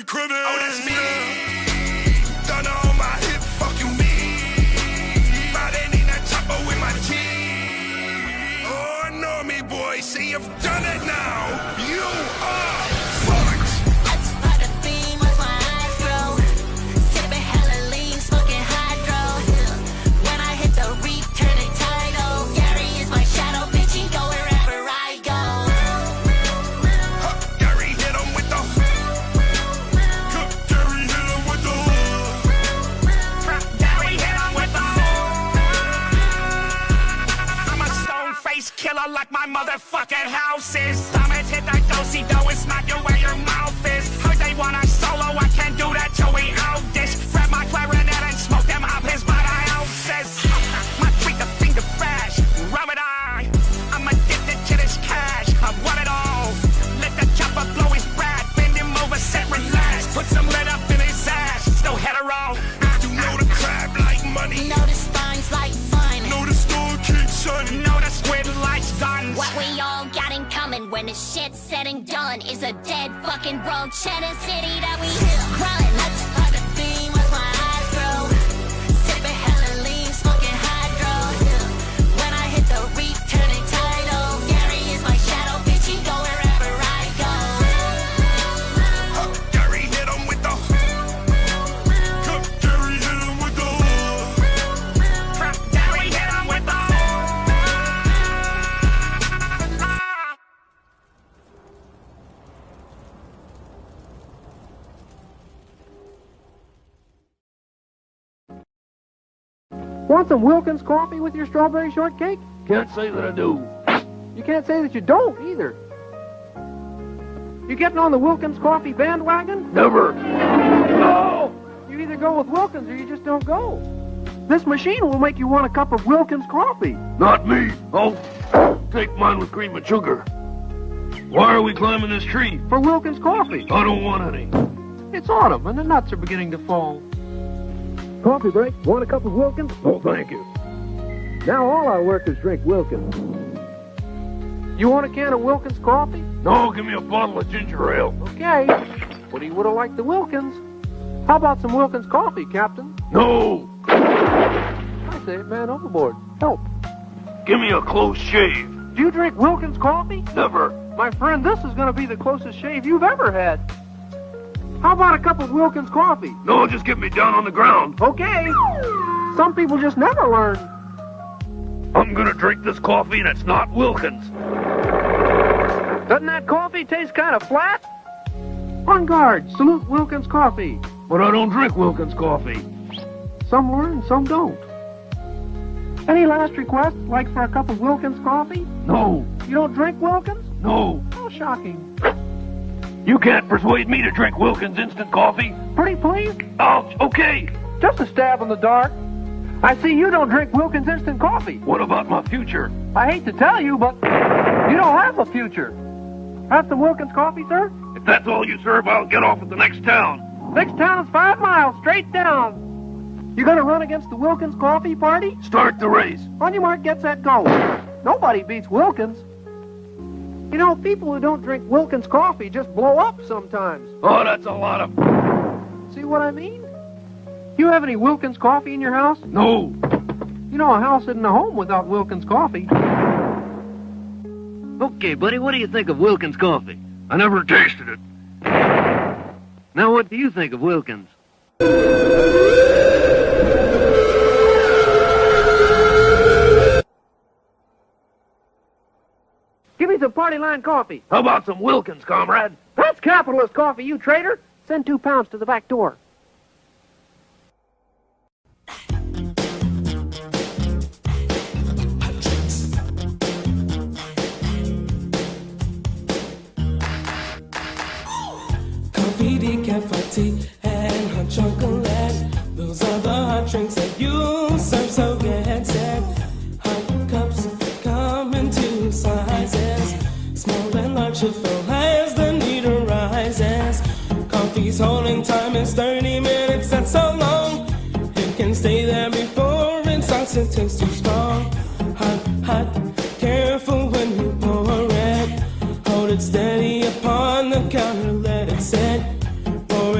cribbing. Oh, that's me. Done on my hip, fuck you me. Riding in that chopper with my team. Oh, I know me, boy. See, you've done it now. You are fucked. That's for the theme of my eyes grow. Sipping hella lean, smoking hydro. When I hit the reef, turning tidal. Gary is my shadow, bitch, he go wherever I go. Gary hit him with the. Gary hit him with the. Gary hit him with the. I'm a stone-faced killer like my motherfucking house is. Diamonds hit that do-si-do and smack you where your mouth is. Heard they want a solo, I can't do that till we out this. Grab my clarinet and smoke them up his by the ounces. My tweet the finger flash, rub it on. I'm addicted to this cash, I want it all. Let the chopper blow his brad, bend him over, set relax. Put some lead up in his ass, still hetero. You know the crab like money. Know the spines like fun. Know the store keeps shining. Know the squid likes guns. What we all got in common when the shit's said and done is a dead fucking road cheddar city that we run. That's for the theme of my eyes grow. Sipping hella lean, smoking hydro. When I hit the reef, turning tidal. Gary is my shadow, bitch, he go wherever I go. Gary hit him with the. Gary hit him with the. Gary hit him with the. Want some Wilkins coffee with your strawberry shortcake? Can't say that I do. You can't say that you don't, either. You getting on the Wilkins coffee bandwagon? Never. No! You either go with Wilkins or you just don't go. This machine will make you want a cup of Wilkins coffee. Not me. I'll take mine with cream and sugar. Why are we climbing this tree? For Wilkins coffee. I don't want any. It's autumn and the nuts are beginning to fall. Coffee break. Want a cup of Wilkins? Oh, thank you. Now all our workers drink Wilkins. You want a can of Wilkins coffee? No, give me a bottle of ginger ale. Okay. But he would have liked the Wilkins. How about some Wilkins coffee, Captain? No! I say it, man overboard. Help. Give me a close shave. Do you drink Wilkins coffee? Never. My friend, this is going to be the closest shave you've ever had. How about a cup of Wilkins coffee? No, just get me down on the ground. Okay. Some people just never learn. I'm gonna drink this coffee and it's not Wilkins. Doesn't that coffee taste kind of flat? On guard, salute Wilkins coffee. But I don't drink Wilkins coffee. Some learn, some don't. Any last requests, like for a cup of Wilkins coffee? No. You don't drink Wilkins? No. How shocking. You can't persuade me to drink Wilkins instant coffee. Pretty please? Ouch, okay. Just a stab in the dark. I see you don't drink Wilkins instant coffee. What about my future? I hate to tell you, but you don't have a future. Have some Wilkins coffee, sir? If that's all you serve, I'll get off at the next town. Next town is 5 miles, straight down. You gonna run against the Wilkins coffee party? Start the race. On your mark, get set, go. Nobody beats Wilkins. You know, people who don't drink Wilkins coffee just blow up sometimes. Oh, that's a lot of... See what I mean? You have any Wilkins coffee in your house? No. You know, a house isn't a home without Wilkins coffee. Okay, buddy, what do you think of Wilkins coffee? I never tasted it. Now, what do you think of Wilkins? Give me some party line coffee. How about some Wilkins, comrade? That's capitalist coffee, you traitor. Send 2 pounds to the back door. Coffee, decaf, tea, and hot chocolate. Those are the hot drinks that you serve, so get set. Hot cups come in 2 sizes, small and large to fill as the need arises. Coffee's holding time is 30 minutes, that's so long. It can stay there before it starts to taste too strong. Hot, hot, careful when you pour it. Hold it steady upon the counter, let it set. Pour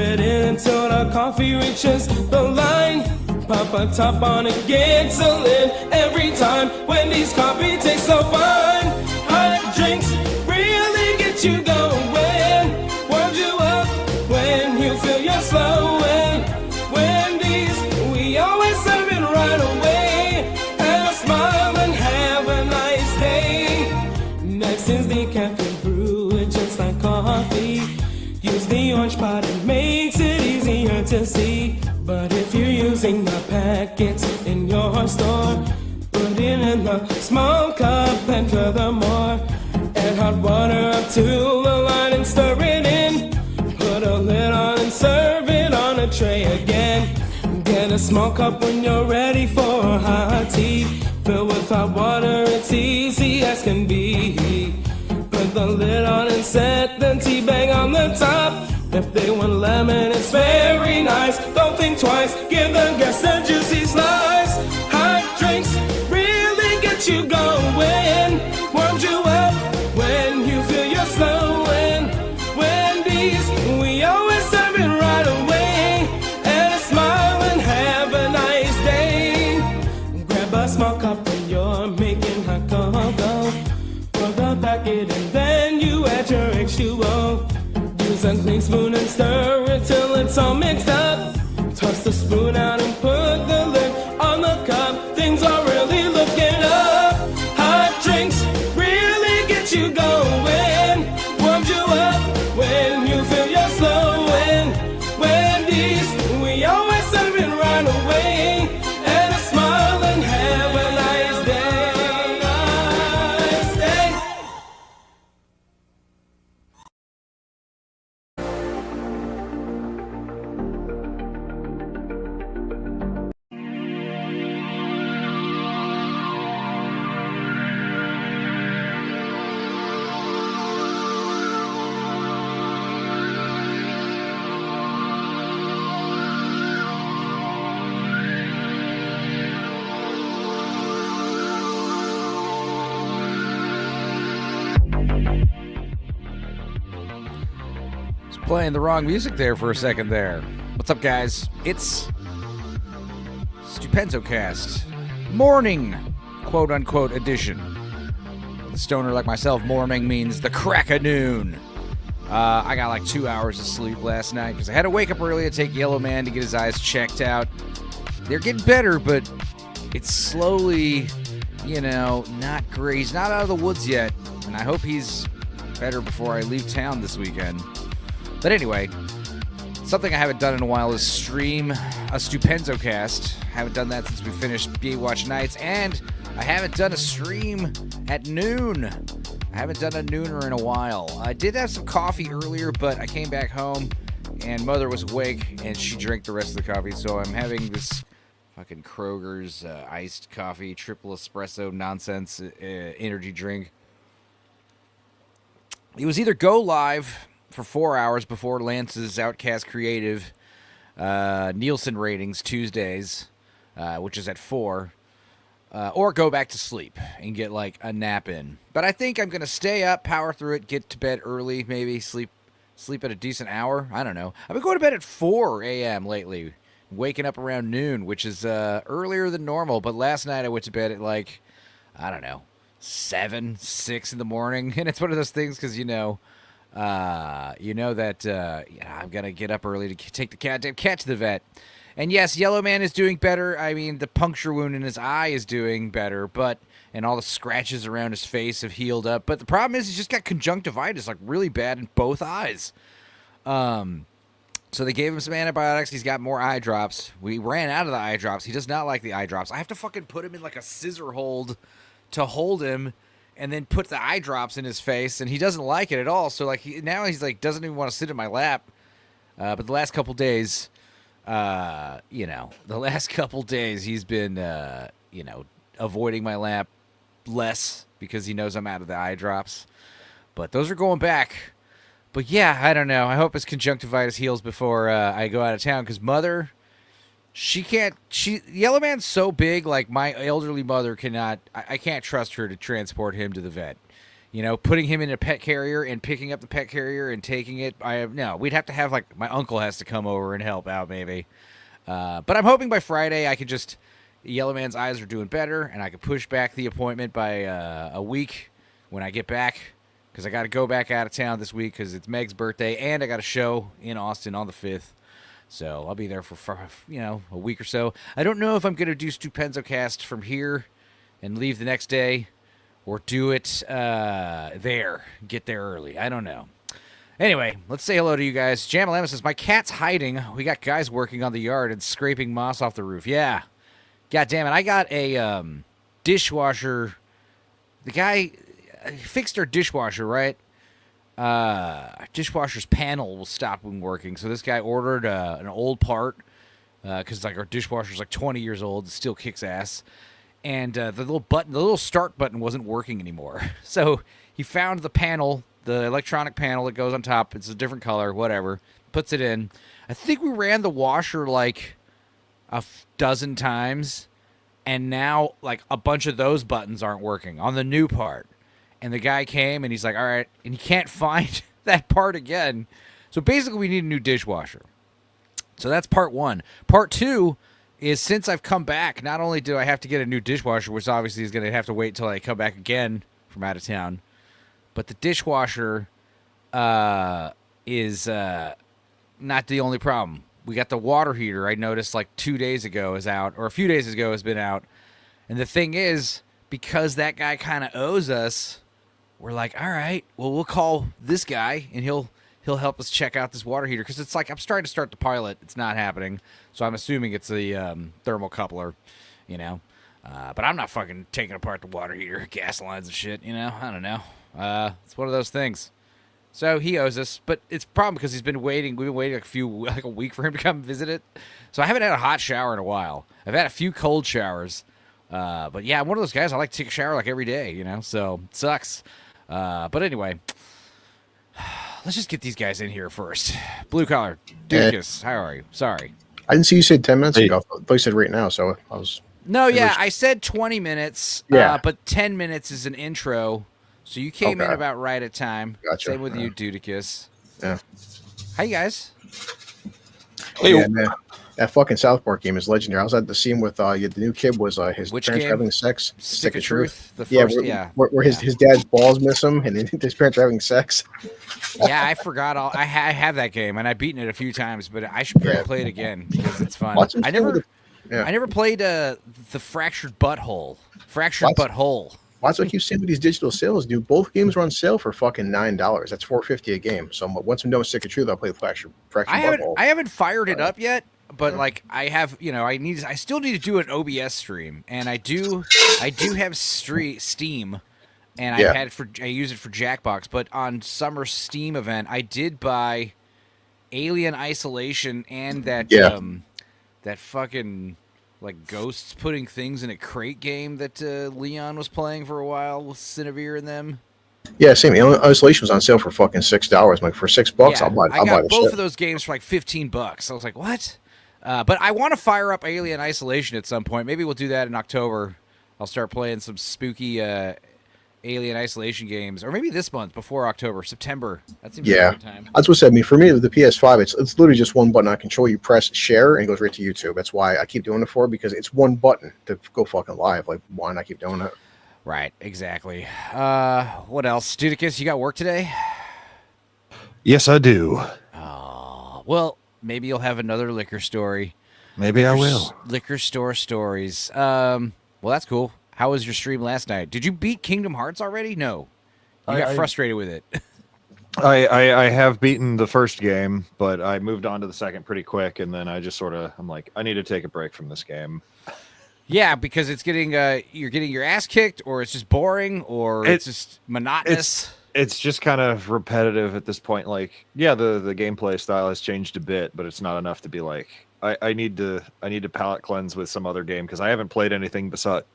switches the line. Pop a top on it, gets a lid every time. Wendy's coffee tastes so fine. Hot drinks really get you going. Warms you up when you feel you're slowing. Wendy's, we always serve it right away. Have a smile and have a nice day. Next is the cafe brew, it's just like coffee. Use the orange pot, it makes it easier to see. But if you're using the packets in your store, put it in the small cup and furthermore, add hot water up to the line and stir it in. Put a lid on and serve it on a tray again. Get a small cup when you're ready for hot tea. Fill with hot water, it's easy as can be. Put the lid on and set the tea bag on the top. If they want lemon, it's very nice. Don't think twice, give the guests a juicy slice. Hot drinks really get you going. Warms you up when you feel you're slowing. Wendy's, we always serve it right away. And a smile and have a nice day. Grab a small cup when you're making hot cocoa. Pour the packet and then you add your H2O. Use a clean spoon and stir it till it's all mixed up. Toss the spoon out and put the lid on the cup. Things are really looking up. Hot drinks really get you going. Warms you up when you feel you're slowing. Wendy's, we always serve it right away. And a smile and have a nice day. Nice day. Playing the wrong music there for a second there. What's up, guys? It's Stupenzocast morning, quote-unquote, edition. The stoner like myself, morning means the crack of noon. I got like 2 hours of sleep last night because I had to wake up early to take Yellow Man to get his eyes checked out. They're getting better, but it's slowly, not great. He's not out of the woods yet, and I hope he's better before I leave town this weekend. But anyway, something I haven't done in a while is stream a Stupenzocast. Haven't done that since we finished Baywatch Nights, and I haven't done a stream at noon. I haven't done a nooner in a while. I did have some coffee earlier, but I came back home, and Mother was awake, and she drank the rest of the coffee, so I'm having this fucking Kroger's iced coffee, triple espresso nonsense energy drink. It was either go live for 4 hours before Lance's Outcast Creative Nielsen ratings Tuesdays, which is at 4, or go back to sleep and get like a nap in. But I think I'm going to stay up, power through it, get to bed early, maybe sleep at a decent hour. I don't know. I've been going to bed at 4 a.m. lately, waking up around noon, which is earlier than normal. But last night I went to bed at like, I don't know, 7, 6 in the morning. And it's one of those things because, that I'm going to get up early to take the cat to the vet. And yes, Yellow Man is doing better. I mean, the puncture wound in his eye is doing better, and all the scratches around his face have healed up. But the problem is he's just got conjunctivitis, like really bad in both eyes. So they gave him some antibiotics. He's got more eye drops. We ran out of the eye drops. He does not like the eye drops. I have to fucking put him in like a scissor hold to hold him, and then put the eye drops in his face, and he doesn't like it at all. So like now he's like doesn't even want to sit in my lap. But the last couple days, he's been avoiding my lap less because he knows I'm out of the eye drops. But those are going back. But yeah, I don't know. I hope his conjunctivitis heals before I go out of town, because Mother, Yellow Man's so big, like my elderly mother cannot, I can't trust her to transport him to the vet. Putting him in a pet carrier and picking up the pet carrier and taking it, we'd have to have, like, my uncle has to come over and help out maybe. But I'm hoping by Friday I could just Yellow Man's eyes are doing better, and I could push back the appointment by a week when I get back, because I got to go back out of town this week because it's Meg's birthday, and I got a show in Austin on the 5th. So I'll be there for a week or so. I don't know if I'm going to do Stupenzocast from here and leave the next day, or do it there, get there early. I don't know. Anyway, let's say hello to you guys. Jamalama says, my cat's hiding. We got guys working on the yard and scraping moss off the roof. Yeah. God damn it. I got a dishwasher. The guy fixed our dishwasher, right? Dishwasher's panel will stop working. So this guy ordered an old part because our dishwasher's 20 years old. It still kicks ass. And the little start button wasn't working anymore. So he found the panel, the electronic panel that goes on top. It's a different color, whatever. Puts it in. I think we ran the washer a dozen times, and now a bunch of those buttons aren't working on the new part. And the guy came and he's like, all right, and he can't find that part again. So basically we need a new dishwasher. So that's part one. Part two is, since I've come back, not only do I have to get a new dishwasher, which obviously is going to have to wait until I come back again from out of town, but the dishwasher is not the only problem. We got the water heater, I noticed 2 days ago, is out, or a few days ago has been out. And the thing is, because that guy kind of owes us, we're like, all right, well, we'll call this guy, and he'll help us check out this water heater. Because it's I'm starting to start the pilot. It's not happening. So I'm assuming it's the thermocoupler, But I'm not fucking taking apart the water heater, gas lines and shit, I don't know. It's one of those things. So he owes us, but it's a problem because he's been waiting. We've been waiting a week for him to come visit it. So I haven't had a hot shower in a while. I've had a few cold showers. But yeah, I'm one of those guys. I like to take a shower every day, so it sucks. But anyway, let's just get these guys in here first. Blue Collar, Dukas, how are you? Sorry. I didn't see you said 10 minutes ago. I thought you said right now, so I was... No, yeah, I said 20 minutes, but 10 minutes is an intro. So you came in about right at time. Gotcha. Same with you, Dudicus. Yeah. Hi, you guys. Yeah, man. That fucking South Park game is legendary. I was at the scene with the new kid was his Which parents game? having sex. Stick of Truth. The first, where his dad's balls miss him, and his parents are having sex. Yeah, I forgot I have that game, and I've beaten it a few times, but I should play it again because it's fun. I never played the Fractured Butthole. Butthole. Well, that's what you saying with these digital sales, dude. Both games are on sale for fucking $9. That's $4.50 a game. So once I'm done with Stick of Truth, I'll play Fractured Butthole. I haven't fired it up yet, but I have. I still need to do an OBS stream, and I do have Steam, and I use it for Jackbox. But on summer Steam event, I did buy Alien Isolation and that fucking ghosts putting things in a crate game that Leon was playing for a while with Cinevere and them. Yeah, same. Alien Isolation was on sale for fucking $6. For $6, I'll buy I got both shit. of those games for $15. I was like, what? But I want to fire up Alien Isolation at some point. Maybe we'll do that in October. I'll start playing some spooky Alien Isolation games, or maybe this month before October, September. That seems like a good time. That's what said me. For me, with the PS5, it's literally just one button on control. You press share and it goes right to YouTube. That's why I keep doing it because it's one button to go fucking live. Why not keep doing it? Right, exactly. What else? Dudicus, you got work today? Yes, I do. Oh, well, maybe you'll have another liquor story. Maybe I will. Liquor store stories. Well, that's cool. How was your stream last night? Did you beat Kingdom Hearts already? No. You got frustrated with it. I have beaten the first game, but I moved on to the second pretty quick, and then I just I'm like, I need to take a break from this game. Yeah, because it's getting you're getting your ass kicked, or it's just boring, or it's just monotonous. It's just kind of repetitive at this point. The gameplay style has changed a bit, but it's not enough to be I need to palate cleanse with some other game because I haven't played anything besides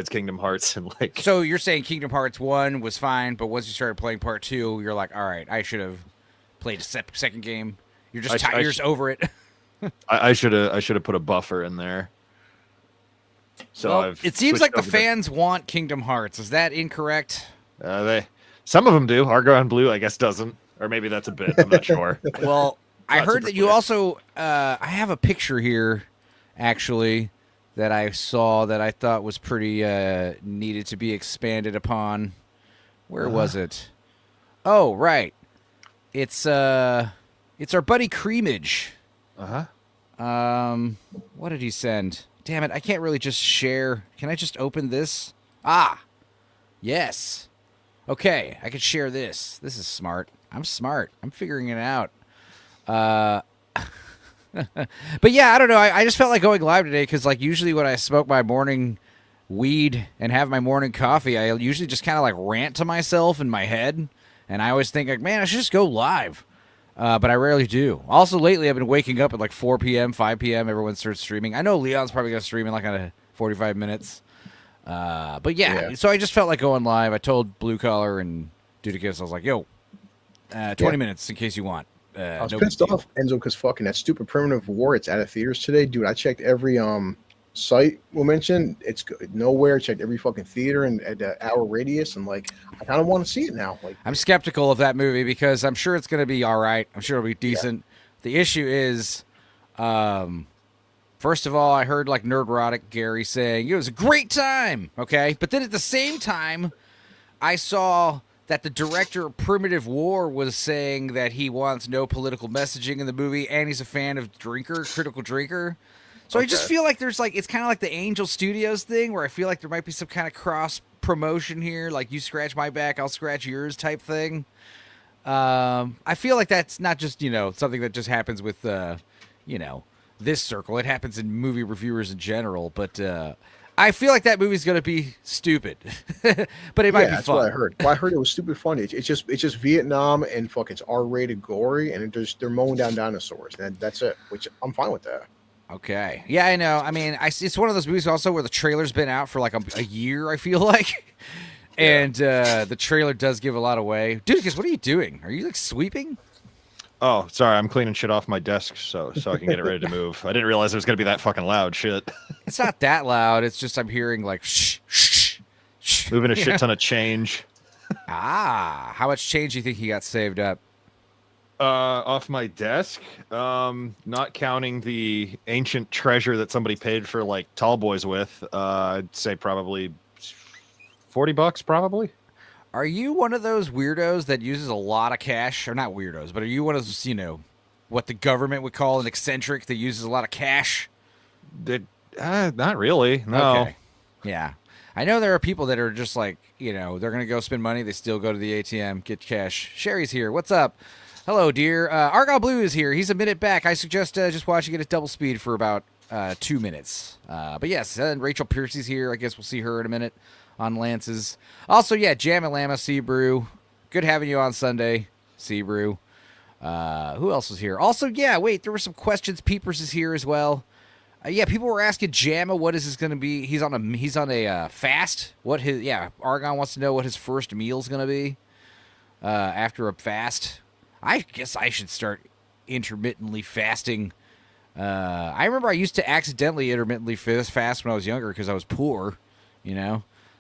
Kingdom Hearts and So you're saying Kingdom Hearts 1 was fine, but once you started playing part 2, you're like, all right, I should have played a second game. You're just tired. You're just over it. I should have put a buffer in there. So it seems like the fans want Kingdom Hearts. Is that incorrect? Some of them do. Argo and Blue, I guess, doesn't, or maybe that's a bit. I'm not sure. Well, I heard that you also. I have a picture here, actually, that I saw that I thought was pretty needed to be expanded upon. Where was it? Oh, right. It's our buddy Creamage. What did he send? Damn it! I can't really just share. Can I just open this? Ah, yes. Okay, I can share this. This is smart. I'm smart. I'm figuring it out. But yeah, I don't know. I just felt like going live today because, like, usually when I smoke my morning weed and have my morning coffee, I usually just kind of like rant to myself in my head, and I always think like, man, I should just go live. But I rarely do. Also, lately I've been waking up at like 4 p.m., 5 p.m. Everyone starts streaming. I know Leon's probably gonna stream in like 45 minutes. But yeah, so I just felt like going live. I told Blue Collar and Dudicus, I was like, yo, 20 minutes in case you want. I was pissed off, Enzo, because fucking that stupid Primitive War, it's out of theaters today. Dude, I checked every site we'll mention. It's nowhere. Checked every fucking theater and at the hour radius, and like, I kind of want to see it now. Like, I'm skeptical of that movie because I'm sure it's going to be all right. I'm sure it'll be decent. Yeah. The issue is, first of all, I heard like Nerdrotic Gary saying it was a great time, okay? But then at the same time, I saw that the director of Primitive War was saying that he wants no political messaging in the movie, and he's a fan of Critical Drinker. So I just feel like there's like, it's kind of like the Angel Studios thing where I feel like there might be some kind of cross promotion here, like you scratch my back, I'll scratch yours type thing. I feel like that's not just, something that just happens with, this circle. It happens in movie reviewers in general, but I feel like that movie's going to be stupid, but it might be that's fun. What I heard. Well, I heard it was stupid funny. It's just Vietnam and fuck. It's R-rated gory, and they're mowing down dinosaurs, and that's it. Which I'm fine with that. Okay. Yeah, I know. I mean, it's one of those movies also where the trailer's been out for like a year, I feel like. And the trailer does give a lot away. Dude, what are you doing? Are you like sweeping? Oh, sorry. I'm cleaning shit off my desk so I can get it ready to move. I didn't realize it was going to be that fucking loud shit. It's not that loud. It's just I'm hearing like shh, shh, shh. Moving a shit ton of change. How much change do you think he got saved up? Off my desk, not counting the ancient treasure that somebody paid for like Tall Boys with, I'd say probably $40 probably. Are you one of those weirdos that uses a lot of cash? Or not weirdos, but are you one of those, what the government would call an eccentric that uses a lot of cash? Not really, no. Okay. Yeah. I know there are people that are just like, they're going to go spend money. They still go to the ATM, get cash. Sherry's here. What's up? Hello, dear. Argyle Blue is here. He's a minute back. I suggest just watching it at double speed for about 2 minutes. But yes, and Rachel Piercy's here. I guess we'll see her in a minute on Lance's. Also, yeah, Jam and Lama, Seabrew. Good having you on Sunday, Seabrew. Who else was here? Also, yeah, wait, there were some questions. Peepers is here as well. Yeah, people were asking Jamma what is this going to be. He's on a fast. Argon wants to know what his first meal's going to be after a fast. I guess I should start intermittently fasting. I remember I used to accidentally intermittently fast when I was younger because I was poor,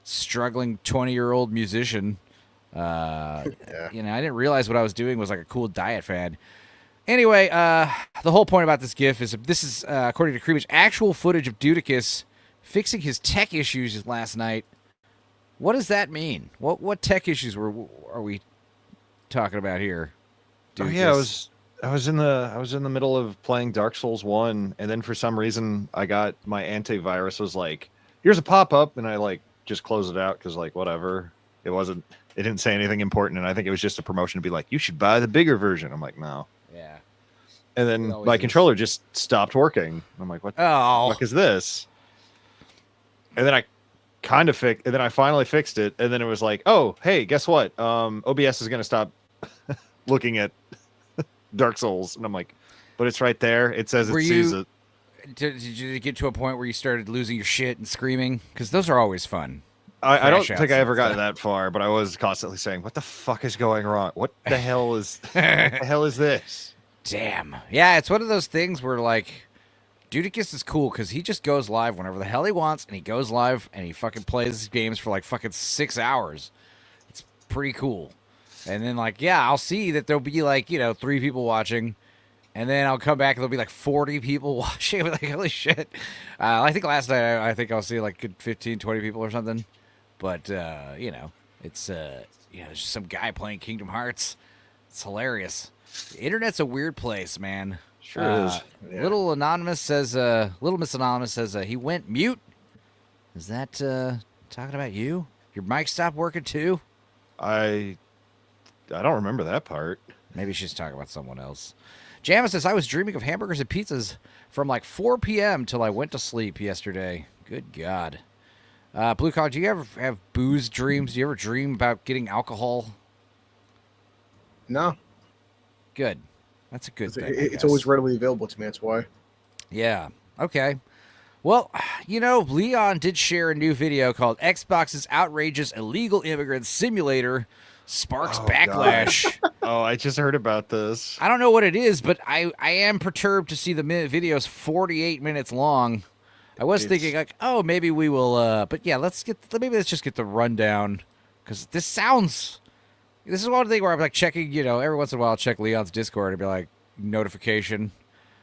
struggling 20-year-old musician. I didn't realize what I was doing was like a cool diet fad. Anyway, the whole point about this GIF is this is, according to Creamage, actual footage of Dudicus fixing his tech issues last night. What does that mean? What tech issues are we talking about here? Dudicus? Oh yeah, I was in the middle of playing Dark Souls 1, and then for some reason I got my antivirus was like, here's a pop-up, and I like just closed it out because like whatever. It didn't say anything important, and I think it was just a promotion to be like, you should buy the bigger version. I'm like, no. Yeah. And then my controller just stopped working. I'm like, what the fuck is this? And then I finally fixed it, and then it was like, oh, hey, guess what? OBS is gonna stop looking at Dark Souls, and I'm like, but it's right there. It says it sees it. Did you get to a point where you started losing your shit and screaming? Because those are always fun. I don't think I ever got that far, but I was constantly saying, what the fuck is going wrong? What the hell is this? Damn. Yeah, it's one of those things where like Dudicus is cool because he just goes live whenever the hell he wants, and he goes live and he fucking plays games for like fucking 6 hours. It's pretty cool. And then like, yeah, I'll see that there'll be like, 3 people watching, And then I'll come back and there'll be like 40 people watching. I'm like, holy shit. I think last night I think I'll see like good 15, 20 people or something. But, it's just some guy playing Kingdom Hearts. It's hilarious. The internet's a weird place, man. Sure is. Yeah. Little Miss Anonymous says he went mute. Is that talking about you? Your mic stopped working too? I don't remember that part. Maybe she's talking about someone else. Jamma says, I was dreaming of hamburgers and pizzas from like 4 p.m. till I went to sleep yesterday. Good God. Blue Collar, do you ever have booze dreams? Do you ever dream about getting alcohol? No. Good. That's a good thing. It's always readily available to me. That's why. Yeah. Okay. Well, Leon did share a new video called Xbox's Outrageous Illegal Immigrant Simulator Sparks Backlash. Oh, I just heard about this. I don't know what it is, but I am perturbed to see the video's 48 minutes long. I was thinking like, oh, maybe we will. But yeah, let's just get the rundown because this is one thing where I'm like checking. Every once in a while, I'll check Leon's Discord and be like notification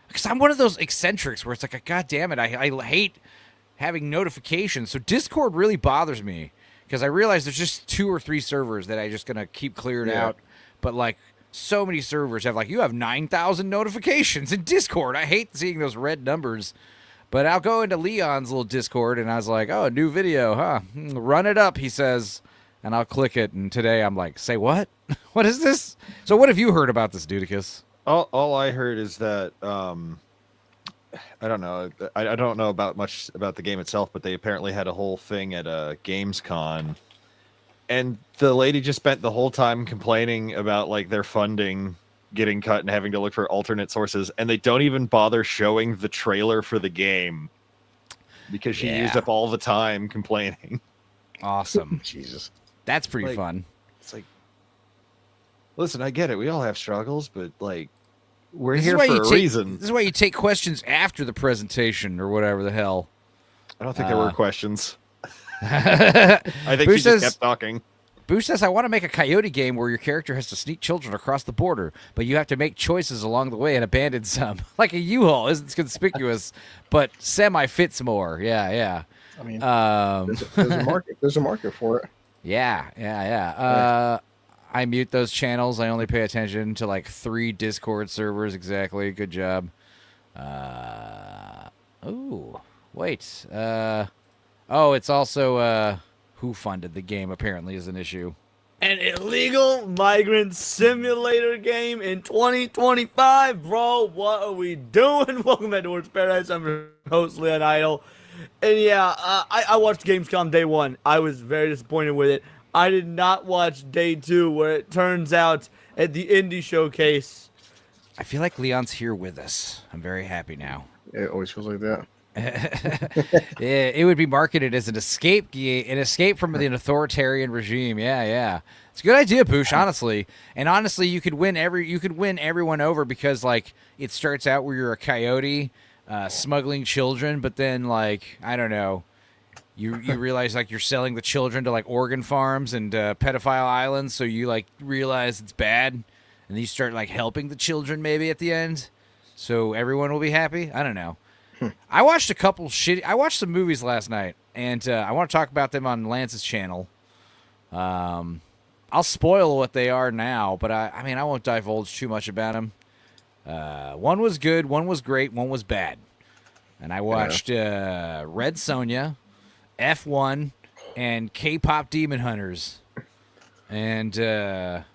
because I'm one of those eccentrics where it's like, God damn it, I hate having notifications. So Discord really bothers me. Because I realize there's just 2 or 3 servers that I just gonna keep clearing out, but like so many servers have like you have 9,000 notifications in Discord. I hate seeing those red numbers, but I'll go into Leon's little Discord and I was like, oh, a new video, huh? Run it up, he says, and I'll click it. And today I'm like, say what? What is this? So what have you heard about this, Dudicus? All I heard is that I don't know. I don't know much about the game itself, but they apparently had a whole thing at GamesCon, and the lady just spent the whole time complaining about like their funding getting cut and having to look for alternate sources, and they don't even bother showing the trailer for the game because she used up all the time complaining. Awesome. Jesus. That's pretty fun. It's like, listen, I get it. We all have struggles, but like, we're here for a reason. This is why you take questions after the presentation or whatever the hell. I don't think there were questions. I think she just kept talking. Boosh says, I want to make a coyote game where your character has to sneak children across the border, but you have to make choices along the way and abandon some. Like a U-Haul isn't conspicuous, but semi-fits more. Yeah. I mean, there's a market. There's a market for it. Yeah. I mute those channels. I only pay attention to like 3 Discord servers exactly. Good job. It's also who funded the game apparently is an issue. An illegal migrant simulator game in 2025, bro. What are we doing? Welcome back to Words Paradise. I'm your host, Leon Idol. And yeah, I watched Gamescom day 1. I was very disappointed with it. I did not watch day 2, where it turns out at the Indie Showcase. I feel like Leon's here with us. I'm very happy now. It always feels like that. It would be marketed as an escape from an authoritarian regime. Yeah. It's a good idea, Poosh, honestly. And honestly, you could win everyone over because like it starts out where you're a coyote smuggling children, but then like I don't know. You realize like you're selling the children to like organ farms and pedophile islands, so you like realize it's bad, and then you start like helping the children maybe at the end, so everyone will be happy. I don't know. I watched I watched some movies last night, and I want to talk about them on Lance's channel. I'll spoil what they are now, but I mean I won't divulge too much about them. One was good, one was great, one was bad, and I watched Red Sonja, F1, and K-pop Demon Hunters, and I'll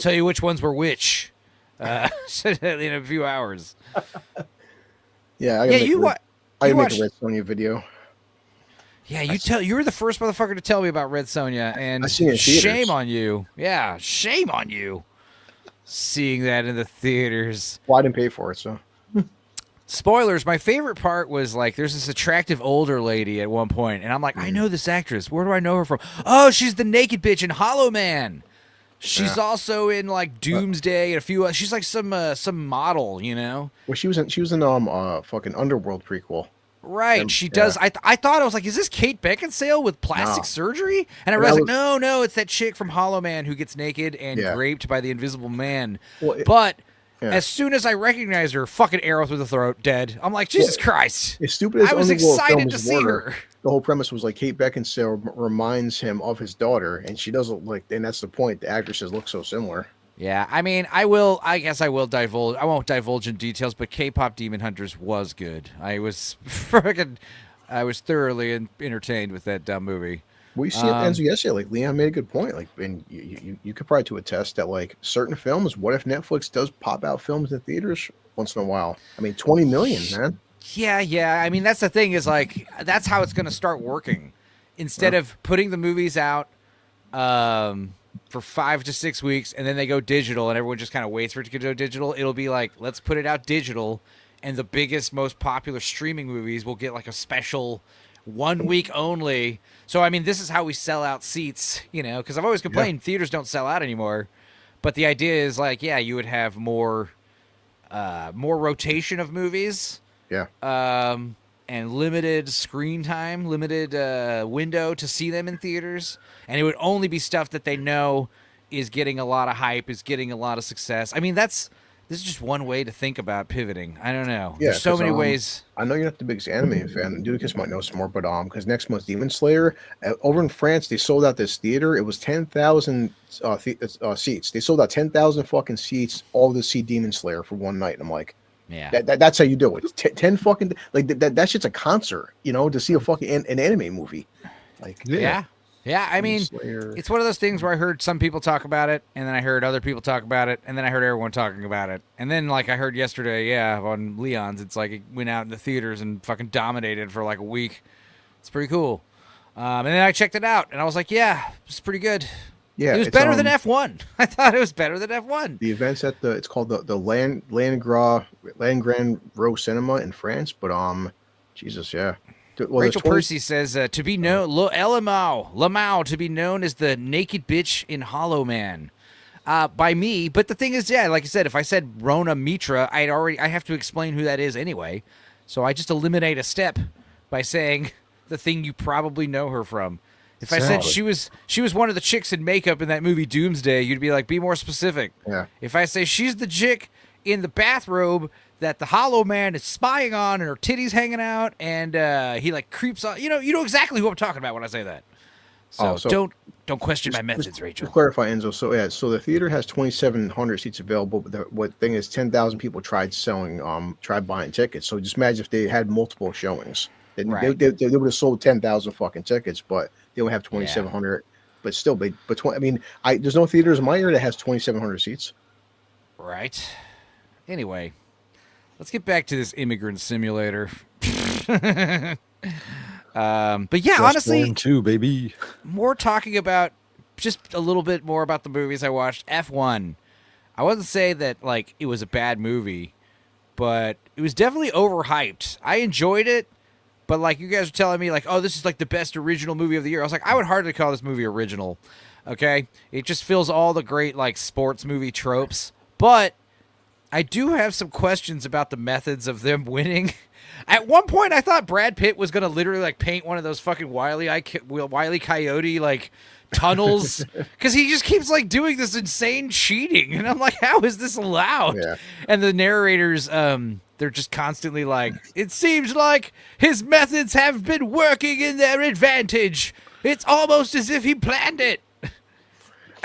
tell you which ones were which in a few hours. Yeah, I make a Red Sonja video. Yeah, you were the first motherfucker to tell me about Red Sonja, and shame on you. Yeah, shame on you. Seeing that in the theaters. Well, I didn't pay for it, so. Spoilers, my favorite part was like there's this attractive older lady at one point, and I'm like, I know this actress. Where do I know her from? Oh, she's the naked bitch in Hollow Man. She's also in like Doomsday and a few. She's like some model, you know. Well, she was in fucking Underworld prequel. Right, she does. I thought I was like, is this Kate Beckinsale with plastic surgery? And I realized no, it's that chick from Hollow Man who gets naked and raped by the Invisible Man. Well, but As soon as I recognize her, fucking arrow through the throat, dead. I'm like, Jesus Christ. As stupid as I was Underworld excited films to see were, her. The whole premise was like Kate Beckinsale reminds him of his daughter, and she doesn't like, and that's the point. The actresses look so similar. Yeah, I mean, I guess I will divulge. I won't divulge in details, but K-pop Demon Hunters was good. I was thoroughly entertained with that dumb movie. We see it yesterday. Like Leon made a good point. Like, and you could probably to attest that like certain films. What if Netflix does pop out films in theaters once in a while? I mean, 20 million, man. Yeah. I mean, that's the thing is like that's how it's going to start working. Instead of putting the movies out for 5 to 6 weeks and then they go digital and everyone just kind of waits for it to go digital, it'll be like, let's put it out digital, and the biggest, most popular streaming movies will get like a special 1 week only. So, I mean, this is how we sell out seats, you know, because I've always complained theaters don't sell out anymore. But the idea is like, yeah, you would have more rotation of movies. Yeah. And limited screen time, limited window to see them in theaters. And it would only be stuff that they know is getting a lot of hype, is getting a lot of success. I mean, this is just one way to think about pivoting. I don't know. Yeah, there's so many ways. I know you're not the biggest anime fan. Dudicus might know some more, but because next month's Demon Slayer over in France, they sold out this theater. It was 10,000 seats. They sold out 10,000 fucking seats, all to see Demon Slayer for one night. And I'm like, yeah, that's how you do it. 10 fucking like that shit's a concert, you know, to see a fucking an anime movie. Like yeah. I mean, it's one of those things where I heard some people talk about it, and then I heard other people talk about it, and then I heard everyone talking about it, and then like I heard yesterday, on Leon's, it's like it went out in the theaters and fucking dominated for like a week. It's pretty cool. And then I checked it out, and I was like, yeah, it's pretty good. Yeah, it was better than F1. I thought it was better than F1. The event's at it's called the Landgrand Row Cinema in France, but Jesus, yeah. Well, Rachel Percy says to be known, Lamau to be known as the naked bitch in Hollow Man, by me. But the thing is, yeah, like I said, if I said Rona Mitra, I have to explain who that is anyway. So I just eliminate a step by saying the thing you probably know her from. If I said she was one of the chicks in makeup in that movie Doomsday, you'd be like, be more specific. Yeah. If I say she's the chick in the bathrobe that the Hollow Man is spying on, and her titties hanging out, and he like creeps on. You know exactly who I'm talking about when I say that. So, don't question my methods, Rachel. To clarify, Enzo. So the theater has 2,700 seats available, but what thing is, 10,000 people tried buying tickets. So just imagine if they had multiple showings. They would have sold 10,000 fucking tickets, but they only have 2,700. But still, there's no theaters in my area that has 2,700 seats. Right. Anyway. Let's get back to this immigrant simulator. But yeah, Just honestly, too, baby. More talking about just a little bit more about the movies I watched. F1. I wouldn't say that like it was a bad movie, but it was definitely overhyped. I enjoyed it, but like you guys are telling me like, oh, this is like the best original movie of the year. I was like, I would hardly call this movie original. Okay, it just fills all the great like sports movie tropes, but I do have some questions about the methods of them winning. At one point, I thought Brad Pitt was going to literally like paint one of those fucking Wile E. Coyote like tunnels because he just keeps like doing this insane cheating, and I'm like, how is this allowed? Yeah. And the narrators, they're just constantly like, it seems like his methods have been working in their advantage. It's almost as if he planned it.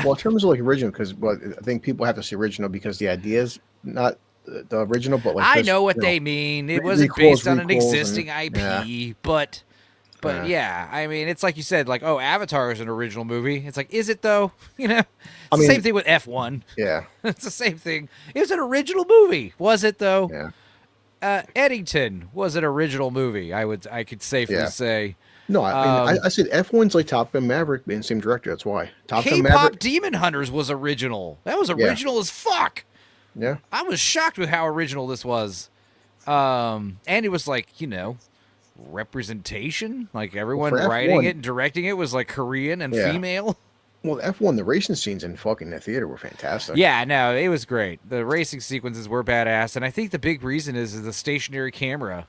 Well, in terms of like original, because I think people have to see original because the idea is not the original, but like I know what they mean. It wasn't based on an existing IP, but yeah, I mean, it's like you said, like, oh, Avatar is an original movie. It's like, is it though? You know, it's the same thing with F1. Yeah, it's the same thing. It was an original movie, was it though? Yeah. Eddington was an original movie. I could safely say. No, I mean, I said F1's like Top Gun Maverick being the same director. That's why. K-pop Demon Hunters was original. That was original as fuck. Yeah. I was shocked with how original this was. And it was like, you know, representation. Like everyone writing it and directing it was like Korean and female. Well, F1, the racing scenes in fucking the theater were fantastic. Yeah, no, it was great. The racing sequences were badass. And I think the big reason is the stationary camera.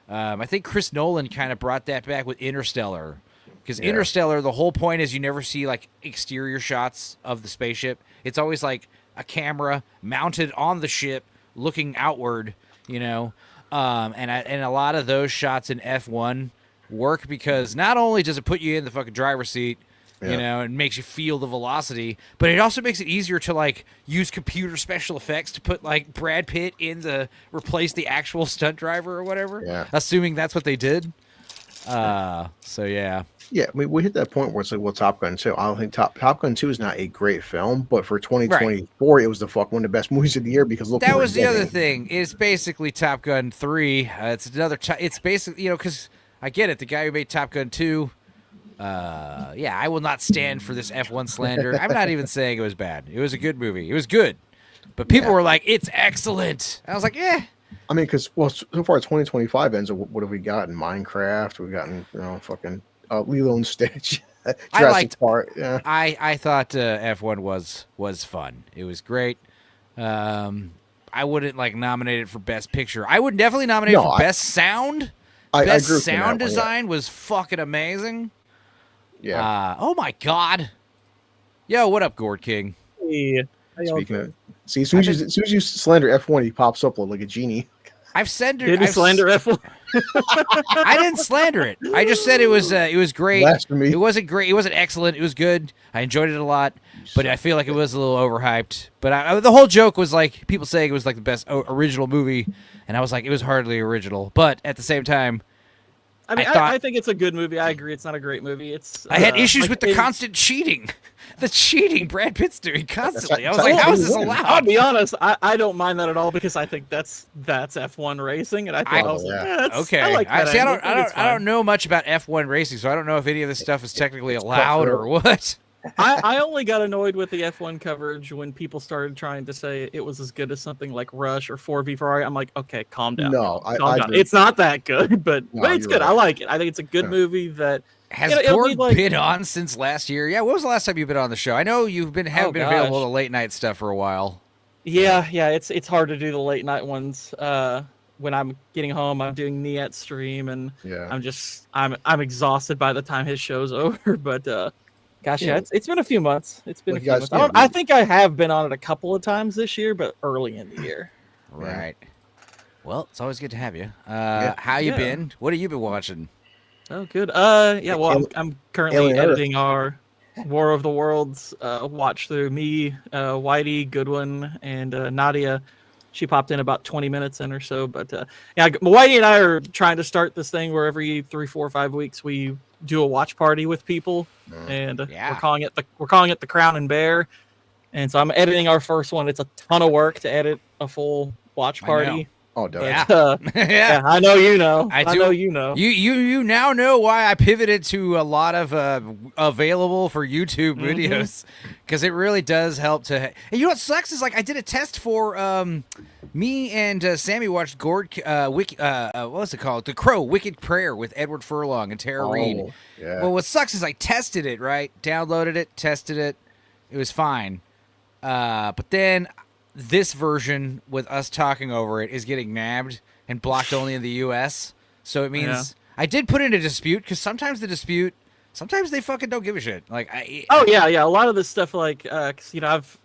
I think Chris Nolan kind of brought that back with Interstellar. Because Interstellar, the whole point is you never see like exterior shots of the spaceship. It's always like a camera mounted on the ship looking outward, you know. And a lot of those shots in F1 work because not only does it put you in the fucking driver's seat, you know, and makes you feel the velocity, but it also makes it easier to like use computer special effects to put like Brad Pitt in to replace the actual stunt driver or whatever. Yeah. Assuming that's what they did. So yeah. Yeah, I mean, we hit that point where it's like, well, Top Gun 2. I don't think Top Gun 2 is not a great film, but for 2024, it was one of the best movies of the year because look. That was the other thing. It's basically Top Gun 3. It's another. It's basically, you know, because I get it. The guy who made Top Gun 2. Yeah, I will not stand for this F1 slander. I'm not even saying it was bad. It was a good movie. It was good, but people were like, "It's excellent." I was like, "Yeah." I mean, because so far 2025 ends. What have we gotten? Minecraft. We've gotten fucking Lilo and Stitch. Jurassic Park. Yeah. I thought F1 was fun. It was great. I wouldn't like nominate it for Best Picture. I would definitely nominate it for Best Sound. Best sound design was fucking amazing. Yeah. Oh my god. Yo, what up, Gord King? Hey. Speaking of, see, as soon as you slander F1, he pops up like a genie. I've slandered. Did you slander F1? I didn't slander it. I just said it was great. Blasphemy. It wasn't great. It wasn't excellent. It was good. I enjoyed it a lot, but I feel like it was a little overhyped. But the whole joke was like people saying it was like the best original movie, and I was like, it was hardly original. But at the same time, I mean, I think it's a good movie. I agree. It's not a great movie. I had issues with the constant cheating. The cheating Brad Pitt's doing constantly. I was like, how is this allowed? I'll be honest. I don't mind that at all because I think that's F1 racing, and I think okay. I like that. I don't know much about F1 racing, so I don't know if any of this stuff is technically allowed or what. I only got annoyed with the F1 coverage when people started trying to say it was as good as something like Rush or 4v Ferrari. I'm like, okay, calm down. No, calm down. It's not that good, but it's good. Right. I like it. I think it's a good movie that has Gord been on since last year. Yeah, when was the last time you've been on the show? I know you've been available to late night stuff for a while. Yeah, it's hard to do the late night ones. When I'm getting home, I'm doing Niet stream, and I'm exhausted by the time his show's over. But gosh, it's been a few months. It's been a few months. I think I have been on it a couple of times this year, but early in the year. Right. Well, it's always good to have you. How you been? What have you been watching? Oh, good. Well, I'm currently editing our War of the Worlds watch through. Me, Whitey, Goodwin, and Nadia. She popped in about 20 minutes in or so. But Whitey and I are trying to start this thing where every 3, 4, 5 weeks we do a watch party with people, and we're calling it the Crown and Bear. And so I'm editing our first one. It's a ton of work to edit a full watch party. Oh, yeah. I know you know. I know you know. You now know why I pivoted to a lot of available for YouTube videos, because it really does help to. And you know what sucks is like I did a test for me and Sammy watched Gord what was it called? The Crow Wicked Prayer with Edward Furlong and Tara Reid. Yeah. Well, what sucks is I tested it, right? Downloaded it, tested it. It was fine. But then this version with us talking over it is getting nabbed and blocked only in the U.S. So it means I did put in a dispute, because sometimes they fucking don't give a shit. Like a lot of this stuff, like I've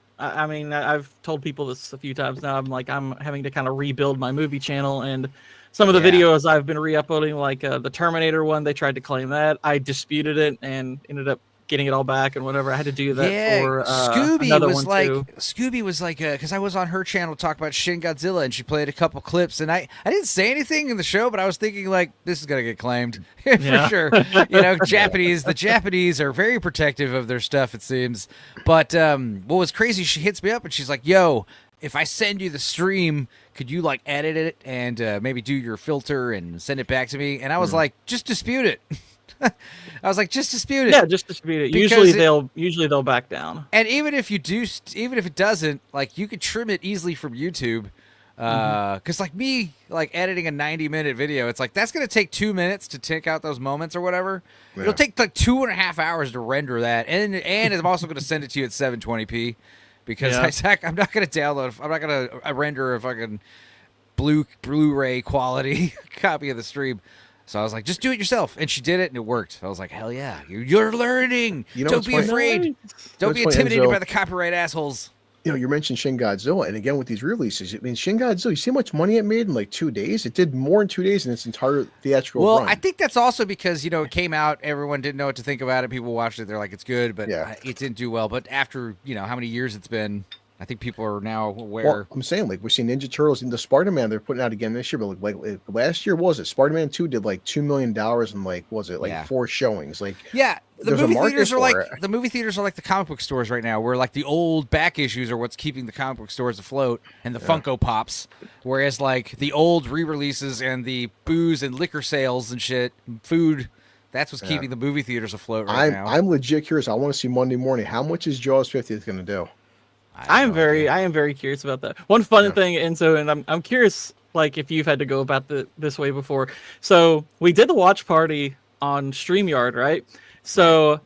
told people this a few times now. I'm having to kind of rebuild my movie channel, and some of the videos I've been re-uploading, like the Terminator one, they tried to claim that. I disputed it and ended up getting it all back and whatever. I had to do that for Scooby was like because I was on her channel talking about Shin Godzilla, and she played a couple clips, and I didn't say anything in the show, but I was thinking like, this is gonna get claimed for sure. You know, the Japanese are very protective of their stuff, it seems. But what was crazy, she hits me up and she's like, yo, if I send you the stream, could you like edit it and maybe do your filter and send it back to me? And I was like, just dispute it. I was like, just dispute it. Yeah, just dispute it. Usually they'll back down. And even if it doesn't, like, you could trim it easily from YouTube. Because like me, like editing a 90-minute video, it's like that's gonna take 2 minutes to take out those moments or whatever. Yeah. It'll take like 2.5 hours to render that, and I'm also gonna send it to you at 720p because I'm not gonna download. I'm not gonna render a fucking Blu-ray quality copy of the stream. So I was like, just do it yourself. And she did it, and it worked. I was like, hell yeah. You're learning. Don't be afraid. Don't be intimidated by the copyright assholes. you mentioned Shin Godzilla, and again with these releases, I mean, Shin Godzilla, you see how much money it made in like 2 days? It did more in 2 days than its entire theatrical run. Well, I think that's also because, it came out, everyone didn't know what to think about it. People watched it, they're like, it's good, but it didn't do well. But after, how many years it's been, I think people are now aware. Well, I'm saying, like, we're seeing Ninja Turtles and the Spider-Man they're putting out again this year, but like last year, what was it? Spider-Man 2 did like $2 million and like, was it like 4 showings? Like, the movie theaters are like the comic book stores right now, where like the old back issues are what's keeping the comic book stores afloat and the Funko Pops, whereas like the old re-releases and the booze and liquor sales and shit, food, that's what's keeping the movie theaters afloat right now. I'm legit curious. I want to see Monday morning. How much is Jaws 50th going to do? I am very curious about that. One fun thing, Enzo, and I'm curious, like, if you've had to go about this way before. So we did the watch party on StreamYard, right? So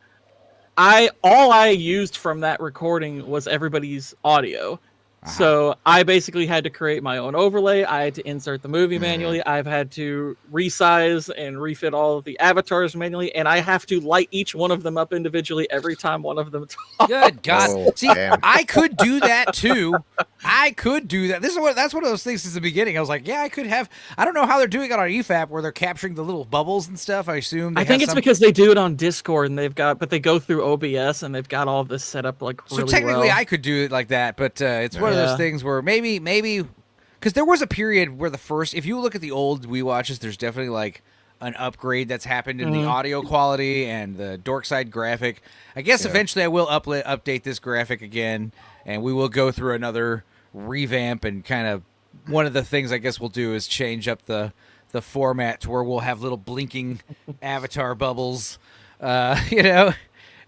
all I used from that recording was everybody's audio. So I basically had to create my own overlay. I had to insert the movie manually. I've had to resize and refit all of the avatars manually, and I have to light each one of them up individually every time one of them talks. Good God! See, I could do that too. I could do that. That's one of those things since the beginning. I was like, I could have. I don't know how they're doing it on EFAP, where they're capturing the little bubbles and stuff. I assume. I think it's because they do it on Discord, and but they go through OBS, and they've got all of this set up like really well. So technically, I could do it like that, but it's one of those things where maybe because there was a period where if you look at the old Wii watches, there's definitely like an upgrade that's happened in the audio quality and the dork side graphic. I guess eventually I will update this graphic again, and we will go through another revamp, and kind of one of the things I guess we'll do is change up the format to where we'll have little blinking avatar bubbles,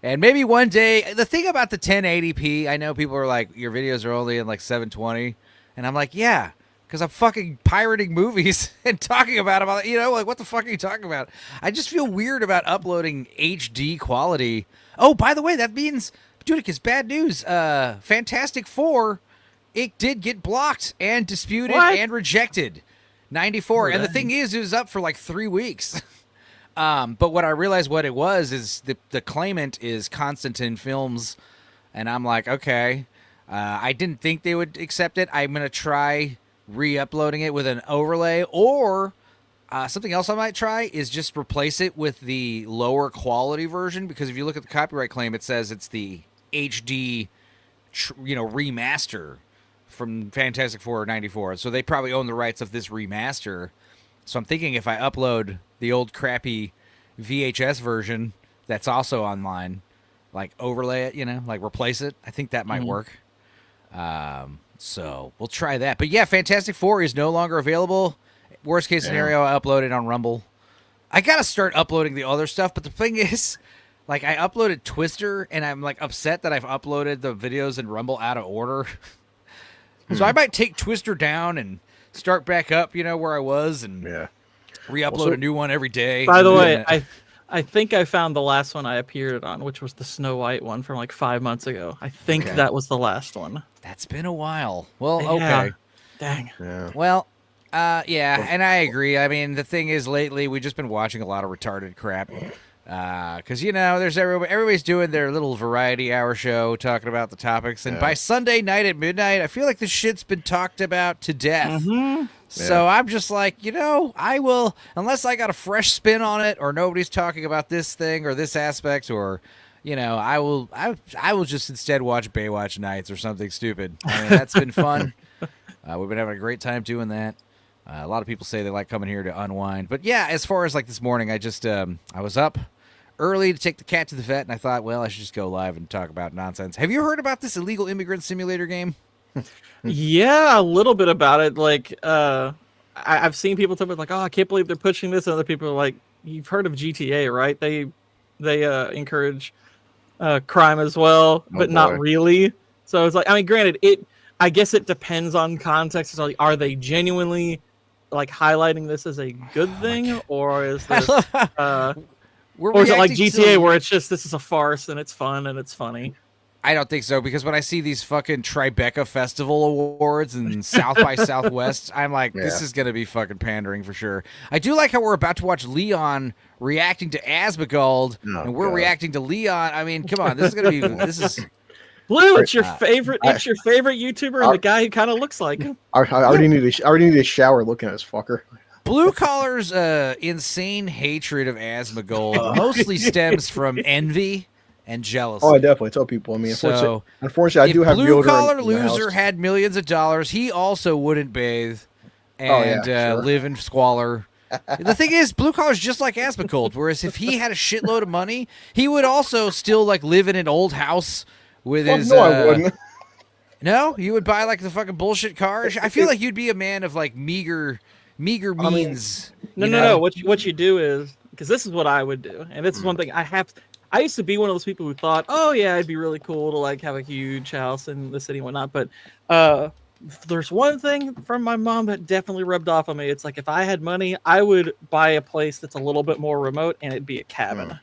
And maybe one day, the thing about the 1080p, I know people are like, your videos are only in like 720. And I'm like, yeah, because I'm fucking pirating movies and talking about them. Like, what the fuck are you talking about? I just feel weird about uploading HD quality. Oh, by the way, that means, Dudicus, bad news. Fantastic Four, it did get blocked and disputed and rejected. 94. And the thing is, it was up for like 3 weeks. But what I realized what it was is the claimant is Constantine Films, and I'm like, okay, I didn't think they would accept it. I'm going to try re-uploading it with an overlay, or something else I might try is just replace it with the lower quality version, because if you look at the copyright claim, it says it's the HD, remaster from Fantastic Four 94. So they probably own the rights of this remaster. So I'm thinking if I upload the old crappy VHS version that's also online, like overlay it, like replace it, I think that might work. So we'll try that. But yeah, Fantastic Four is no longer available. Worst case scenario, I upload it on Rumble. I got to start uploading the other stuff, but the thing is, like, I uploaded Twister, and I'm like upset that I've uploaded the videos in Rumble out of order. So I might take Twister down and start back up, where I was, and re-upload a new one every day. By the way, I think I found the last one I appeared on, which was the Snow White one from like 5 months ago. I think that was the last one. That's been a while. Well, okay. Dang. Yeah. Well, and I agree. I mean, the thing is, lately we've just been watching a lot of retarded crap. Because, there's everybody's doing their little variety hour show talking about the topics. And by Sunday night at midnight, I feel like this shit's been talked about to death. So I'm just like, I will, unless I got a fresh spin on it, or nobody's talking about this thing or this aspect, or, I will just instead watch Baywatch Nights or something stupid. I mean, that's been fun. We've been having a great time doing that. A lot of people say they like coming here to unwind. But yeah, as far as like this morning, I just, I was up early to take the cat to the vet, and I thought, well, I should just go live and talk about nonsense. Have you heard about this illegal immigrant simulator game? Yeah, a little bit about it. Like, I've seen people talk about, like, oh, I can't believe they're pushing this. And other people are like, you've heard of GTA, right? They encourage crime as well, but not really. So it's like, I mean, granted, I guess it depends on context. So, like, are they genuinely like highlighting this as a good thing, or is this, or is it like GTA where it's just, this is a farce and it's fun and it's funny? I don't think so, because when I see these fucking Tribeca Festival Awards and South by Southwest, I'm like, this is going to be fucking pandering for sure. I do like how we're about to watch Leon reacting to Asmongold, and we're reacting to Leon. I mean, come on, this is going to be, this Blue, it's your favorite. It's your favorite YouTuber, and the guy who kind of looks like him. I already need a shower looking at this fucker. Blue Collar's insane hatred of Asmongold mostly stems from envy and jealousy. Oh, I definitely tell people. I mean, unfortunately, I do have deodorant. Blue Collar Loser had millions of dollars, he also wouldn't bathe and live in squalor. The thing is, Blue Collar's just like Asmongold, whereas if he had a shitload of money, he would also still like live in an old house with his. No, I wouldn't. No, you would buy like the fucking bullshit car. I feel like you'd be a man of like meager means. No. What you do is, because this is what I would do, and this is one thing I used to be one of those people who thought, oh yeah, it'd be really cool to like have a huge house in the city and whatnot. But there's one thing from my mom that definitely rubbed off on me. It's like if I had money, I would buy a place that's a little bit more remote, and it'd be a cabin.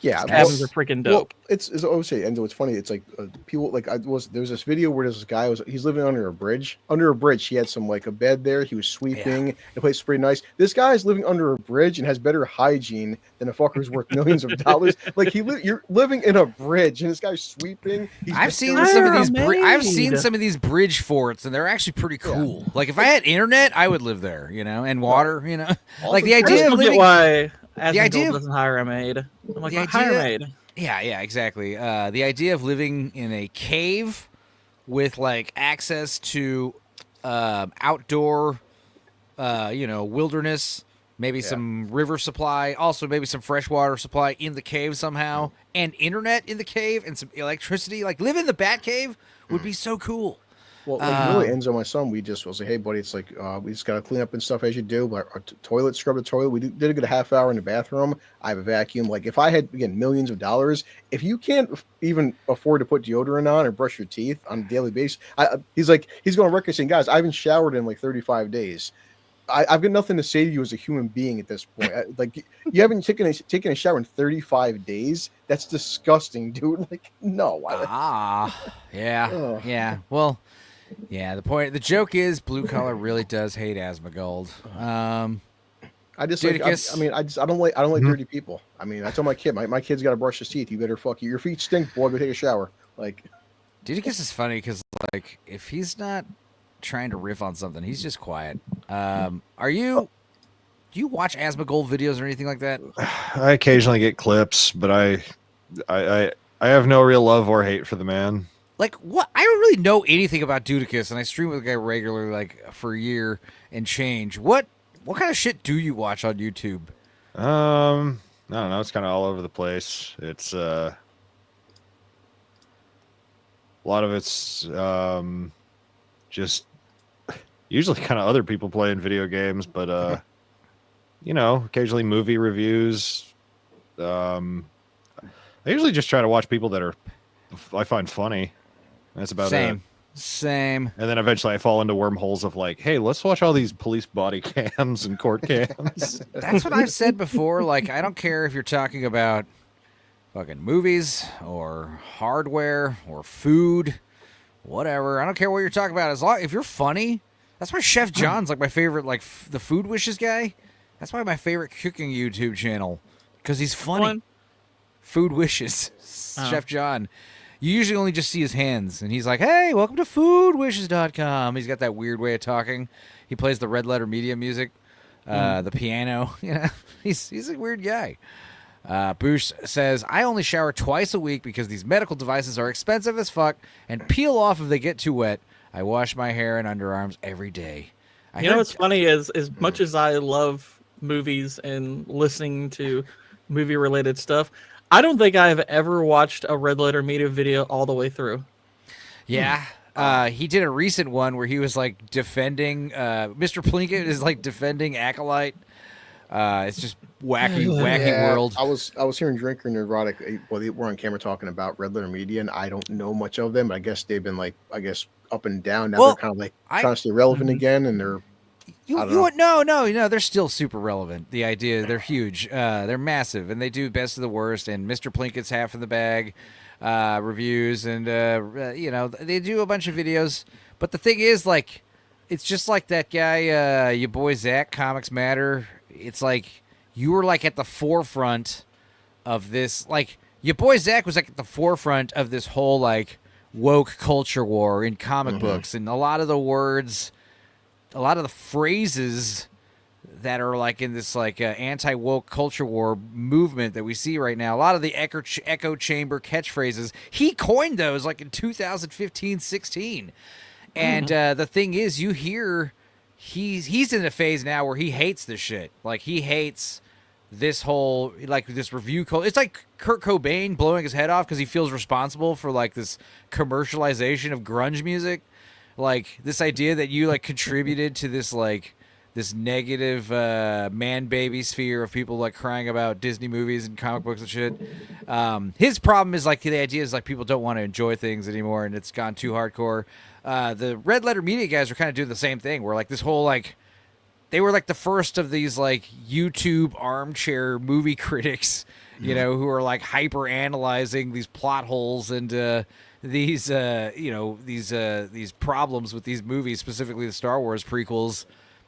Yeah, cabins are freaking dope. Well, it's I always say, Enzo, it's funny. It's like people like there's this video where this guy he's living under a bridge. Under a bridge, he had some like a bed there. He was sweeping. Yeah. The place was pretty nice. This guy is living under a bridge and has better hygiene than a fucker who's worth millions of dollars. Like you're living in a bridge and this guy's sweeping. I've seen some of these bridge forts and they're actually pretty cool. Yeah. Like if I had internet, I would live there. And water. Like the idea of living. Why Asmongold doesn't hire a maid. I'm like, hire a maid. Yeah, exactly. The idea of living in a cave with like access to outdoor, wilderness, maybe some river supply, also maybe some freshwater supply in the cave somehow, and internet in the cave and some electricity. Like live in the Bat Cave would be so cool. Well, like really, Enzo, my son, we just was like, hey, buddy, it's like we just got to clean up and stuff as you do. But our toilet, scrub the toilet. We did a good half hour in the bathroom. I have a vacuum. Like if I had, again, millions of dollars, if you can't even afford to put deodorant on or brush your teeth on a daily basis, he's going to record saying, guys, I haven't showered in like 35 days. I've got nothing to say to you as a human being at this point. Like you haven't taken a shower in 35 days. That's disgusting, dude. Like no. Yeah. Well. Yeah, the joke is Blue Collar really does hate Asmongold. I don't like dirty people. I mean, I told my kid, my kid's got to brush his teeth. You better your feet stink, boy. Go take a shower. Like, Dudicus is funny because like if he's not trying to riff on something, he's just quiet. Do you watch Asmongold videos or anything like that? I occasionally get clips, but I have no real love or hate for the man. Like what? I don't really know anything about Dudicus, and I stream with the guy regularly, like for a year and change. What kind of shit do you watch on YouTube? I don't know. It's kind of all over the place. It's a lot of it's just usually kind of other people playing video games, but occasionally movie reviews. I usually just try to watch people that I find funny. That's about it. Same. And then eventually I fall into wormholes of like, hey, let's watch all these police body cams and court cams. That's what I've said before. Like, I don't care if you're talking about fucking movies or hardware or food, whatever. I don't care what you're talking about. As long if you're funny, that's why Chef John's like my favorite, like the Food Wishes guy. That's why my favorite cooking YouTube channel, because he's funny. Food Wishes, Chef John. You usually only just see his hands, and he's like, hey, welcome to foodwishes.com. He's got that weird way of talking. He plays the Red Letter Media music, the piano. He's a weird guy. Boosh says, I only shower twice a week because these medical devices are expensive as fuck and peel off if they get too wet. I wash my hair and underarms every day. What's funny is, as much as I love movies and listening to movie-related stuff, I don't think I've ever watched a Red Letter Media video all the way through. Yeah. He did a recent one where he was like defending Mr. Plinkett is like defending Acolyte. It's just wacky world. I was hearing Drinker Neurotic. Well, we're on camera talking about Red Letter Media, and I don't know much of them. But I guess they've been up and down. Now they're kind of like trying to stay relevant again, and they're. No, they're still super relevant. The idea, they're huge. They're massive, and they do best of the worst, and Mr. Plinkett's half in the bag reviews, and, they do a bunch of videos. But the thing is, like, it's just like that guy, your boy Zach, Comics Matter. It's like you were, like, at the forefront of this. Like, your boy Zach was like at the forefront of this whole like woke culture war in comic books, and a lot of the words, a lot of the phrases that are like in this like anti-woke culture war movement that we see right now, a lot of the echo chamber catchphrases, he coined those like in 2015-16. And the thing is, you hear he's in a phase now where he hates this shit. Like he hates this whole like this review culture. It's like Kurt Cobain blowing his head off because he feels responsible for like this commercialization of grunge music. Like this idea that you like contributed to this like this negative man baby sphere of people like crying about Disney movies and comic books and shit. His problem is like the idea is like people don't want to enjoy things anymore, and it's gone too hardcore. The Red Letter Media guys are kind of doing the same thing, where like this whole like they were like the first of these like YouTube armchair movie critics, you know, who are like hyper analyzing these plot holes and these these problems with these movies, specifically the Star Wars prequels.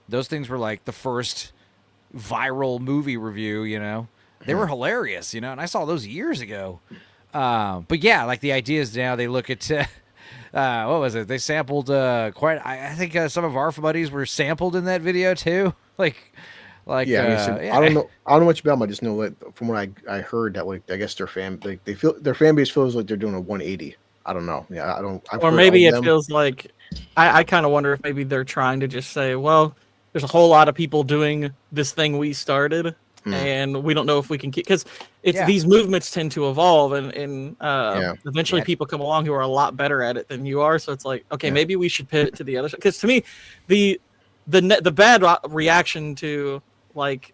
Those things were like the first viral movie review, you know. They were hilarious, you know, and I saw those years ago. But yeah, like the idea is now they look at what was it? They sampled I think some of our buddies were sampled in that video too. I don't know much about them. I just know that from what I heard that like I guess their fan base feels like they're doing a 180. I don't know. Yeah, I don't. Or maybe it feels like I kind of wonder if maybe they're trying to just say, well, there's a whole lot of people doing this thing we started, and we don't know if we can keep, because these movements tend to evolve, and eventually people come along who are a lot better at it than you are. So it's like, okay, maybe we should pivot to the other side. Because to me, the bad reaction to like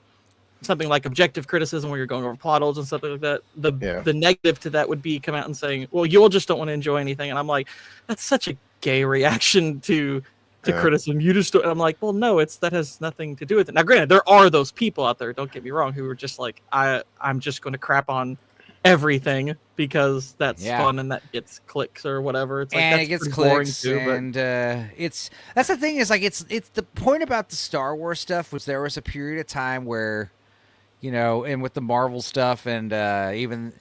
something like objective criticism where you're going over plot holes and something like that, the negative to that would be come out and saying, well, you all just don't want to enjoy anything. And I'm like, that's such a gay reaction to criticism. You just don't. And I'm like, well, no, that has nothing to do with it. Now, granted, there are those people out there, don't get me wrong, who are just like, I'm just going to crap on everything because that's fun and that gets clicks or whatever. It's like, and that's it gets clicks too, and that's the thing is like it's the point about the Star Wars stuff was there was a period of time where, you know, and with the Marvel stuff and even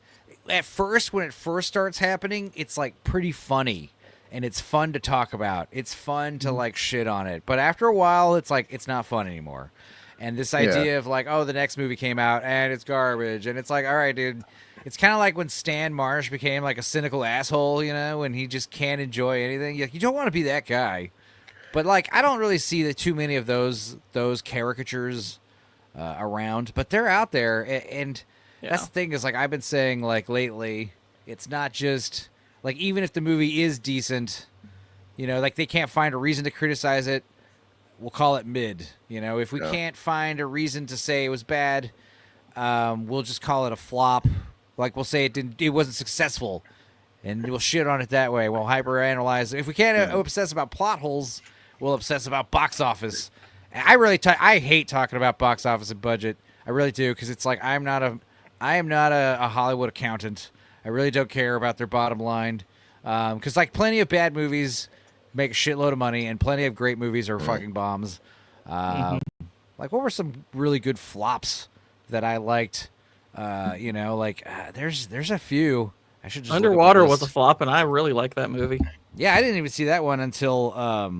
at first when it first starts happening, it's like pretty funny. And it's fun to talk about. It's fun to like shit on it. But after a while, it's like it's not fun anymore. And this idea of like, oh, the next movie came out and it's garbage. And it's like, all right, dude. It's kind of like when Stan Marsh became like a cynical asshole, you know, and he just can't enjoy anything. You don't want to be that guy. But like, I don't really see too many of those caricatures around. But they're out there. And that's the thing is like I've been saying like lately, it's not just... Like, even if the movie is decent, you know, like, they can't find a reason to criticize it, we'll call it mid. You know, if we can't find a reason to say it was bad, we'll just call it a flop. Like, we'll say it wasn't successful, and we'll shit on it that way. We'll hyperanalyze. If we can't obsess about plot holes, we'll obsess about box office. I hate talking about box office and budget. I really do, because it's like I am not a Hollywood accountant. I really don't care about their bottom line, because like plenty of bad movies make a shitload of money, and plenty of great movies are fucking bombs. Like, what were some really good flops that I liked? You know, like there's a few. I should just Underwater was a flop, and I really like that movie. Yeah, I didn't even see that one until a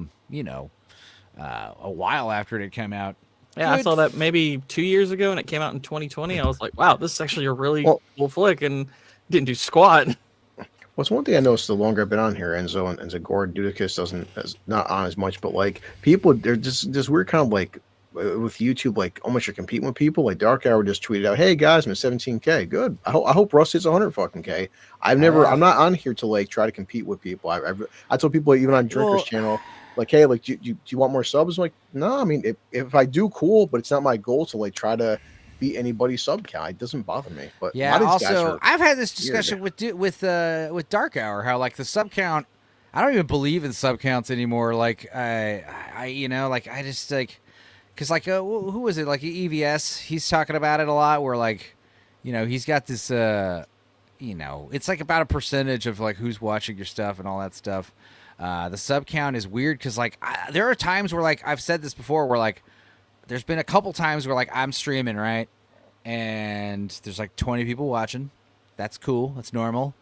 while after it had come out. Yeah, I saw that maybe 2 years ago, and it came out in 2020. I was like, wow, this is actually a really cool flick, and didn't do squat. What's one thing I noticed the longer I've been on here, Enzo and Zagor, Dudicus is not on as much, but like people, they're just weird kind of like with YouTube, like almost you're competing with people. Like Dark Hour just tweeted out, "Hey guys, I'm at 17K. Good. I hope Russ hits 100 fucking K." I'm not on here to like try to compete with people. I told people even on Drinker's channel, like, hey, like do you want more subs? I'm like, no, I mean if I do, cool, but it's not my goal to like try to beat anybody's sub count. It doesn't bother me. But yeah, also I've had this discussion with Dark Hour, how like the sub count, I don't even believe in sub counts anymore. Like I you know, like I just like, because like who was it, like EVS, he's talking about it a lot, where like, you know, he's got this you know, it's like about a percentage of like who's watching your stuff and all that stuff. The sub count is weird because like there are times where like I've said this before, where like there's been a couple times where like I'm streaming, right, and there's like 20 people watching, That's cool. That's normal.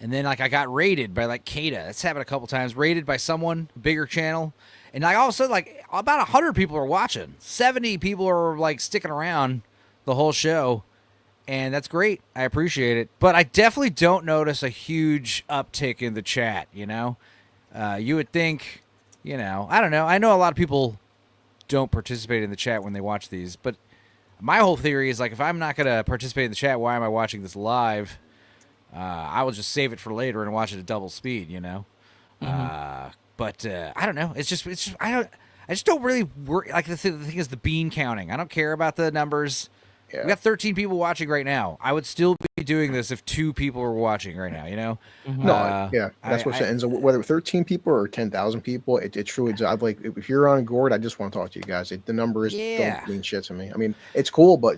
And then like I got raided by like Kada. That's happened a couple times. Raided by someone, bigger channel. And like all of a sudden, like about 100 people are watching. 70 people are like sticking around the whole show. And that's great. I appreciate it. But I definitely don't notice a huge uptick in the chat, you know? You would think, you know, I don't know. I know a lot of people don't participate in the chat when they watch these. But my whole theory is like if I'm not going to participate in the chat, why am I watching this live? I will just save it for later and watch it at double speed, you know? But I don't know. It's just I just don't really worry. Like the thing is the bean counting. I don't care about the numbers. Yeah. We got 13 people watching right now. I would still be doing this if 2 people were watching right now. You know? No, yeah, that's what it ends. Whether 13 people or 10,000 people, it truly. I'd like if you're on Gord, I just want to talk to you guys. The numbers don't mean shit to me. I mean, it's cool, but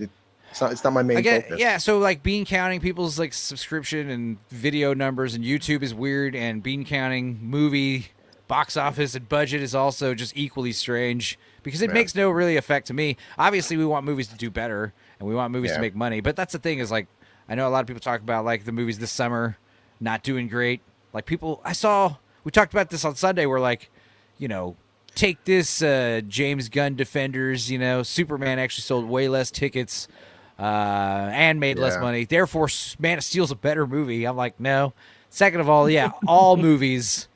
it's not my main focus. Yeah, so like bean counting people's like subscription and video numbers and YouTube is weird, and bean counting movie box office and budget is also just equally strange because it makes no really effect to me. Obviously, we want movies to do better and we want movies to make money, but that's the thing is like I know a lot of people talk about like the movies this summer not doing great. Like people, we talked about this on Sunday where like, you know, take this James Gunn Defenders, you know, Superman actually sold way less tickets and made less money. Therefore, Man of Steel's a better movie. I'm like, no. Second of all, all movies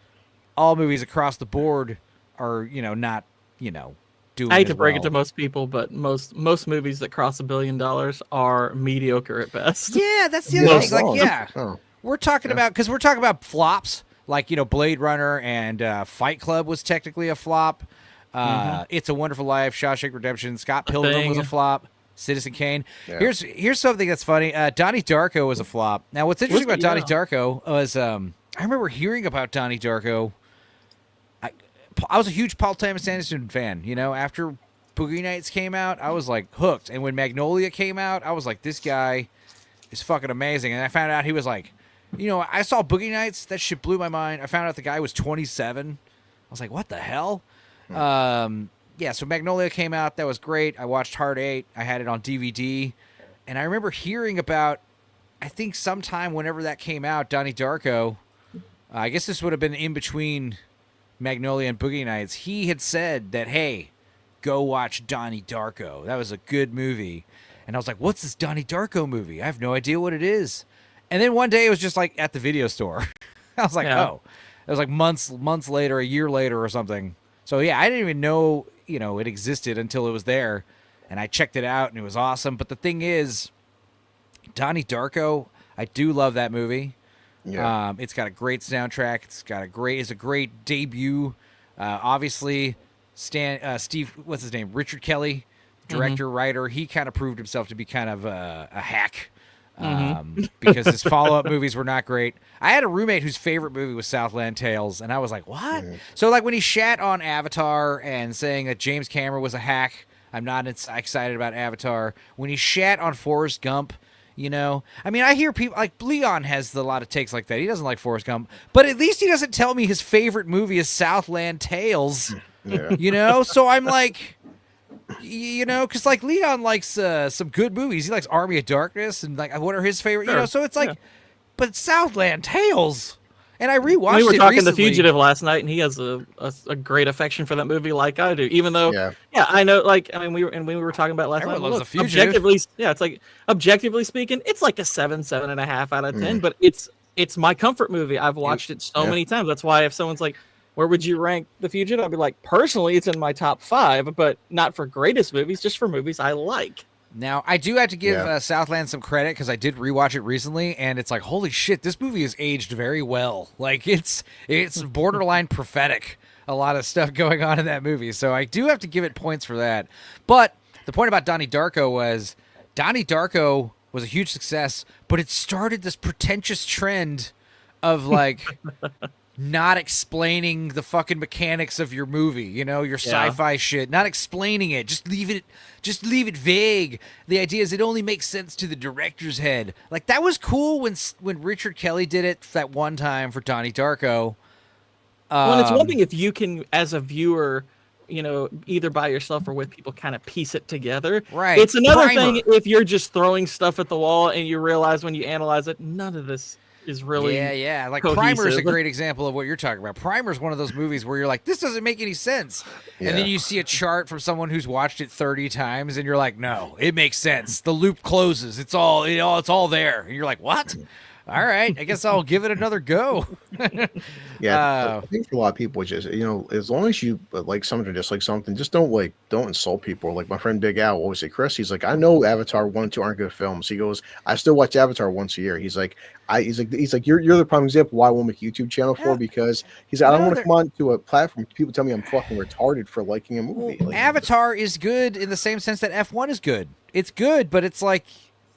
across the board are, you know, not, you know, doing. I hate to break it to most people, but most movies that cross $1 billion are mediocre at best. Yeah, that's the other thing. Like, we're talking about flops. Like, you know, Blade Runner and Fight Club was technically a flop. It's a Wonderful Life, Shawshank Redemption, Scott Pilgrim was a flop. Citizen Kane. Yeah. Here's something that's funny. Donnie Darko was a flop. Now, what's interesting about Donnie Darko was I remember hearing about Donnie Darko. I was a huge Paul Thomas Anderson fan. You know, after Boogie Nights came out, I was like hooked. And when Magnolia came out, I was like, this guy is fucking amazing. And I found out he was like, you know, I saw Boogie Nights. That shit blew my mind. I found out the guy was 27. I was like, what the hell? Yeah, so Magnolia came out. That was great. I watched Hard 8. I had it on DVD. And I remember hearing about, I think sometime whenever that came out, Donnie Darko, I guess this would have been in between Magnolia and Boogie Nights. He had said that, hey, go watch Donnie Darko. That was a good movie. And I was like, what's this Donnie Darko movie? I have no idea what it is. And then one day it was just like at the video store. I was like, oh. It was like months later, a year later or something. So yeah, I didn't even know, you know, it existed until it was there. And I checked it out and it was awesome. But the thing is, Donnie Darko, I do love that movie. Yeah. It's got a great soundtrack. It's a great debut. Obviously, Steve, what's his name? Richard Kelly, director, writer. He kind of proved himself to be kind of a hack. Because his follow-up movies were not great. I had a roommate whose favorite movie was Southland Tales, and I was like, what? So like when he shat on Avatar and saying that James Cameron was a hack, I'm not excited about Avatar. When he shat on Forrest Gump, you know, I mean, I hear people like Leon has a lot of takes like that. He doesn't like Forrest Gump, but at least he doesn't tell me his favorite movie is Southland Tales. You know, so I'm like, you know, because like Leon likes some good movies. He likes Army of Darkness and like what are his favorite? You know, so it's like, but Southland Tales. And I rewatched it. We were talking recently. The Fugitive last night, and he has a great affection for that movie, like I do. Even though, I know, like I mean, we were talking about last Everyone night. loves The Fugitive. It's like objectively speaking, it's like a 7.5 out of 10. But it's my comfort movie. I've watched it so many times. That's why if someone's like, where would you rank The Fugitive? I'd be like, personally, it's in my top 5, but not for greatest movies, just for movies I like. Now, I do have to give Southland some credit because I did rewatch it recently, and it's like, holy shit, this movie is aged very well. Like, it's borderline prophetic, a lot of stuff going on in that movie. So I do have to give it points for that. But the point about Donnie Darko was a huge success, but it started this pretentious trend of, like... not explaining the fucking mechanics of your movie, you know, your sci-fi shit, not explaining it, just leave it vague. The idea is it only makes sense to the director's head. Like that was cool when Richard Kelly did it that one time for Donnie Darko. Well, it's one thing if you can, as a viewer, either by yourself or with people, kind of piece it together. Right. It's another Primer. thing if you're just throwing stuff at the wall and you realize when you analyze it, none of this is really like cohesive. Primer is a great example of what you're talking about. Primer is one of those movies where you're like, this doesn't make any sense, and then you see a chart from someone who's watched it 30 times, and you're like, no, it makes sense. The loop closes. It's all it's all there, and you're like, what? All right, I guess I'll give it another go. I think for a lot of people, just as long as you like something or dislike something, just don't insult people. Like my friend Big Al always say, Chris, he's like, I know Avatar 1 and 2 aren't good films. He goes, I still watch Avatar once a year. He's like, you're the prime example why I won't make a YouTube channel for, because he's like, I don't want to come on to a platform. People tell me I'm fucking retarded for liking a movie. Well, Avatar is good in the same sense that F1 is good. It's good, but it's like,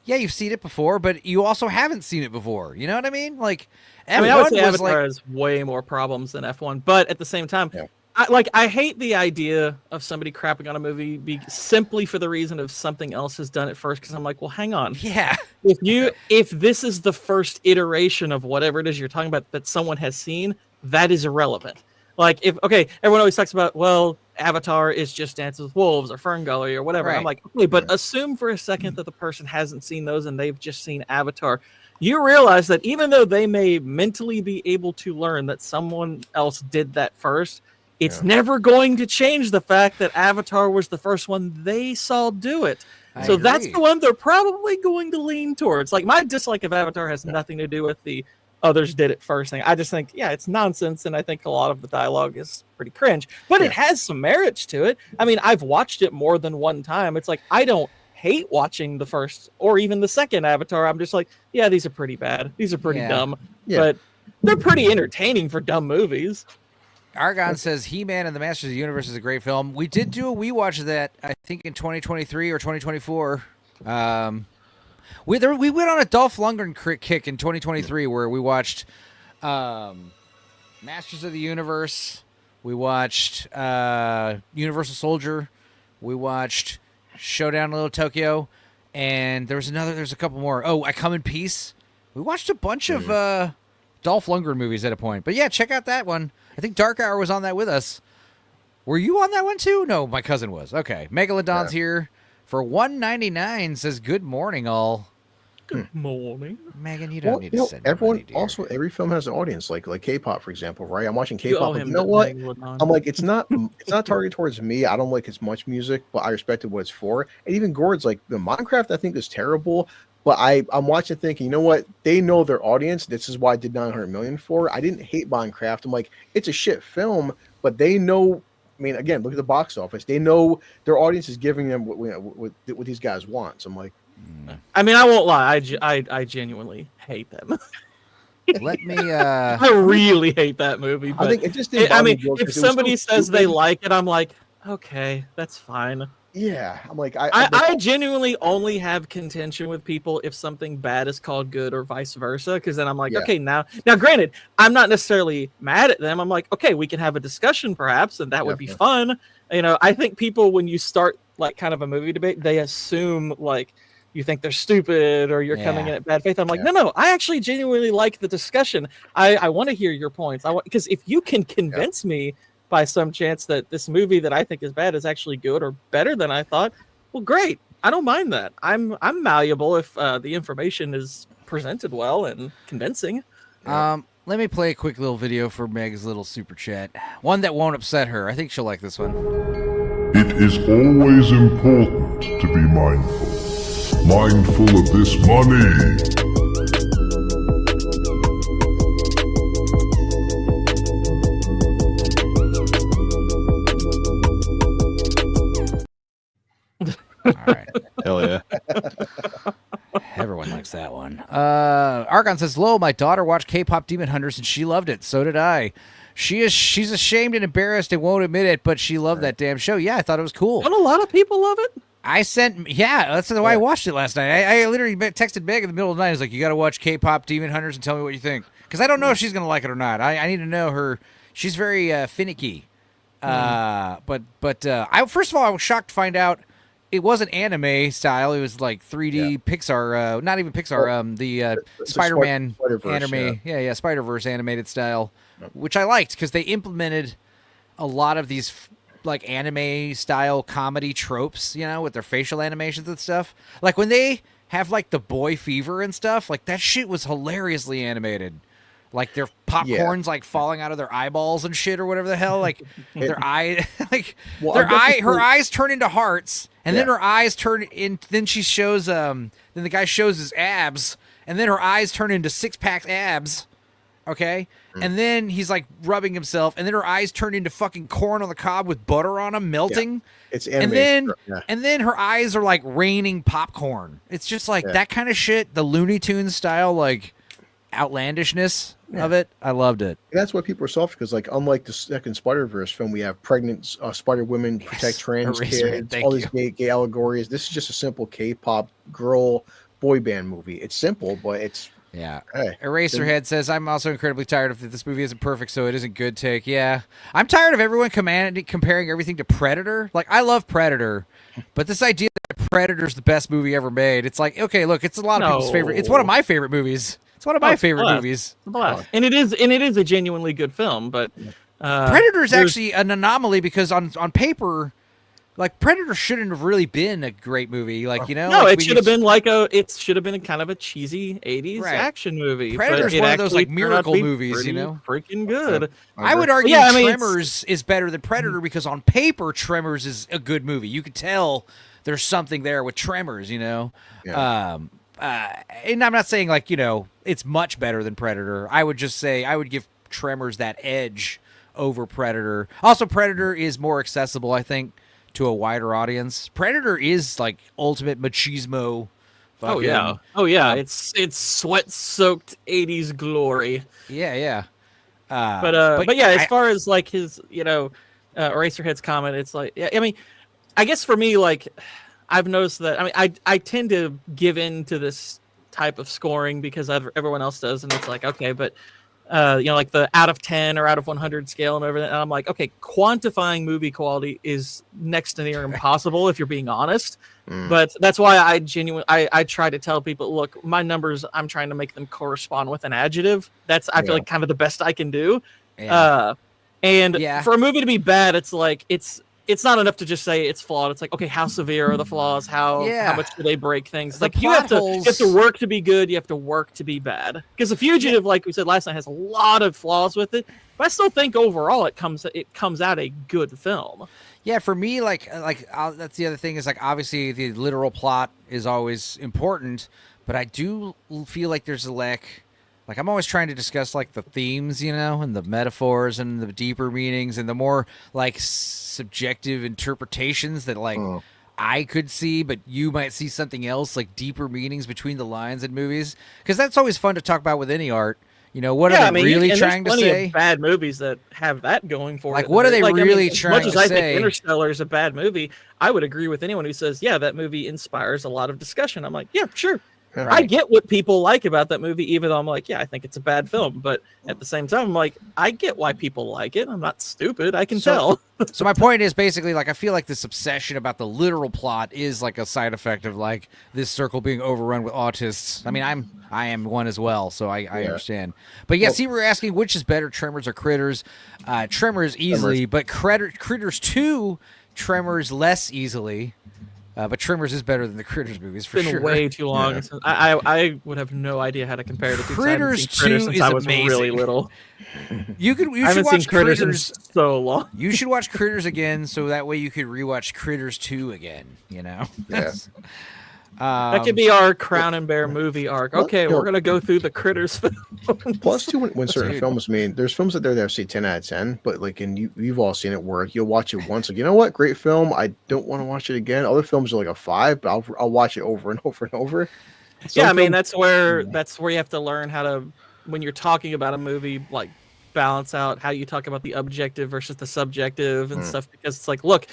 yeah, you've seen it before, but you also haven't seen it before. You know what I mean? Like, F1 I would say was Avatar like, has way more problems than F1, but at the same time, I hate the idea of somebody crapping on a movie simply for the reason of something else has done it first. Because I'm like, well, hang on. Yeah. If this is the first iteration of whatever it is you're talking about that someone has seen, that is irrelevant. Like, everyone always talks about, well, Avatar is just Dances with Wolves or Ferngully or whatever. Right. I'm like, okay, but assume for a second that the person hasn't seen those and they've just seen Avatar. You realize that even though they may mentally be able to learn that someone else did that first, it's never going to change the fact that Avatar was the first one they saw do it. So that's the one they're probably going to lean towards. Like, my dislike of Avatar has nothing to do with the others did it first thing. I just think, it's nonsense, and I think a lot of the dialogue is pretty cringe. But it has some merits to it. I mean, I've watched it more than one time. It's like, I don't hate watching the first or even the second Avatar. I'm just like, these are pretty bad. These are pretty dumb. But they're pretty entertaining for dumb movies. Argon says He-Man and the Masters of the Universe is a great film. We did do a wee watch of that, I think, in 2023 or 2024. We went on a Dolph Lundgren kick in 2023 where we watched Masters of the Universe. We watched Universal Soldier. We watched Showdown in Little Tokyo. And there's a couple more. Oh, I Come in Peace. We watched a bunch of Dolph Lundgren movies at a point. But yeah, check out that one. I think Dark Hour was on that with us. Were you on that one too? No, my cousin was. Okay. Megalodon's here for $1.99. Says good morning, all. Good morning, Megan. You don't need to send everyone. money, dear. Also, every film has an audience, like K-pop, for example, right? I'm watching K-pop. You You know what? I'm like, it's not targeted towards me. I don't like as much music, but I respected what it's for. And even Gord's like, the Minecraft I think is terrible. But I'm watching thinking, you know what? They know their audience. This is why I did 900 million for. I didn't hate Minecraft. I'm like, it's a shit film, but they know. I mean, again, look at the box office. They know their audience is giving them what these guys want. So I'm like, I mean, I won't lie. I genuinely hate them. Let me. I really hate that movie. But I think it just. I mean, if somebody says they like it, I'm like, okay, that's fine. Yeah, I'm like, I genuinely only have contention with people if something bad is called good or vice versa, because then I'm like, okay, now granted, I'm not necessarily mad at them. I'm like, okay, we can have a discussion perhaps, and that would be fun. I think people, when you start like kind of a movie debate, they assume like you think they're stupid or you're coming in at bad faith. I'm like, no, I actually genuinely like the discussion. I want to hear your points. Because if you can convince me by some chance that this movie that I think is bad is actually good or better than I thought, well, great. I don't mind that. I'm malleable if the information is presented well and convincing. Let me play a quick little video for Meg's little super chat. One that won't upset her. I think she'll like this one. It is always important to be mindful. Mindful of this money. All right. Hell yeah. Everyone likes that one. Argon says, "Lol, my daughter watched K-pop Demon Hunters and she loved it. So did I. She's ashamed and embarrassed and won't admit it, but she loved that damn show. Yeah, I thought it was cool. Don't a lot of people love it? That's why I watched it last night. I literally texted Meg in the middle of the night. I was like, you got to watch K-pop Demon Hunters and tell me what you think. Because I don't know if she's going to like it or not. I need to know her. She's very finicky. But I first of all, I was shocked to find out it wasn't anime style. It was like 3D Pixar, not even Pixar, the Spider-Man anime. Yeah, Spider-Verse animated style, which I liked because they implemented a lot of these like anime style comedy tropes, you know, with their facial animations and stuff. Like when they have like the boy fever and stuff, like that shit was hilariously animated. Like their popcorn's like falling out of their eyeballs and shit or whatever the hell. Like their eye, like her eyes turn into hearts, and then her eyes turn in. Then she shows, then the guy shows his abs, and then her eyes turn into 6-pack abs. Okay, and then he's like rubbing himself, and then her eyes turn into fucking corn on the cob with butter on them, melting. Yeah. It's animated. And then her eyes are like raining popcorn. It's just like that kind of shit. The Looney Tunes style, like outlandishness of it. I loved it. And that's why people are soft, because like unlike the second Spider-Verse film, we have pregnant Spider women protect trans kids, all these gay allegories. This is just a simple K-pop girl boy band movie. It's simple, but it's Eraserhead says, I'm also incredibly tired of this movie isn't perfect, so it isn't good take. Yeah. I'm tired of everyone comparing everything to Predator. Like, I love Predator, but this idea that Predator's the best movie ever made, it's like, okay, look, it's a lot of people's favorite. It's one of my favorite movies. It's one of my favorite movies. And it is a genuinely good film, but Predator's actually an anomaly because on paper, like Predator shouldn't have really been a great movie, like, you know. No, like it should have been a kind of a cheesy 80s action movie. Predator's one of those like miracle movies, you know, freaking good. I would argue Tremors is better than Predator because on paper Tremors is a good movie. You could tell there's something there with Tremors, you know. And I'm not saying like, you know, it's much better than Predator. I would just say I would give Tremors that edge over Predator. Also, Predator is more accessible, I think, to a wider audience. Predator is like ultimate machismo. Oh yeah, it's sweat-soaked 80s glory. Yeah. But yeah, as far as like his, you know, Eraserhead's comment, it's like, I mean, I guess for me, like, I've noticed that. I mean, I tend to give in to this type of scoring because everyone else does, and it's like, okay, but you know, like the out of 10 or out of 100 scale and everything. And I'm like, okay, quantifying movie quality is next to near impossible if you're being honest. But that's why I try to tell people, look, my numbers, I'm trying to make them correspond with an adjective. That's, I feel like, kind of the best I can do. For a movie to be bad, it's like, it's not enough to just say it's flawed. It's like, okay, how severe are the flaws? How much do they break things? It's like you have to work to be good. You have to work to be bad. Because The Fugitive, like we said last night, has a lot of flaws with it. But I still think overall it comes out a good film. Yeah, for me, that's the other thing is like obviously the literal plot is always important, but I do feel like there's a lack. Like, I'm always trying to discuss, like, the themes, you know, and the metaphors and the deeper meanings and the more, like, subjective interpretations that, like, I could see, but you might see something else, like deeper meanings between the lines in movies. Because that's always fun to talk about with any art. You know, what are they really trying to say? There's plenty of bad movies that have that going for it. Like, what are they really trying to say? As much as I think Interstellar is a bad movie, I would agree with anyone who says, yeah, that movie inspires a lot of discussion. I'm like, yeah, sure. Right. I get what people like about that movie, even though I'm like, yeah, I think it's a bad film. But at the same time, I'm like, I get why people like it. I'm not stupid. I can tell. So my point is basically, like, I feel like this obsession about the literal plot is like a side effect of like this circle being overrun with autists. I mean, I am one as well, so I understand. But yeah, see, we're asking which is better, Tremors or Critters? Tremors easily, but Critters 2, Tremors less easily. But Tremors is better than the Critters movies for sure. It's been way too long. Yeah. I would have no idea how to compare it to Critters 2 since I was amazing. Really little. You should watch Critters in so long. You should watch Critters again, so that way you could rewatch Critters 2 again. You know. Yes. That could be our Crown and Bear movie arc. Okay, we're gonna go through the Critters film. Plus, too, when certain films, I mean, there's films out there that say 10 out of 10, but like, and you've all seen it where you'll watch it once, like, you know what, great film, I don't want to watch it again. Other films are like a 5, but I'll watch it over and over and over. I mean, that's where you have to learn how to, when you're talking about a movie, like balance out how you talk about the objective versus the subjective and stuff, because it's like, look.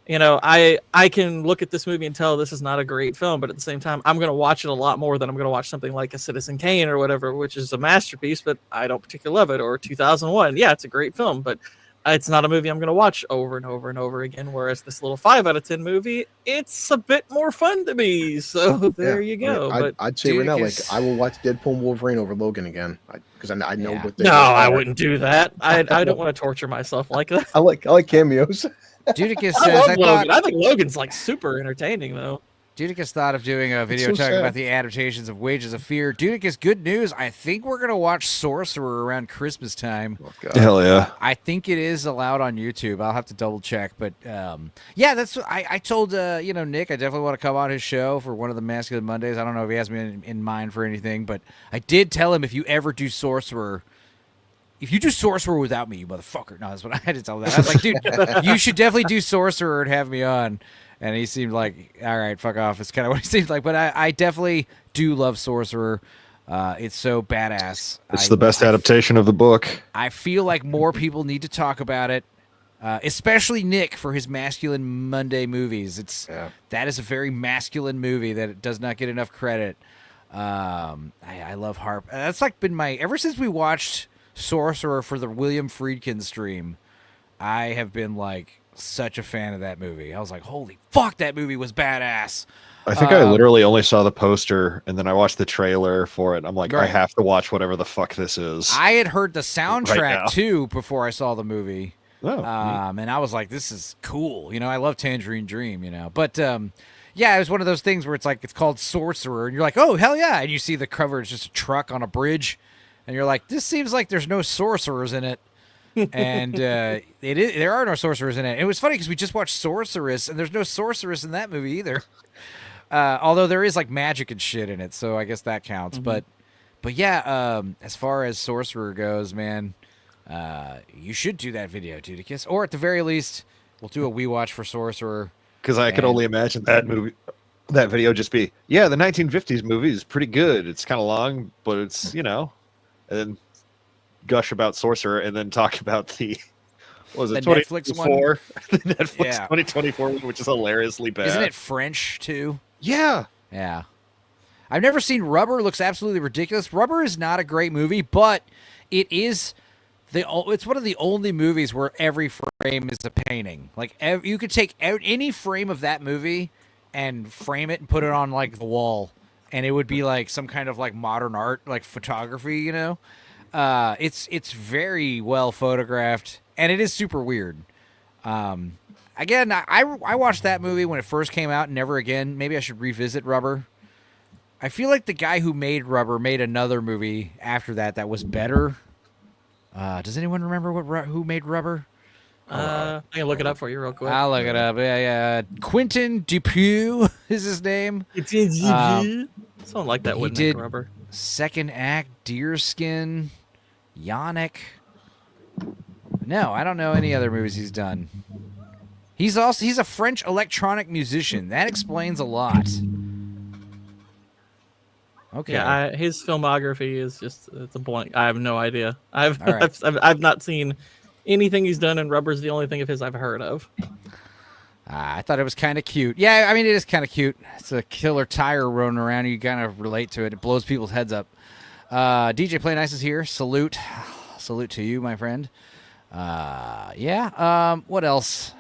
You know, I can look at this movie and tell this is not a great film, but at the same time, I'm going to watch it a lot more than I'm going to watch something like a Citizen Kane or whatever, which is a masterpiece, but I don't particularly love it. Or 2001. Yeah, it's a great film, but it's not a movie I'm going to watch over and over and over again. Whereas this little 5 out of 10 movie, it's a bit more fun to me. So there you go. I'd say right now, like, I will watch Deadpool and Wolverine over Logan again because I know what they. No, I wouldn't do that. I don't want to torture myself like that. I like cameos. Judicus I says, love Logan. I think Logan's like super entertaining though. Judicus thought of doing a video so talking sad. about the adaptations of Wages of Fear. Judicus, good news. I think we're going to watch Sorcerer around Christmas time. Hell yeah. I think it is allowed on YouTube. I'll have to double check. But yeah, that's I told Nick I definitely want to come on his show for one of the Masculine Mondays. I don't know if he has me in mind for anything, but I did tell him if you ever do Sorcerer, if you do Sorcerer without me, you motherfucker. No, that's what I had to tell him. I was like, dude, you should definitely do Sorcerer and have me on. And he seemed like, all right, fuck off. It's kind of what he seemed like. But I definitely do love Sorcerer. It's so badass. It's the best adaptation of the book. I feel like more people need to talk about it, especially Nick for his Masculine Monday movies. That is a very masculine movie that does not get enough credit. I love Harp. That's like been ever since we watched Sorcerer for the William Friedkin stream, I have been like such a fan of that movie. I was like, holy fuck, that movie was badass. I think I literally only saw the poster and then I watched the trailer for it. I'm like, Right. I have to watch whatever the fuck this is. I had heard the soundtrack Right now. too before I saw the movie. Oh, And I was like, this is cool. I love Tangerine Dream, But yeah, it was one of those things where it's like, it's called Sorcerer, and you're like, oh, hell yeah. And you see the cover, it's just a truck on a bridge, and you're like, this seems like there's no sorcerers in it. And there are no sorcerers in it. It was funny because we just watched Sorceress, and there's no sorceress in that movie either. Although there is like magic and shit in it, so I guess that counts. Mm-hmm. But yeah, as far as Sorcerer goes, man, you should do that video, Judicus, or at the very least, we'll do a We Watch for Sorcerer. Because I could only imagine that video just be, yeah, the 1950s movie is pretty good. It's kind of long, but it's, and then gush about Sorcerer and then talk about the Netflix one? the Netflix Yeah. 2024 one, which is hilariously bad. Isn't it French too? Yeah. Yeah. I've never seen Rubber. Looks absolutely ridiculous. Rubber is not a great movie, but it is it's one of the only movies where every frame is a painting. Like you could take out any frame of that movie and frame it and put it on like the wall, and it would be like some kind of like modern art, like photography. It's very well photographed, and it is super weird. Again, I watched that movie when it first came out, and never again. Maybe I should revisit Rubber. I feel like the guy who made Rubber made another movie after that was better. Does anyone remember who made Rubber? I can look it up for you real quick. I'll look it up. Yeah. Quentin Dupieux is his name. Someone like that He wouldn't did make Rubber. Second Act, Deerskin, Yannick. No, I don't know any other movies he's done. He's a French electronic musician. That explains a lot. Okay. Yeah, his filmography is it's a blank. I have no idea. All right. I've not seen anything he's done, and Rubber's the only thing of his I've heard of. I thought it was kind of cute. Yeah, I mean, it is kind of cute. It's a killer tire rolling around. You kind of relate to it. It blows people's heads up. DJ Play Nice is here. Salute to you, my friend. Yeah. What else?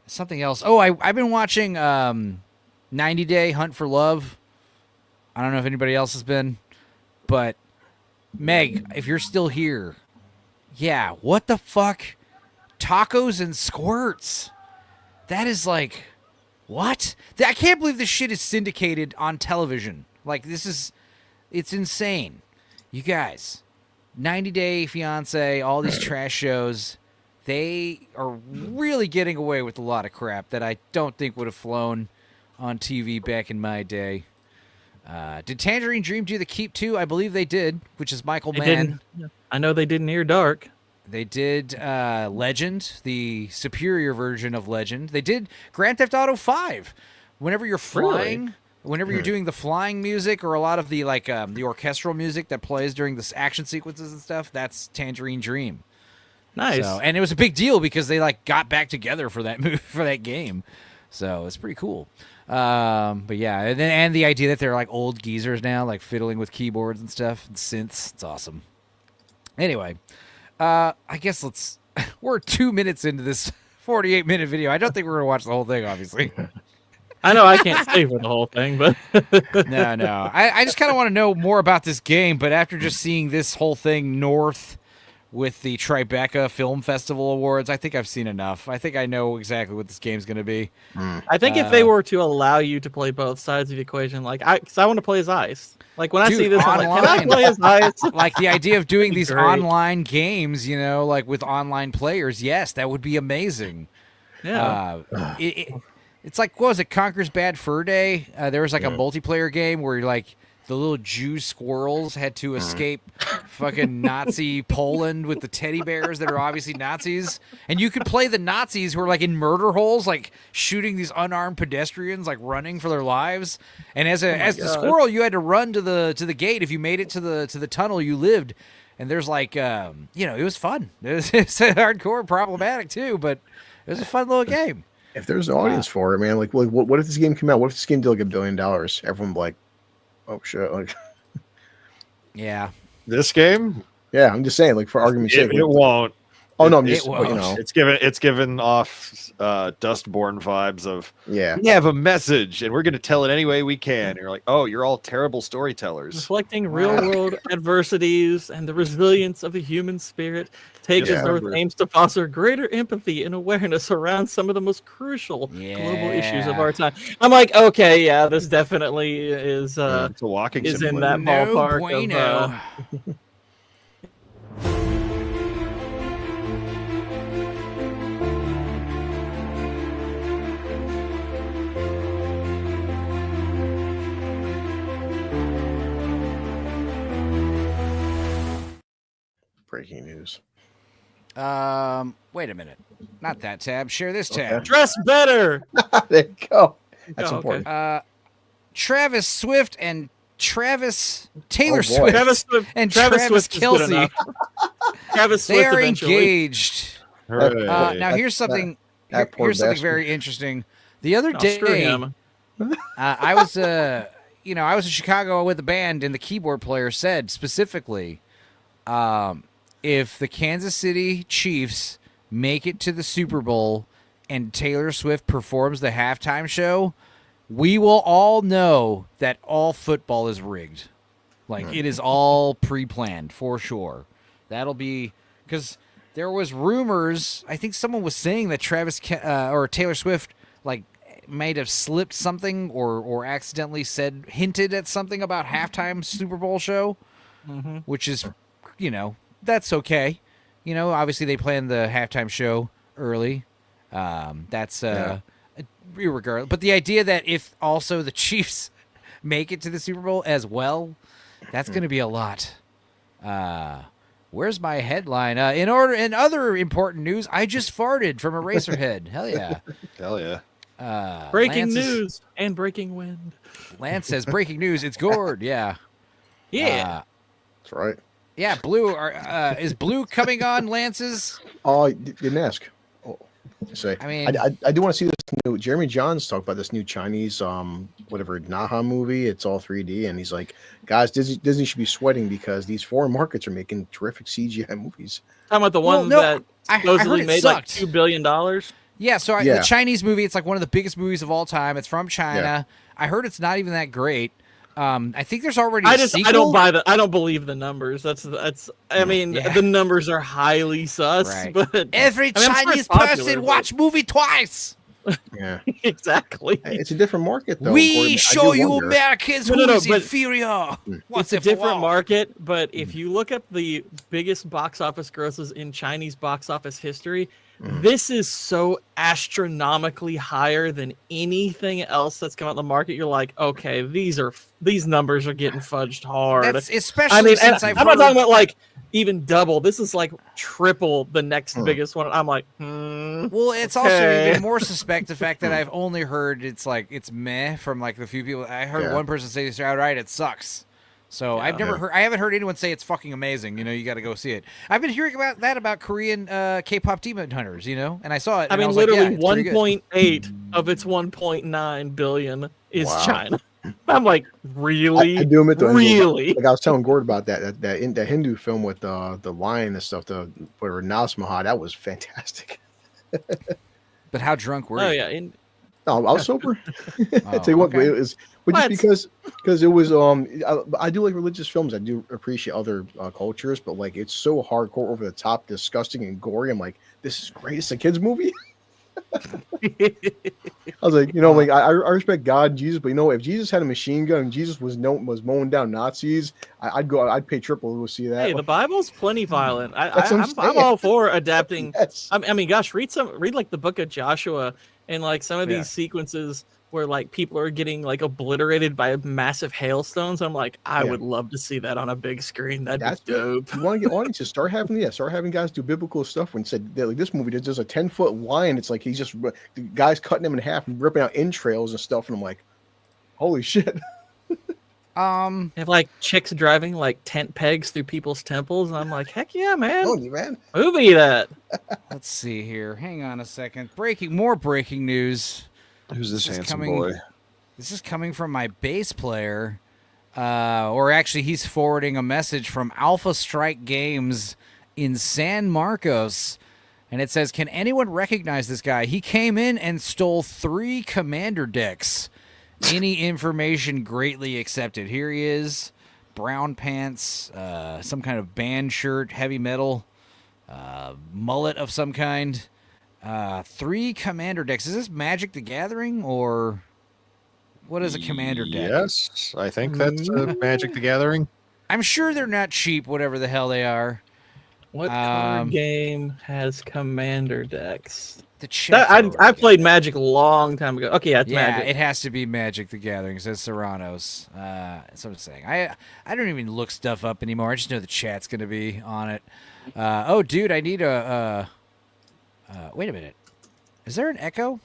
Something else. Oh, I've been watching 90 Day Hunt for Love. I don't know if anybody else has been, but Meg, if you're still here, yeah, what the fuck? Tacos and squirts. That is like, what? I can't believe this shit is syndicated on television. Like, it's insane. You guys, 90 Day Fiance, all these trash shows, they are really getting away with a lot of crap that I don't think would have flown on TV back in my day. Did Tangerine Dream do the Keep too? I believe they did, which is Michael Mann. I know they did Near Dark. They did Legend, the superior version of Legend. They did Grand Theft Auto 5. Whenever you're flying, whenever you're doing the flying music or a lot of the the orchestral music that plays during the action sequences and stuff, that's Tangerine Dream. Nice. So, and it was a big deal because they got back together for that movie, for that game. So it's pretty cool. But yeah, and the idea that they're like old geezers now, like fiddling with keyboards and stuff and synths. It's awesome. Anyway, I guess we're 2 minutes into this 48-minute video. I don't think we're going to watch the whole thing, obviously. I know I can't stay for the whole thing, but no. I just kind of want to know more about this game, but after just seeing this whole thing north with the Tribeca Film Festival Awards. I think I've seen enough. I think I know exactly what this game's going to be. I think if they were to allow you to play both sides of the equation, like because I want to play as Ice. Like when I see this, I'm like, can I play as Ice? Like the idea of doing these Great. online games, you know, like with online players. Yes, that would be amazing. Yeah. It's like, what was it, Conker's Bad Fur Day? There was like a multiplayer game where like the little Jew squirrels had to escape fucking Nazi Poland with the teddy bears that are obviously Nazis. And you could play the Nazis who are like in murder holes, like shooting these unarmed pedestrians, like running for their lives. And as the squirrel, you had to run to the gate. If you made it to the tunnel, you lived. And there's like, you know, it was fun. It's hardcore, problematic too, but it was a fun little game. If there's an audience for it, man, like, what if this game came out? What if this game did like $1 billion? Everyone would be like, oh shit, like, yeah, this game. Yeah, I'm just saying, like, for argument's sake, it won't. Oh no, I'm It just, won't. you know, it's given off Dustborn vibes of we have a message and we're going to tell it any way we can. And you're like, oh, you're all terrible storytellers. Reflecting real-world adversities and the resilience of the human spirit, Takes North aims to foster greater empathy and awareness around some of the most crucial global issues of our time. I'm like, okay, yeah, this definitely is it's a walking is in simulator. that ballpark of. breaking news. Wait a minute. Not that tab. Share this tab. Dress better. There you go. That's important. Travis Swift and Taylor Swift. Travis Swift and Travis Travis Swift is good Kelce. enough. Travis They Swift are eventually. engaged. Now here's something. that poor Here's something bastard. very interesting. The other Screw day, him. I was I was in Chicago with a band, and the keyboard player said specifically, if the Kansas City Chiefs make it to the Super Bowl and Taylor Swift performs the halftime show, we will all know that all football is rigged. Like, it is all pre-planned for sure. That'll be because there was rumors. I think someone was saying that or Taylor Swift might have slipped something or accidentally hinted at something about halftime Super Bowl show, which is, that's okay. Obviously they planned the halftime show early. That's irregardless. But the idea that if also the Chiefs make it to the Super Bowl as well, that's going to be a lot. Where's my headline? In other important news, I just farted from Eraserhead. Hell yeah. Hell yeah. Breaking news and breaking wind. Lance says, breaking news, it's Gord. Yeah. Yeah. That's right. Yeah, Blue. Is Blue coming on Lance's? Oh, you didn't ask. Say, I mean, I do want to see this new. Jeremy Johns talked about this new Chinese, whatever Naha movie. It's all 3D, and he's like, guys, Disney should be sweating because these foreign markets are making terrific CGI movies. Talking about the one that supposedly made like $2 billion. Yeah, so the Chinese movie, it's like one of the biggest movies of all time. It's from China. Yeah. I heard it's not even that great. I think there's already a sequel. I don't buy the. I don't believe the numbers. That's. I mean, the numbers are highly sus. Right. But every Chinese person watch movie twice. Yeah, exactly. It's a different market, though. We show you Americans who's inferior. It's a different market, but if you look up the biggest box office grosses in Chinese box office history, this is so astronomically higher than anything else that's come out in the market. You're like, okay, these numbers are getting fudged hard. That's especially since I'm not talking about like even double. This is like triple the next biggest one. I'm like, well, it's also even more suspect the fact that I've only heard it's meh from like the few people. I heard one person say this outright, it sucks. So I haven't heard anyone say it's fucking amazing. You got to go see it. I've been hearing about Korean K-pop Demon Hunters, and I saw it. I mean, literally 1.8 of its 1.9 billion is China. I'm like, really? I do admit, though, really? Like I was telling Gord about that Hindu film with the lion and stuff, the whatever Nas Maha, that was fantastic. But how drunk were you? Oh yeah. No, I was sober. I tell you what, okay. it was just because it was I do like religious films. I do appreciate other cultures, but like it's so hardcore, over the top, disgusting, and gory. I'm like, this is great. It's a kids movie. I was like, like I respect God and Jesus, but if Jesus had a machine gun and Jesus was mowing down Nazis, I'd pay triple to see that. Hey, the Bible's plenty violent. I'm saying. all for adapting. Yes. I mean, gosh, read like the book of Joshua and like some of these sequences where like people are getting like obliterated by massive hailstones. I'm like, I would love to see that on a big screen. That's dope. You want to get audiences, start having guys do biblical stuff. When said like this movie, there's a 10-foot lion. It's like he's just the guy's cutting him in half and ripping out entrails and stuff. And I'm like, holy shit. They have like chicks driving like tent pegs through people's temples, and I'm like, heck yeah, man! Oh, man. Movie that. Let's see here. Hang on a second. More breaking news. Who's this handsome boy? This is coming from my bass player, or actually, he's forwarding a message from Alpha Strike Games in San Marcos, and it says, "Can anyone recognize this guy? He came in and stole 3 commander decks. Any information greatly accepted." Here he is, brown pants, some kind of band shirt, heavy metal, mullet of some kind. 3 commander decks. Is this Magic the Gathering, or what is a commander deck? Yes, I think that's Magic the Gathering. I'm sure they're not cheap, whatever the hell they are. What card game has commander decks? I played Magic a long time ago. Okay, yeah, it's Magic. It has to be Magic the Gathering. It says Serranos. That's what I'm saying. I don't even look stuff up anymore. I just know the chat's going to be on it. Oh, dude, I need a... wait a minute. Is there an echo?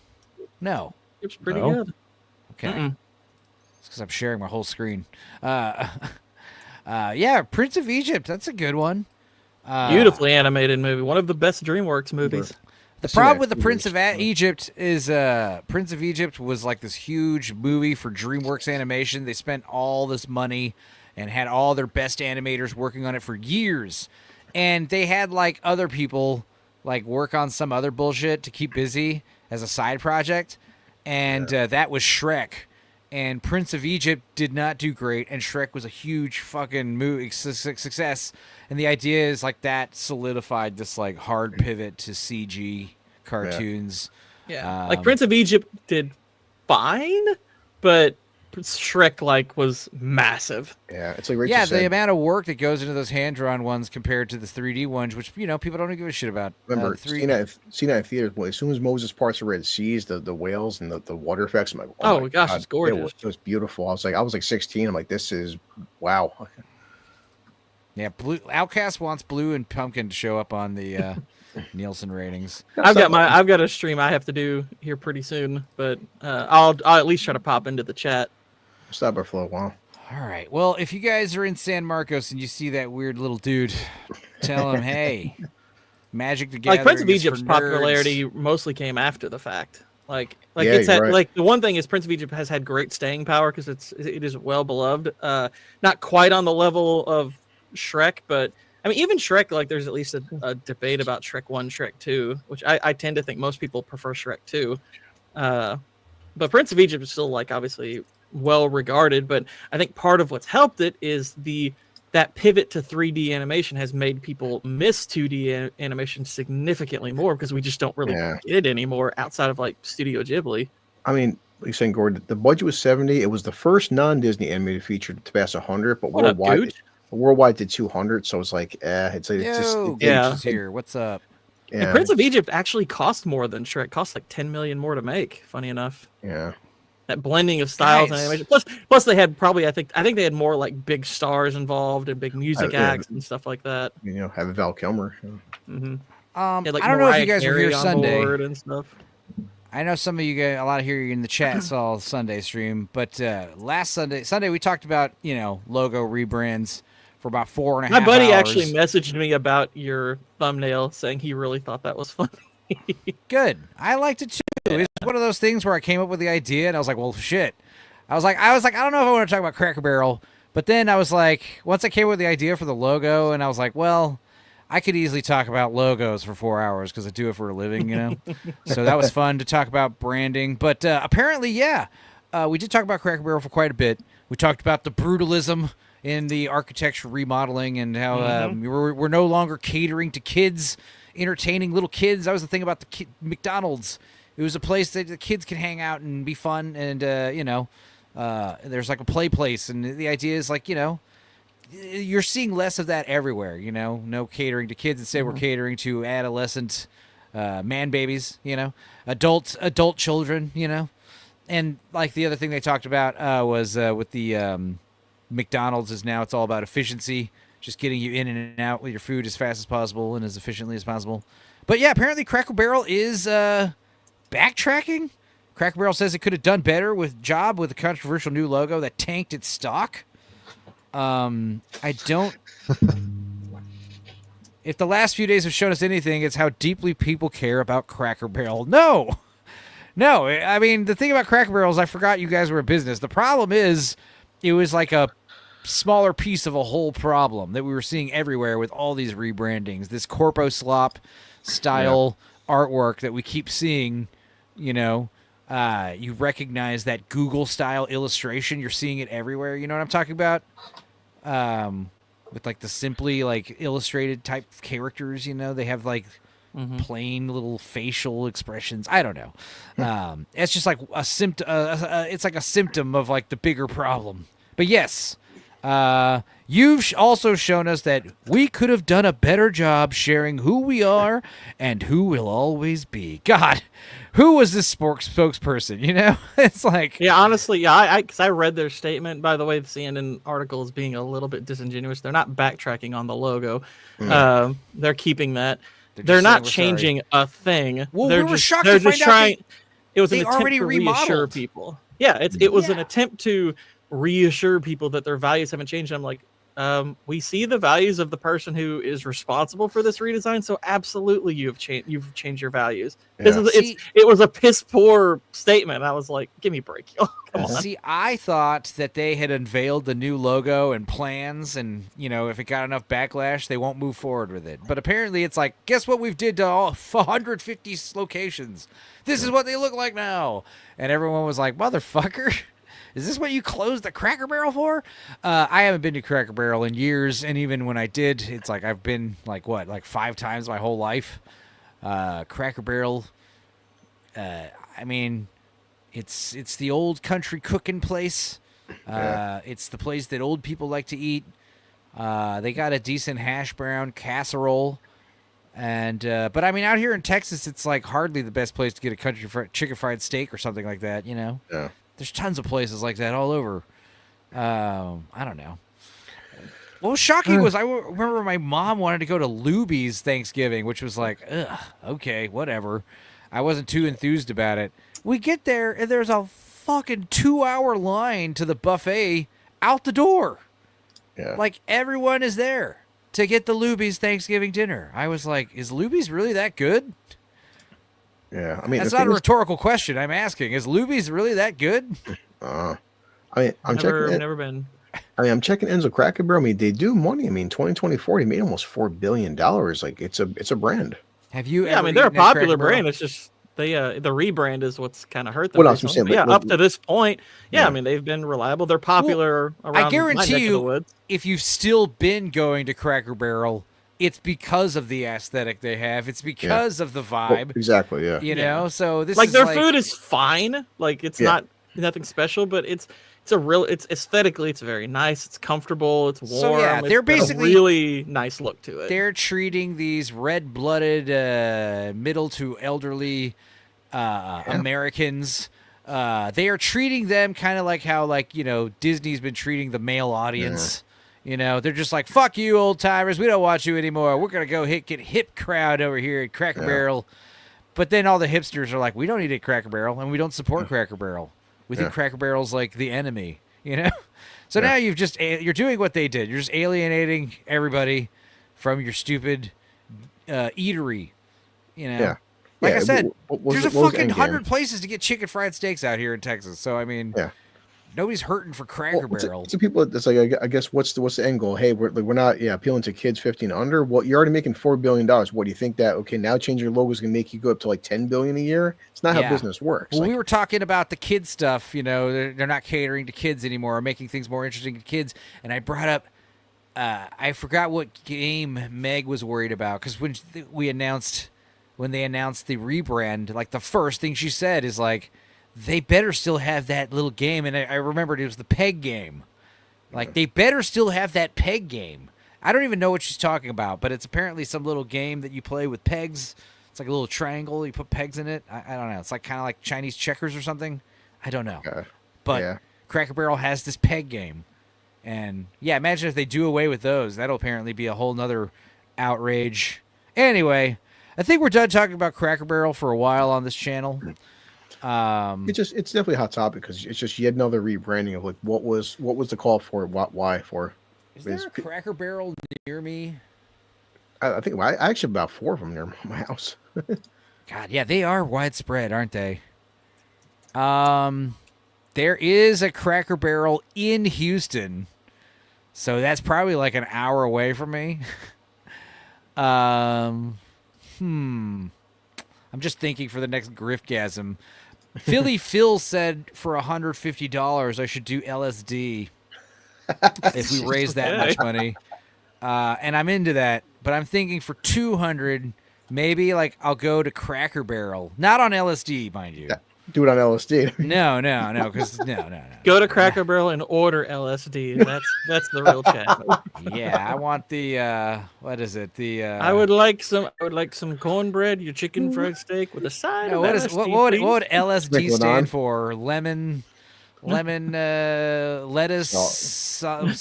No. It's pretty good. Okay. It's because I'm sharing my whole screen. Yeah, Prince of Egypt. That's a good one. Beautifully animated movie. One of the best DreamWorks movies. The problem with the Prince of Egypt is Prince of Egypt was like this huge movie for DreamWorks Animation. They spent all this money and had all their best animators working on it for years. And they had like other people like work on some other bullshit to keep busy as a side project. And that was Shrek. And Prince of Egypt did not do great, and Shrek was a huge fucking movie success. And the idea is like that solidified this like hard pivot to CG cartoons. Yeah, like Prince of Egypt did fine, but Shrek like was massive. Yeah, it's like Rachel said. The amount of work that goes into those hand-drawn ones compared to the 3D ones, which people don't give a shit about. Remember, seeing that in theaters. As soon as Moses parts the Red Seas, the whales and the water effects, I'm like, oh my gosh, it's gorgeous. It was beautiful. I was like 16. I'm like, this is wow. Yeah, Outcast wants Blue and Pumpkin to show up on the Nielsen ratings. I've got a stream I have to do here pretty soon, but I'll at least try to pop into the chat. Stop our flow. Wow. All right. Well, if you guys are in San Marcos and you see that weird little dude, tell him, hey, Magic the Gathering. Like Prince of Egypt's popularity mostly came after the fact. Like the one thing is Prince of Egypt has had great staying power because it is well beloved. Not quite on the level of Shrek, but I mean even Shrek, like there's at least a debate about Shrek 1, Shrek 2, which I tend to think most people prefer Shrek 2. But Prince of Egypt is still like obviously well regarded, but I think part of what's helped it is that pivot to 3D animation has made people miss 2D animation significantly more because we just don't really get it anymore outside of like Studio Ghibli. I mean, like you're saying, Gordon, the budget was 70. It was the first non-Disney animated feature to pass 100, but worldwide did 200. So it's like, it's here. What's up? Yeah. And Prince of Egypt actually cost more than Shrek. It cost like 10 million more to make. Funny enough. Yeah. That blending of styles and animation. Plus they had probably I think they had more like big stars involved and big music acts and stuff like that. Have a Val Kilmer. Mm-hmm. I don't know if you guys were here Sunday. And stuff. I know some of you guys, a lot of here in the chat saw the Sunday stream, but last Sunday we talked about logo rebrands for about 4.5 hours. My buddy actually messaged me about your thumbnail saying he really thought that was funny. Good. I liked it too. It's one of those things where I came up with the idea and I was like, well, shit. I was like, I don't know if I want to talk about Cracker Barrel, but then I was like, once I came up with the idea for the logo and I was like, well, I could easily talk about logos for 4 hours because I do it for a living, So that was fun to talk about branding. But apparently, we did talk about Cracker Barrel for quite a bit. We talked about the brutalism in the architecture remodeling and how we're no longer catering to kids, entertaining little kids. That was the thing about the McDonald's. It was a place that the kids can hang out and be fun, and there's like a play place, and the idea is like you're seeing less of that everywhere. No catering to kids. Instead, we're catering to adolescent man babies. Adult children. And like the other thing they talked about was with the McDonald's is now it's all about efficiency, just getting you in and out with your food as fast as possible and as efficiently as possible. But yeah, apparently Cracker Barrel is backtracking. Cracker Barrel says it could have done better with a controversial new logo that tanked its stock. I don't. If the last few days have shown us anything, it's how deeply people care about Cracker Barrel. No. I mean, the thing about Cracker Barrel is I forgot you guys were a business. The problem is it was like a smaller piece of a whole problem that we were seeing everywhere with all these rebrandings. This corpo slop style artwork that we keep seeing, you recognize that Google style illustration. You're seeing it everywhere. You know what I'm talking about? With like the simply like illustrated type characters, they have like plain little facial expressions. I don't know. It's just like a symptom. It's like a symptom of like the bigger problem. But yes, you've also shown us that we could have done a better job sharing who we are and who we'll always be. God, who was this spokesperson? It's like, yeah, honestly, yeah. Because I read their statement. By the way, the CNN article is being a little bit disingenuous. They're not backtracking on the logo. They're keeping that. They're not changing a thing. Well, they're we were just, shocked they're to just find trying. out It was an they attempt already to reassure remodeled. people. Yeah, it was an attempt to reassure people that their values haven't changed. I'm like, we see the values of the person who is responsible for this redesign, so absolutely you've changed your values. It was a piss poor statement. I was like, give me a break. Come on. See, I thought that they had unveiled the new logo and plans, and if it got enough backlash, they won't move forward with it. But apparently, it's like, guess what we've did to all 150 locations? This is what they look like now, and everyone was like, motherfucker. Is this what you closed the Cracker Barrel for? I haven't been to Cracker Barrel in years, and even when I did, it's like I've been like 5 times my whole life. Cracker Barrel, I mean, it's the old country cooking place. It's the place that old people like to eat. They got a decent hash brown casserole. And but I mean, out here in Texas, it's like hardly the best place to get a chicken fried steak or something like that. Yeah. There's tons of places like that all over. I don't know. What was shocking was I remember my mom wanted to go to Luby's Thanksgiving, which was like, ugh, okay, whatever. I wasn't too enthused about it. We get there, and there's a fucking 2-hour line to the buffet out the door. Yeah. Like, everyone is there to get the Luby's Thanksgiving dinner. I was like, is Luby's really that good? Yeah, I mean, that's not a rhetorical question. I'm asking: is Luby's really that good? I mean, I'm never been. I mean, I'm checking Enzo Cracker Barrel. I mean, they do money. I mean, 2024, they made almost $4 billion. Like, it's a brand. Have you? Yeah, I mean, they're a popular brand. It's just the rebrand is what's kind of hurt them. What else I'm saying? Yeah, up to this point, I mean, they've been reliable. They're popular around. I guarantee my neck you, of the woods. If you've still been going to Cracker Barrel, it's because of the aesthetic they have. It's because of the vibe. Well, exactly. Yeah. You know, so this like is their food is fine. Like it's not nothing special, but it's aesthetically it's very nice. It's comfortable. It's warm. So yeah, they're basically a really nice look to it. They're treating these red-blooded, middle to elderly Americans. They are treating them kind of like how Disney's been treating the male audience. You know, they're just like, fuck you, old timers. We don't want you anymore. We're going to go get hip crowd over here at Cracker Barrel. But then all the hipsters are like, we don't eat at Cracker Barrel, and we don't support Cracker Barrel. We think Cracker Barrel's like the enemy, you know? So now you're doing what they did. You're just alienating everybody from your stupid eatery, you know? Yeah. Like I said, there's a fucking 100 places to get chicken fried steaks out here in Texas. So, I mean... Yeah. Nobody's hurting for Cracker Barrel. To people, it's like I guess what's the end goal? Hey, we're not appealing to kids 15 and under. Well, you're already making $4 billion. What do you think that? Okay, now changing your logo is gonna make you go up to like 10 billion a year. It's not how business works. Well, we were talking about the kid stuff. You know, they're not catering to kids anymore, or making things more interesting to kids. And I brought up, I forgot what game Meg was worried about, because when they announced the rebrand, like the first thing she said is like, they better still have that little game. And I remembered it was the peg game. Like, they better still have that peg game. I don't even know what she's talking about, but it's apparently some little game that you play with pegs. It's like a little triangle. You put pegs in it. I don't know. It's like kind of like Chinese checkers or something. I don't know. But Cracker Barrel has this peg game. And, yeah, imagine if they do away with those. That'll apparently be a whole nother outrage. Anyway, I think we're done talking about Cracker Barrel for a while on this channel. It's definitely a hot topic because it's just yet another rebranding of like what was the call for it, why for. Is there a Cracker Barrel near me? I think I actually have about 4 of them near my house. God, yeah, they are widespread, aren't they? There is a Cracker Barrel in Houston, so that's probably like an hour away from me. I'm just thinking for the next Griftgasm. Philly Phil said for $150 I should do LSD if we raise that much money. And I'm into that, but I'm thinking for $200, maybe like I'll go to Cracker Barrel. Not on LSD, mind you. Do it on LSD. No, because no. Go to Cracker Barrel and order LSD. That's the real chat. Yeah, I want the what is it? I would like some cornbread, your chicken fried steak with a side of LSD. What would LSD stand for? Lemon, lettuce, some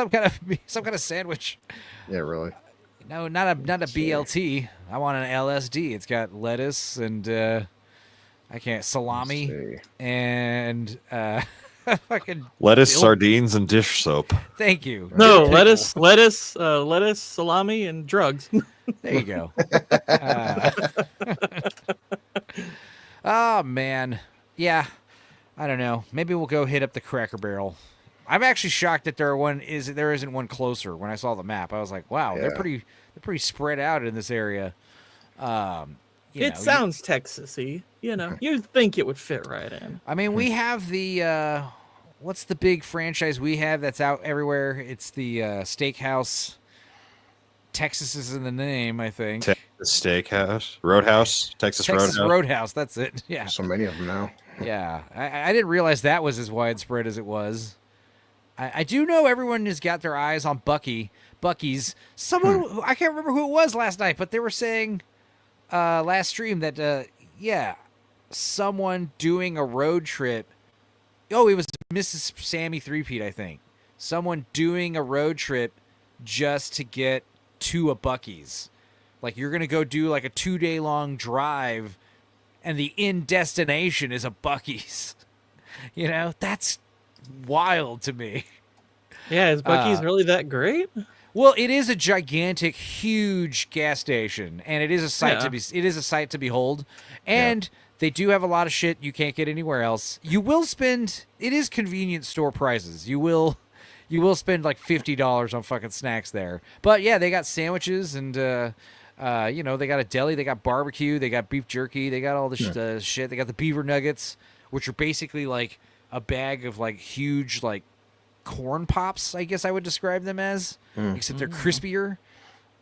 kind of sandwich. Yeah, really. No, not a BLT. I want an LSD. It's got lettuce and salami and fucking lettuce, sardines, and dish soap. Thank you. No, lettuce, salami, and drugs. There you go. Oh man, yeah. I don't know. Maybe we'll go hit up the Cracker Barrel. I'm actually shocked that there isn't one closer. When I saw the map, I was like, wow, they're pretty spread out in this area. It sounds Texas-y. You know, you'd think it would fit right in. I mean, we have the what's the big franchise we have that's out everywhere? It's the Steakhouse. Texas is in the name, I think. Texas Steakhouse, Roadhouse, Texas Roadhouse. That's it. Yeah. So many of them now. Yeah, I didn't realize that was as widespread as it was. I do know everyone has got their eyes on Buc-ee's. Someone I can't remember who it was last night, but they were saying last stream that someone doing a road trip. Oh, it was Mrs. Sammy Threepeat, I think. Someone doing a road trip just to get to a Buc-ee's. Like, you're going to go do like a 2-day long drive and the end destination is a Buc-ee's. You know, that's wild to me. Yeah, is Buc-ee's really that great? Well, it is a gigantic, huge gas station, and it is a sight to behold. And they do have a lot of shit you can't get anywhere else. You will spend. It is convenience store prices. You will spend like $50 on fucking snacks there. But yeah, they got sandwiches and they got a deli. They got barbecue. They got beef jerky. They got all the shit. They got the beaver nuggets, which are basically like a bag of like huge like corn pops, I guess I would describe them as, except they're crispier.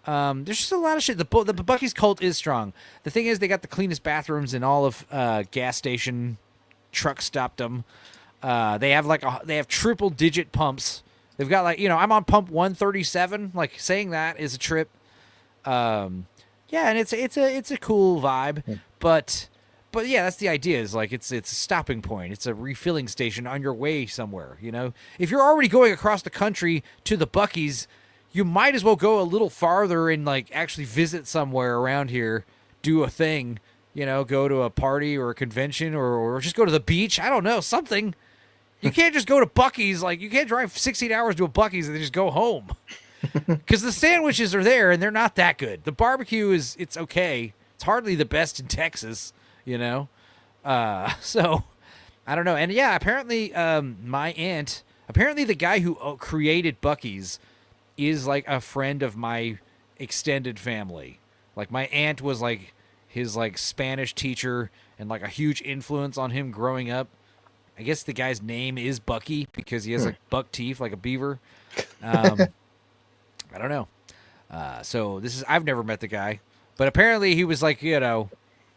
There's just a lot of shit. The Buc-ee's cult is strong. The thing is, they got the cleanest bathrooms in all of gas station truck stopdom. They have triple digit pumps. They've got I'm on pump 137. Like, saying that is a trip. And it's a cool vibe, But yeah, that's the idea. Is like it's a stopping point. It's a refilling station on your way somewhere. You know, if you're already going across the country to the Buc-ee's, you might as well go a little farther and like actually visit somewhere around here, do a thing. You know, go to a party or a convention or just go to the beach. I don't know, something. You can't just go to Buc-ee's. Like, you can't drive 16 hours to a Buc-ee's and then just go home. Because the sandwiches are there and they're not that good. The barbecue it's okay. It's hardly the best in Texas. You know, so I don't know. And yeah, apparently my aunt, apparently the guy who created Buc-ee's is like a friend of my extended family. Like my aunt was like his like Spanish teacher and like a huge influence on him growing up. I guess the guy's name is Bucky because he has like buck teeth like a beaver. I don't know. So this is, I've never met the guy, but apparently he was like, you know,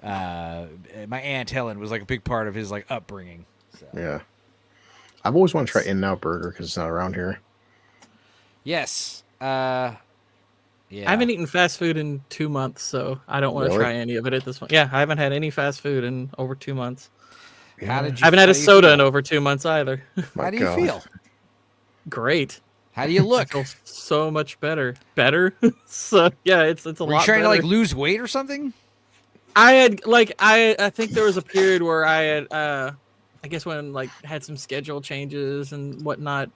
my Aunt Helen was like a big part of his like upbringing. So. Yeah. I've always wanted to try In-N-Out Burger because it's not around here. Yes. Yeah. I haven't eaten fast food in 2 months, so I don't want to try any of it at this point. Yeah, I haven't had any fast food in over 2 months. How did you, I haven't had a soda in over 2 months either. How do you feel? Great. How do you look? I feel so much better. Better? So yeah, it's a lot. Were you trying better. to like lose weight or something? I had like I think there was a period where I had I guess when like had some schedule changes and whatnot,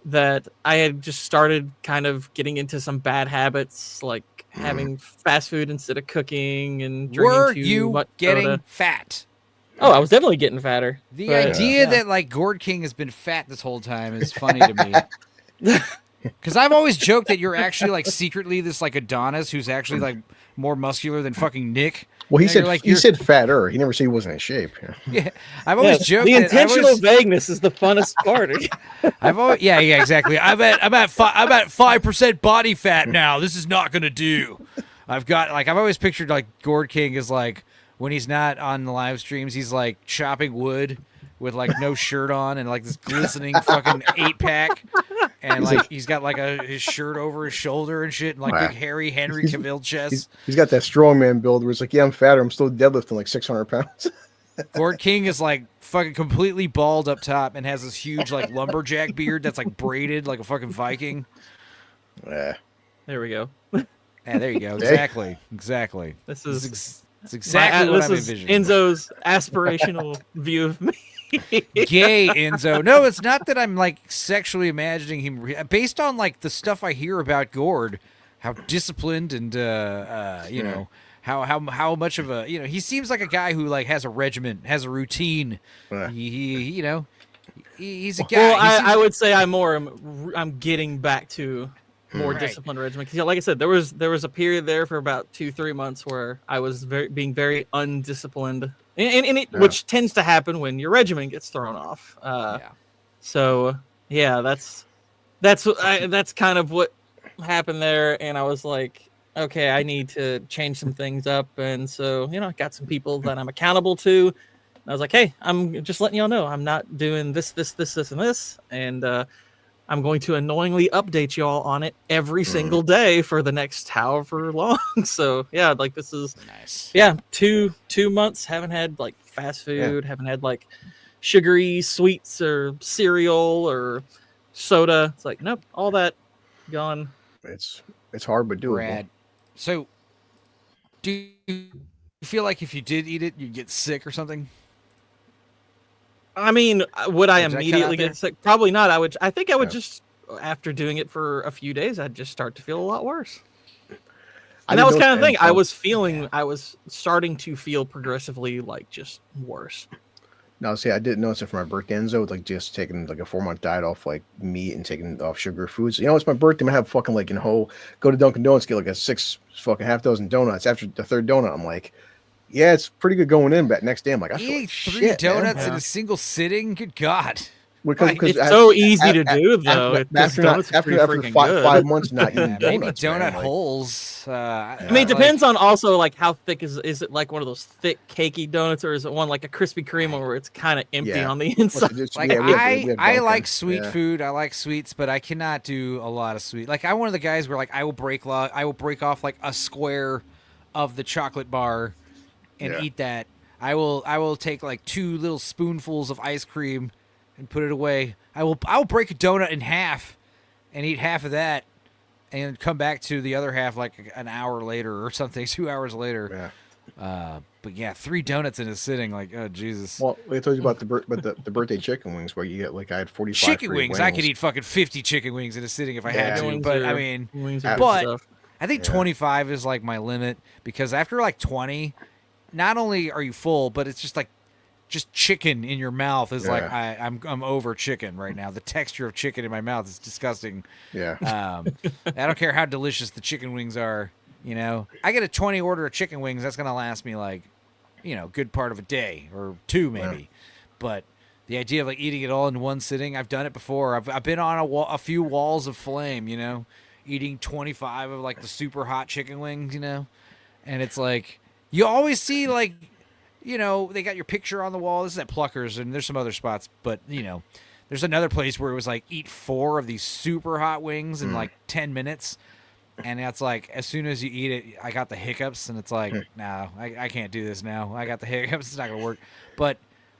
that I had just started kind of getting into some bad habits, like having fast food instead of cooking and drinking Were too you much getting soda. fat? Oh, I was definitely getting fatter. The idea that like Gord King has been fat this whole time is funny to me. Because I've always joked that you're actually like secretly this like Adonis who's actually like more muscular than fucking Nick. Well, he You know, said you're like, he said fatter. He never said he wasn't in shape. Yeah, I've always joked. The that intentional vagueness is the funnest part. I've always, yeah, exactly. I'm at 5% body fat now. This is not gonna do. I've always pictured like Gord King is like when he's not on the live streams, he's like chopping wood with like no shirt on and like this glistening fucking 8-pack, and like he's got like his shirt over his shoulder and shit, and like big hairy Henry Cavill chest. He's got that strongman build where it's like, yeah, I'm fatter. I'm still deadlifting like 600 pounds. Gord King is like fucking completely bald up top and has this huge like lumberjack beard that's like braided like a fucking Viking. Yeah. There we go. Yeah, there you go. Exactly. This is it's exactly what I'm this is envisioning. Enzo's aspirational view of me. Gay Enzo. No, it's not that I'm like sexually imagining him based on like the stuff I hear about Gord, how disciplined and you know, how much of a, you know, he seems like a guy who like has a regimen, has a routine. He you know, he's a guy. Well, I would say I'm getting back to more disciplined regimen. Because like I said, there was a period there for about 2-3 months where I was being very undisciplined. Which tends to happen when your regimen gets thrown off. So yeah, that's kind of what happened there. And I was like, okay, I need to change some things up. And so, you know, I got some people that I'm accountable to. And I was like, hey, I'm just letting y'all know I'm not doing this, and this. And I'm going to annoyingly update y'all on it every single day for the next however long. So yeah, like this is nice. Yeah, 2 months haven't had like fast food, haven't had like sugary sweets or cereal or soda. It's like nope, all that gone. It's hard but doable. Brad. So do you feel like if you did eat it, you'd get sick or something? I mean, would I Did that immediately cut out get sick? Probably not. I think I would just, after doing it for a few days, I'd just start to feel a lot worse. And that was kind of the thing. I was starting to feel progressively like just worse. No, see, I didn't notice it for my birthday, Enzo, with like just taking like a 4-month diet off like meat and taking off sugar foods. You know, it's my birthday. I'm gonna have fucking like, go to Dunkin' Donuts, get like a 6 fucking half dozen donuts. After the 3rd donut, I'm like, yeah, it's pretty good going in, but next day I'm like, I feel like 3 donuts in a single sitting? Good God. Because it's so easy to do, though. After 5 months not eating donuts, maybe donut man, holes. I mean, it depends on also like how thick is it like one of those thick cakey donuts, or is it one like a Krispy Kreme where it's kind of empty on the inside? Like I like sweet food. I like sweets, but I cannot do a lot of sweet. Like I'm one of the guys where like I will break off like a square of the chocolate bar and eat that. I will take like 2 little spoonfuls of ice cream and put it away. I'll break a donut in half and eat half of that and come back to the other half like an hour later or something, 2 hours later. But yeah, 3 donuts in a sitting, like, oh Jesus. Well, I told you about the birthday chicken wings where you get like I had 45 chicken wings. I could eat fucking 50 chicken wings in a sitting if I had to. But I mean, I think 25 is like my limit because after like 20, not only are you full, but it's just like just chicken in your mouth is like Yeah. I'm over chicken right now. The texture of chicken in my mouth is disgusting. Yeah. I don't care how delicious the chicken wings are. You know, I get a 20 order of chicken wings. That's gonna last me like, you know, good part of a day or two maybe. Yeah. But the idea of like eating it all in one sitting, I've done it before. I've been on a few walls of flame. You know, eating 25 of like the super hot chicken wings. You know, and it's like you always see like, you know, they got your picture on the wall. This is at Pluckers, and there's some other spots, but you know, there's another place where it was like eat 4 of these super hot wings in like 10 minutes. And it's like, as soon as you eat it, I got the hiccups, and it's like, no, I can't do this now. I got the hiccups. It's not going to work. But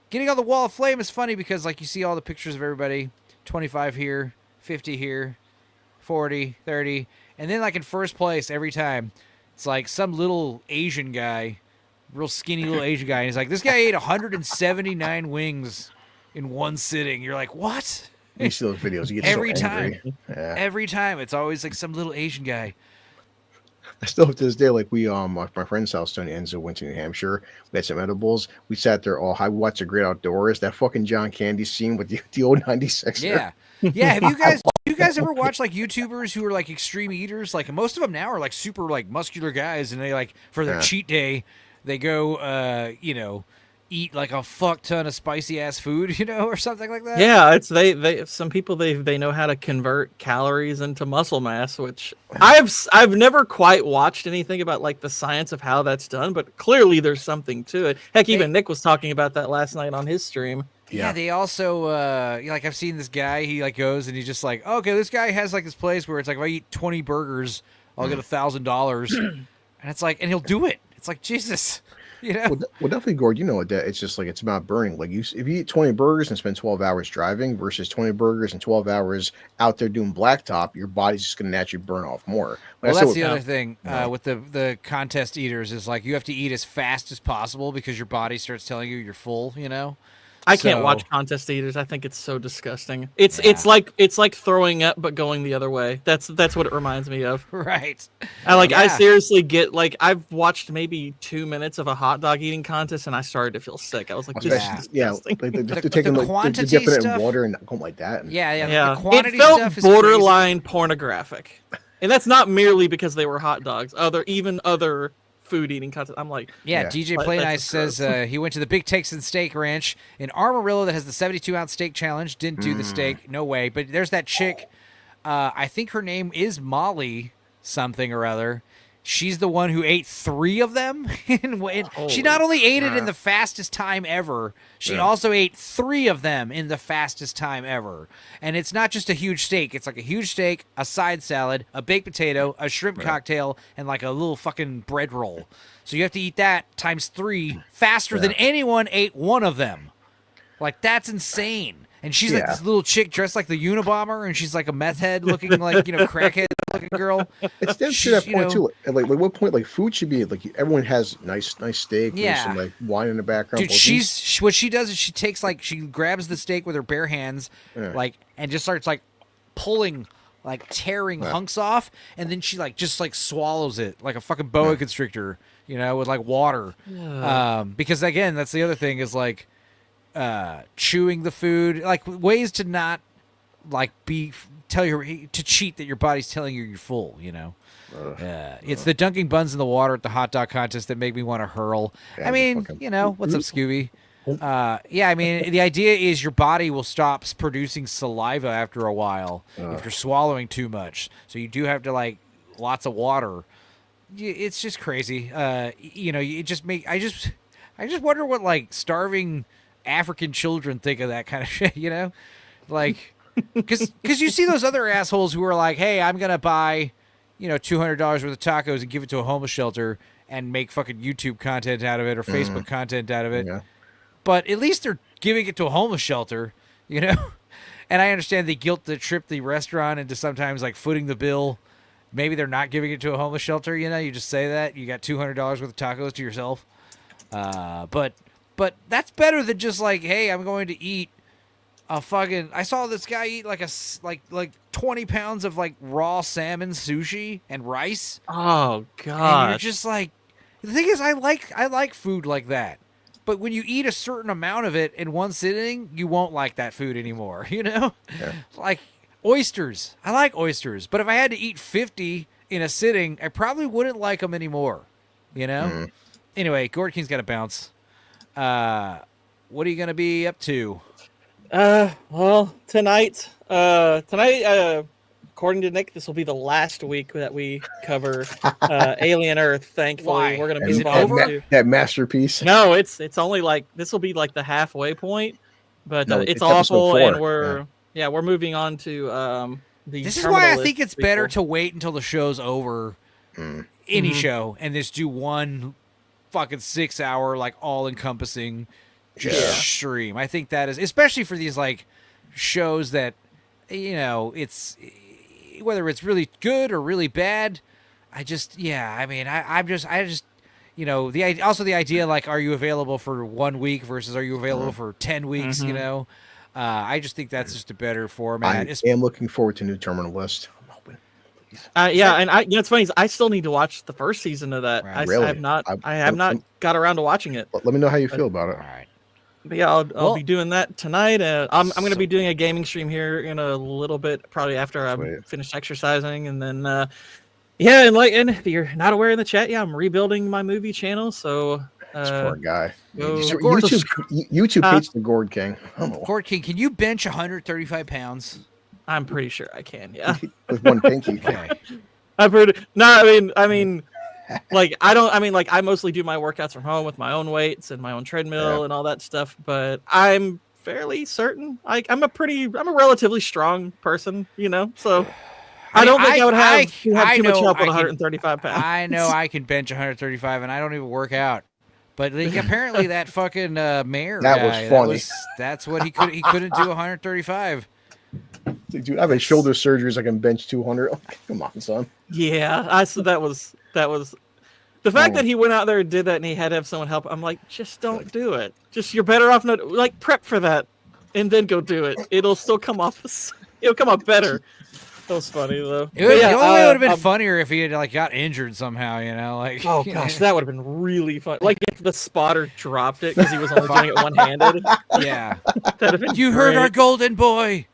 getting on the wall of flame is funny because, like, you see all the pictures of everybody, 25 here, 50 here, 40, 30. And then, like, in first place every time, it's like some little Asian guy, real skinny little Asian guy. And he's like, this guy ate 179 wings in one sitting. You're like, what? You see those videos, you get every so angry. time. Yeah. Every time. It's always like some little Asian guy. I still to this day, like we my friend's house, Tony Enzo, went to New Hampshire. We had some edibles. We sat there all high. We watched The Great Outdoors. That fucking John Candy scene with the old 96. Yeah. Yeah. Have you guys ever watched like YouTubers who are like extreme eaters? Like most of them now are like super like muscular guys, and they like for their cheat day, they go you know, eat like a fuck ton of spicy ass food, you know, or something like that. Yeah, it's they some people they know how to convert calories into muscle mass, which I've never quite watched anything about like the science of how that's done, but clearly there's something to it. Heck, even Nick was talking about that last night on his stream. Yeah, they also like I've seen this guy, he like goes and he's just like, okay, this guy has like this place where it's like if I eat 20 burgers, I'll get $1,000. And it's like, and he'll do it. It's like, Jesus. You know? Well, definitely, Gord. You know what? It's just like it's about burning. Like if you eat 20 burgers and spend 12 hours driving versus 20 burgers and 12 hours out there doing blacktop, your body's just going to naturally burn off more. Well, that's the other thing with the contest eaters is like you have to eat as fast as possible because your body starts telling you you're full. You know. I can't watch contest eaters. I think it's so disgusting. It's like throwing up but going the other way. That's what it reminds me of. Right. I seriously get like I've watched maybe 2 minutes of a hot dog eating contest and I started to feel sick. I was like, this is disgusting. Like they're taking the quantity dipping it in water and going like that. Yeah. The quantity it felt stuff is borderline pornographic, and that's not merely because they were hot dogs. Other food eating content. I'm like, DJ Play Nice says he went to the Big Texan Steak Ranch in Amarillo that has the 72-ounce steak challenge. Didn't do the steak, no way. But there's that chick. I think her name is Molly something or other. She's the one who ate 3 of them. She not only ate it in the fastest time ever, she also ate 3 of them in the fastest time ever. And it's not just a huge steak. It's like a huge steak, a side salad, a baked potato, a shrimp cocktail, and like a little fucking bread roll. So you have to eat that times 3 faster than anyone ate 1 of them. Like, that's insane. And she's like this little chick dressed like the Unabomber, and she's like a meth head looking like, you know, crackhead looking girl. It's down to that point too. Like what point? Like food should be like everyone has nice steak. Yeah. Some like wine in the background. Dude, what she does is she takes like she grabs the steak with her bare hands, like, and just starts like pulling, like tearing hunks off, and then she like just like swallows it like a fucking boa constrictor, you know, with like water. Because again, that's the other thing is like. Chewing the food, like ways to not like to cheat that your body's telling you you're full, you know. It's the dunking buns in the water at the hot dog contest that make me want to hurl. I mean, you know, what's up, Scooby? I mean, the idea is your body will stop producing saliva after a while if you're swallowing too much. So you do have to like lots of water. It's just crazy. You know, it just I just wonder what like starving African children think of that kind of shit, you know, like, because you see those other assholes who are like, hey, I'm gonna buy, you know, $200 worth of tacos and give it to a homeless shelter and make fucking YouTube content out of it or Facebook content out of it. But at least they're giving it to a homeless shelter, you know. And I understand they guilt trip the restaurant into sometimes like footing the bill. Maybe they're not giving it to a homeless shelter, you know. You just say that you got $200 worth of tacos to yourself, But that's better than just like, hey, I'm going to eat a fucking. I saw this guy eat like like 20 pounds of like raw salmon sushi and rice. Oh god! And you're just like, the thing is, I like food like that. But when you eat a certain amount of it in one sitting, you won't like that food anymore, you know? Yeah. Like oysters. I like oysters, but if I had to eat 50 in a sitting, I probably wouldn't like them anymore, you know? Anyway, Gord King's got to bounce. What are you going to be up to? Well, tonight, according to Nick, this will be the last week that we cover Alien Earth. Thankfully, Why? we're going to Is move it on over? to That masterpiece. No, it's only like this will be like the halfway point, but No, it's it's episode awful, 4. and we're moving on to the. This is why I Terminalist think it's sequel. better to wait until the show's over, any show, and just do one fucking 6-hour, like, all-encompassing stream. I think that is, especially for these, like, shows that, you know, it's, whether it's really good or really bad, I just, I just, you know, the idea, like, are you available for 1 week versus are you available for 10 weeks, you know? I just think that's just a better format. I am looking forward to new Terminal List. I'm hoping. And it's funny. Is I still need to watch the first season of that. Right. Really? I have not got around to watching it. Let me know how you feel about it. All right. But yeah, I'll be doing that tonight. I'm going to be doing a gaming stream here in a little bit, probably after I'm finished exercising, and then and if you're not aware in the chat, I'm rebuilding my movie channel. So This poor guy. Gord- YouTube hates the Gord King. Gord King, can you bench 135 pounds? I'm pretty sure I can. Yeah, with one pinky. Okay. I've heard. No, I mean, like I mostly do my workouts from home with my own weights and my own treadmill and all that stuff. But I'm fairly certain I'm a relatively strong person, you know. So I don't think I would have too much help with 135 pounds. I know I can bench 135, and I don't even work out. But like, apparently that fucking mayor guy, was funny. That's what he couldn't do 135. Dude, I have a shoulder surgery so I can bench 200. Oh, come on, son. Yeah, that was the fact that he went out there and did that, and he had to have someone help. I'm like, just don't do it. Just you're better off not like prep for that, and then go do it. It'll still come off. It'll come off better. That was funny though. It would have been funnier if he had like got injured somehow, you know. Like, oh gosh, that would have been really fun. Like if the spotter dropped it because he was only doing it one-handed. Yeah, that'd have been you heard our golden boy.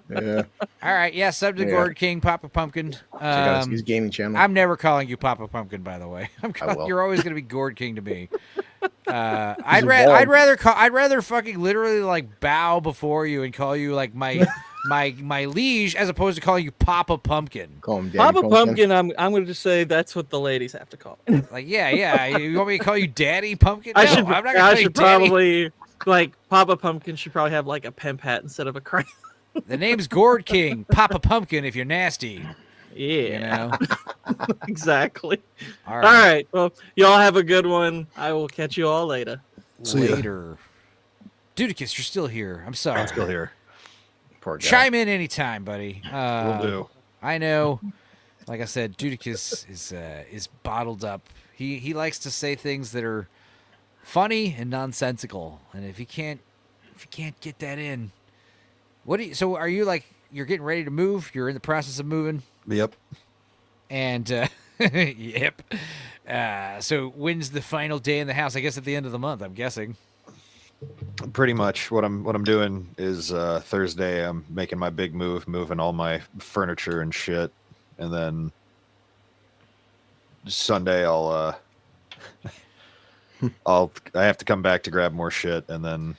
Yeah. All right. Yeah. Sub to Gord King, Papa Pumpkin. Check out his gaming channel. I'm never calling you Papa Pumpkin, by the way. You're always going to be Gord King to me. I'd rather fucking literally like bow before you and call you like my liege as opposed to calling you Papa Pumpkin. Call him Daddy Papa Pumpkin. I'm going to just say that's what the ladies have to call me. Like yeah. You want me to call you Daddy Pumpkin? No, I should Daddy. probably like Papa Pumpkin should probably have like a pimp hat instead of a crown. The name's Gord King, Papa Pumpkin if you're nasty. Yeah. You know? Exactly. All right. All right. Well, y'all have a good one. I will catch you all later. Later. Dudicus, you're still here. I'm sorry. I'm still here. Poor guy. Chime in anytime, buddy. Will do. I know. Like I said, Dudicus is bottled up. He likes to say things that are funny and nonsensical, and if you can't get that in, so are you like you're getting ready to move? You're in the process of moving? Yep. And yep. So when's the final day in the house? I guess at the end of the month, I'm guessing. Pretty much what I'm doing is Thursday I'm making my big move, moving all my furniture and shit, and then Sunday I have to come back to grab more shit, and then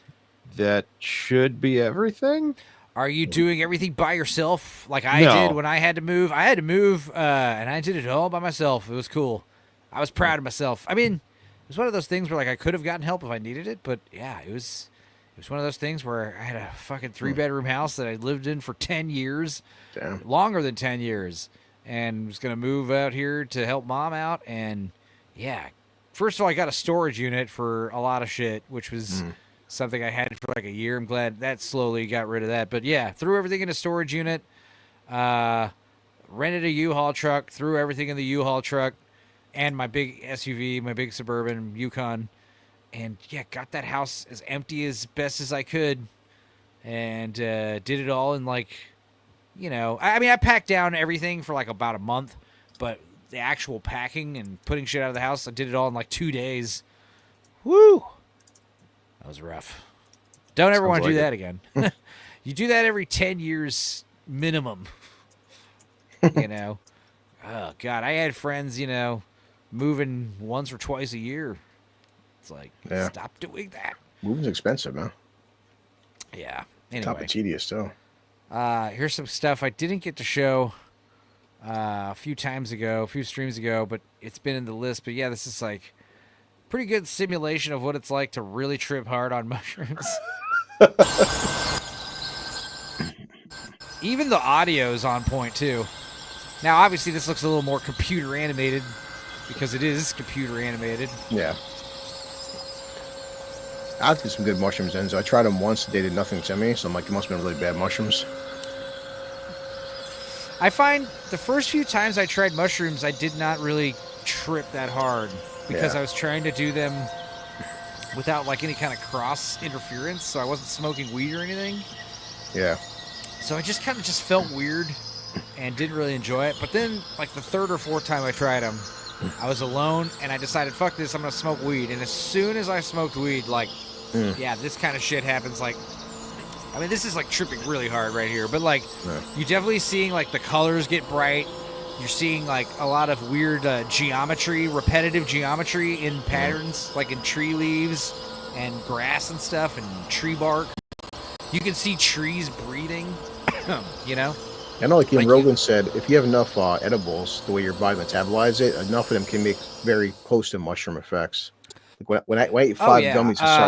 that should be everything. Are you doing everything by yourself like I No. did when I had to move? I had to move, and I did it all by myself. It was cool. I was proud of myself. I mean, it was one of those things where like I could have gotten help if I needed it, but yeah, it was one of those things where I had a fucking 3-bedroom house that I lived in for 10 years, longer than 10 years, and was going to move out here to help mom out. And yeah, first of all, I got a storage unit for a lot of shit, which was something I had for like a year. I'm glad that slowly got rid of that. But yeah, threw everything in a storage unit, rented a U-Haul truck, threw everything in the U-Haul truck, and my big SUV, my big Suburban Yukon. And yeah, got that house as empty as best as I could, and did it all in like, you know, I mean, I packed down everything for like about a month, but the actual packing and putting shit out of the house, I did it all in like 2 days. Woo! was rough. Don't ever want to Sounds do like that again. You do that every 10 years minimum. You know? Oh, God. I had friends, moving once or twice a year. It's like, stop doing that. Moving's expensive, man. Yeah. Anyway. Top of tedious, too. Here's some stuff I didn't get to show a few streams ago, but it's been in the list. But yeah, this is like pretty good simulation of what it's like to really trip hard on mushrooms. Even the audio is on point too. Now, obviously, this looks a little more computer animated because it is computer animated. Yeah. I've did some good mushrooms, Enzo. I tried them once. They did nothing to me, so I'm like, it must have been really bad mushrooms. I find the first few times I tried mushrooms, I did not really trip that hard because I was trying to do them without like any kind of cross interference, so I wasn't smoking weed or anything. Yeah. So I just kind of just felt weird and didn't really enjoy it. But then, like the third or fourth time I tried them, I was alone and I decided, fuck this, I'm going to smoke weed. And as soon as I smoked weed, like, this kind of shit happens. Like, I mean, this is like tripping really hard right here. But like, you're definitely seeing like the colors get bright. You're seeing like a lot of weird geometry, repetitive geometry in patterns, like in tree leaves and grass and stuff and tree bark. You can see trees breathing, you know? I know, like Ian Rogan said, if you have enough edibles, the way your body metabolizes it, enough of them can make very close to mushroom effects. Like when I ate 5 gummies, I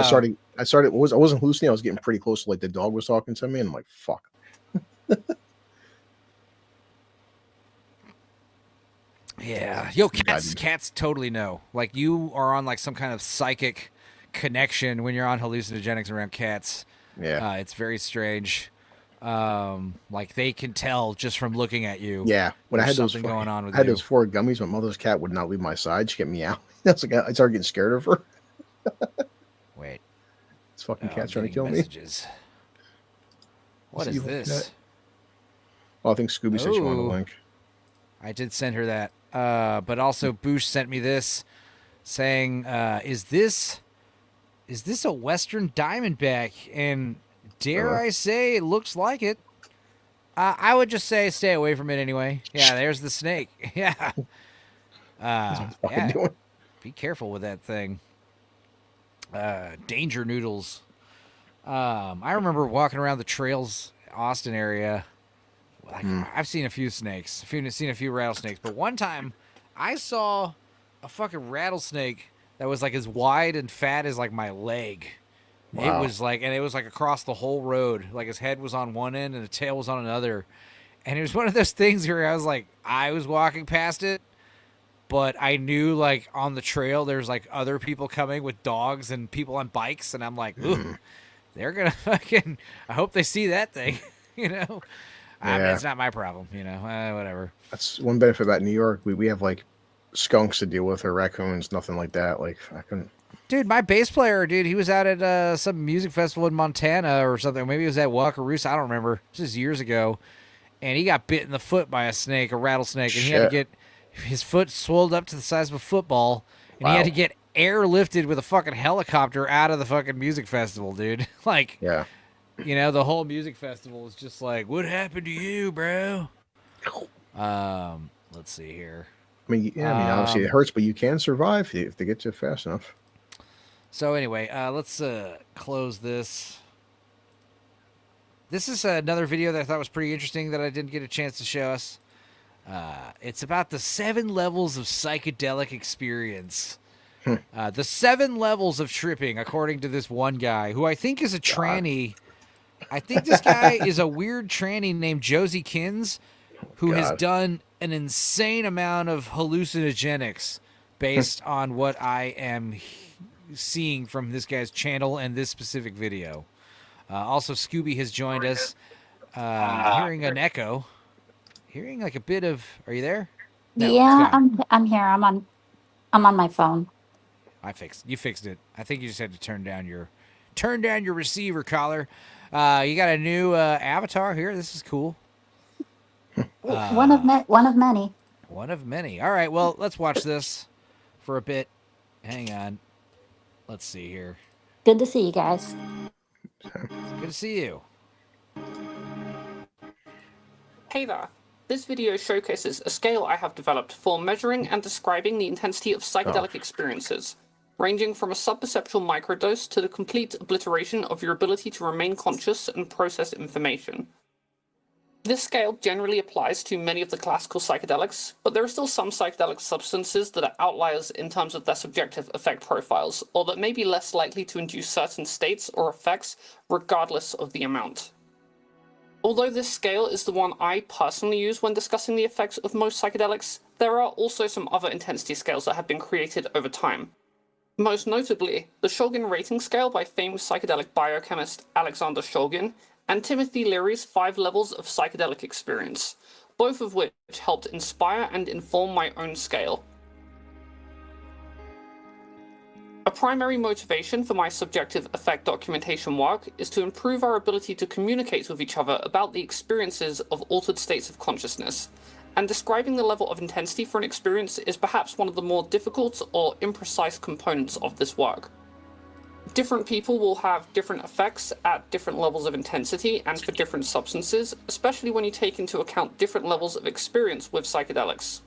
wasn't hallucinating. I was getting pretty close to like the dog was talking to me, and I'm like, fuck. Yeah. Yo, cats totally know. Like, you are on like some kind of psychic connection when you're on hallucinogenics around cats. Yeah. It's very strange. Like they can tell just from looking at you. Yeah. When I had those going on with I had those 4 gummies, my mother's cat would not leave my side. She'd get me out. That's like I started getting scared of her. Wait. This fucking cat's trying to kill me. What is this? Cat. Well, I think Scooby said she wanted a link. I did send her that. But also Boosh sent me this saying, is this a Western Diamondback? And dare I say it looks like it. I would just say stay away from it anyway. Yeah, there's the snake. Yeah. Doing? Be careful with that thing. Danger noodles. I remember walking around the trails, Austin area. Like, I've seen a few snakes. Seen a few rattlesnakes. But one time, I saw a fucking rattlesnake that was like as wide and fat as like my leg. Wow. It was like across the whole road. Like his head was on one end and the tail was on another. And it was one of those things where I was like, I was walking past it, but I knew like on the trail there's like other people coming with dogs and people on bikes, and I'm like, ooh, they're gonna fucking. I hope they see that thing, you know. I mean, it's not my problem, you know. Whatever. That's one benefit about New York. We have like skunks to deal with or raccoons, nothing like that. Like I couldn't. Dude, my bass player, he was out at some music festival in Montana or something. Maybe it was at Wakarusa. I don't remember. This is years ago. And he got bit in the foot by a rattlesnake, and he had to get his foot swelled up to the size of a football, and he had to get airlifted with a fucking helicopter out of the fucking music festival, dude. Like, you know, the whole music festival is just like, what happened to you, bro? Let's see here. I mean, obviously it hurts, but you can survive if they get you fast enough. So anyway, let's close this. This is another video that I thought was pretty interesting that I didn't get a chance to show us. It's about the 7 levels of psychedelic experience. The 7 levels of tripping, according to this one guy, who I think is a tranny. I think this guy is a weird tranny named Josie Kins, who has done an insane amount of hallucinogenics based on what I am seeing from this guy's channel and this specific video. Also, Scooby has joined us. Hearing an echo. Hearing like a bit of. Are you there? No, yeah, I'm here. I'm on my phone. You fixed it. I think you just had to turn down your receiver collar. You got a new avatar here. This is cool. One of many. One of many. All right. Well, let's watch this for a bit. Hang on. Let's see here. good to see you guys. Good to see you. Hey there. This video showcases a scale I have developed for measuring and describing the intensity of psychedelic experiences, ranging from a subperceptual microdose to the complete obliteration of your ability to remain conscious and process information. This scale generally applies to many of the classical psychedelics, but there are still some psychedelic substances that are outliers in terms of their subjective effect profiles, or that may be less likely to induce certain states or effects regardless of the amount. Although this scale is the one I personally use when discussing the effects of most psychedelics, there are also some other intensity scales that have been created over time. Most notably, the Shulgin Rating Scale by famed psychedelic biochemist Alexander Shulgin, and Timothy Leary's 5 Levels of Psychedelic Experience, both of which helped inspire and inform my own scale. A primary motivation for my subjective effect documentation work is to improve our ability to communicate with each other about the experiences of altered states of consciousness, and describing the level of intensity for an experience is perhaps one of the more difficult or imprecise components of this work. Different people will have different effects at different levels of intensity and for different substances, especially when you take into account different levels of experience with psychedelics.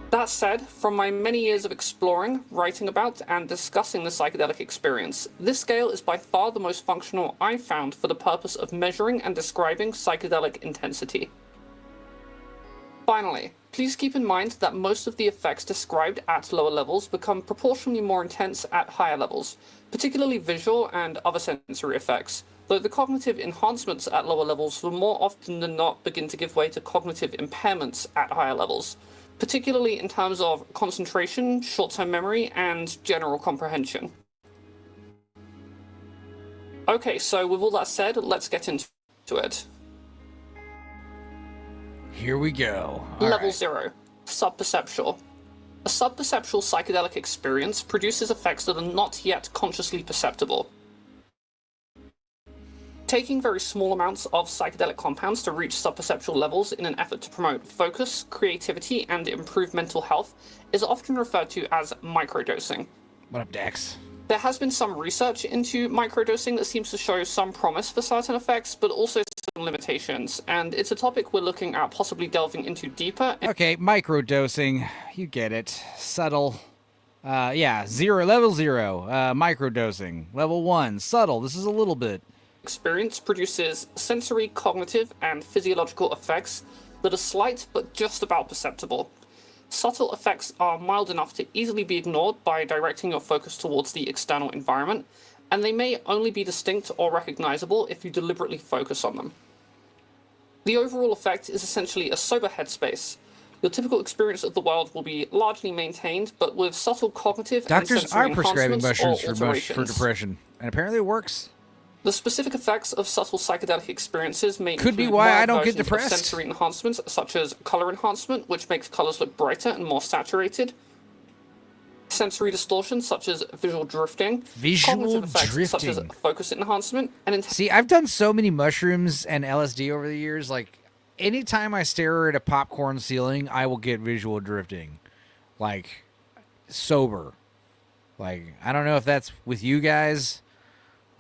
That said, from my many years of exploring, writing about, and discussing the psychedelic experience, this scale is by far the most functional I've found for the purpose of measuring and describing psychedelic intensity. Finally, please keep in mind that most of the effects described at lower levels become proportionally more intense at higher levels, particularly visual and other sensory effects, though the cognitive enhancements at lower levels will more often than not begin to give way to cognitive impairments at higher levels, particularly in terms of concentration, short-term memory, and general comprehension. Okay, so with all that said, let's get into it. Here we go. Level 0. Subperceptual. A subperceptual psychedelic experience produces effects that are not yet consciously perceptible. Taking very small amounts of psychedelic compounds to reach subperceptual levels in an effort to promote focus, creativity, and improve mental health is often referred to as microdosing. What up, Dex? There has been some research into microdosing that seems to show some promise for certain effects, but also some limitations, and it's a topic we're looking at possibly delving into deeper. Okay, microdosing. You get it. Subtle. Yeah, level 0, microdosing. Level 1, subtle. This is a little bit. Experience produces sensory, cognitive, and physiological effects that are slight but just about perceptible. Subtle effects are mild enough to easily be ignored by directing your focus towards the external environment, and they may only be distinct or recognizable if you deliberately focus on them. The overall effect is essentially a sober headspace. Your typical experience of the world will be largely maintained, but with subtle cognitive and sensory Doctors are prescribing mushrooms alterations. for depression, and apparently it works. The specific effects of subtle psychedelic experiences may Could be include why I mild don't get versions of depressed. sensory enhancements, such as color enhancement, which makes colors look brighter and more saturated. Sensory distortion, such as visual drifting. Cognitive effects, such as focus enhancement. And See, I've done so many mushrooms and LSD over the years. Like, anytime I stare at a popcorn ceiling, I will get visual drifting. Like, sober. Like, I don't know if that's with you guys.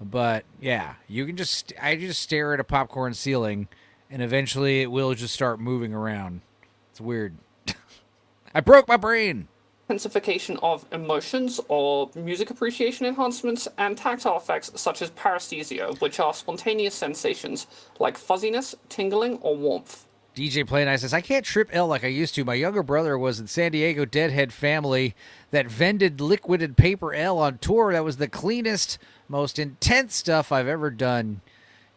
But yeah, you can I just stare at a popcorn ceiling and eventually it will just start moving around. It's weird. I broke my brain. Intensification of emotions or music appreciation enhancements, and tactile effects such as paresthesia, which are spontaneous sensations like fuzziness, tingling, or warmth. DJ Play Nice says, I can't trip L like I used to. My younger brother was in San Diego Deadhead Family that vended liquided paper L on tour. That was the cleanest, most intense stuff I've ever done.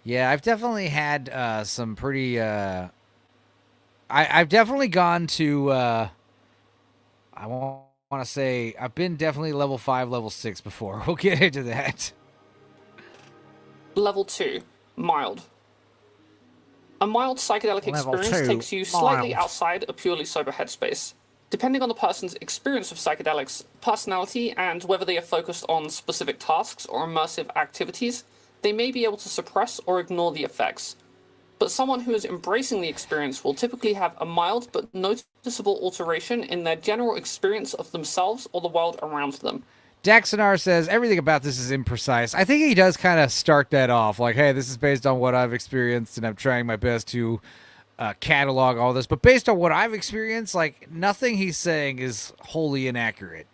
Yeah, I've definitely had some pretty... I've definitely gone to... I want to say I've been definitely level 5, level 6 before. We'll get into that. Level 2. Mild. A mild psychedelic experience takes you slightly outside a purely sober headspace. Depending on the person's experience of psychedelics, personality, and whether they are focused on specific tasks or immersive activities, they may be able to suppress or ignore the effects. But someone who is embracing the experience will typically have a mild but noticeable alteration in their general experience of themselves or the world around them. Daxonar says, everything about this is imprecise. I think he does kind of start that off. Like, hey, this is based on what I've experienced, and I'm trying my best to catalog all this. But based on what I've experienced, like, nothing he's saying is wholly inaccurate.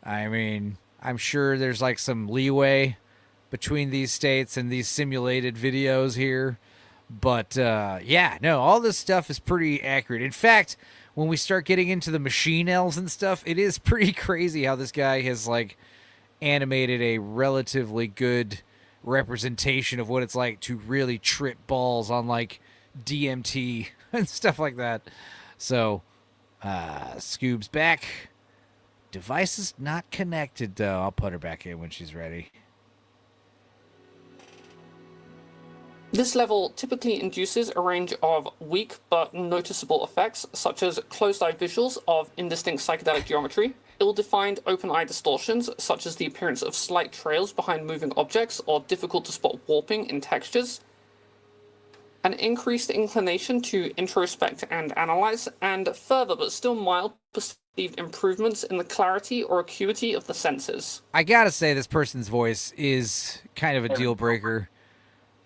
I mean, I'm sure there's, like, some leeway between these states and these simulated videos here. But, yeah, no, all this stuff is pretty accurate. In fact, when we start getting into the machine elves and stuff, it is pretty crazy how this guy has, like, animated a relatively good representation of what it's like to really trip balls on, like, DMT and stuff like that. So, Scoob's back. Device is not connected, though. I'll put her back in when she's ready. This level typically induces a range of weak but noticeable effects, such as closed-eye visuals of indistinct psychedelic geometry, ill-defined open-eye distortions, such as the appearance of slight trails behind moving objects or difficult-to-spot warping in textures, an increased inclination to introspect and analyze, and further but still mild perceived improvements in the clarity or acuity of the senses. I gotta say, this person's voice is kind of a deal breaker.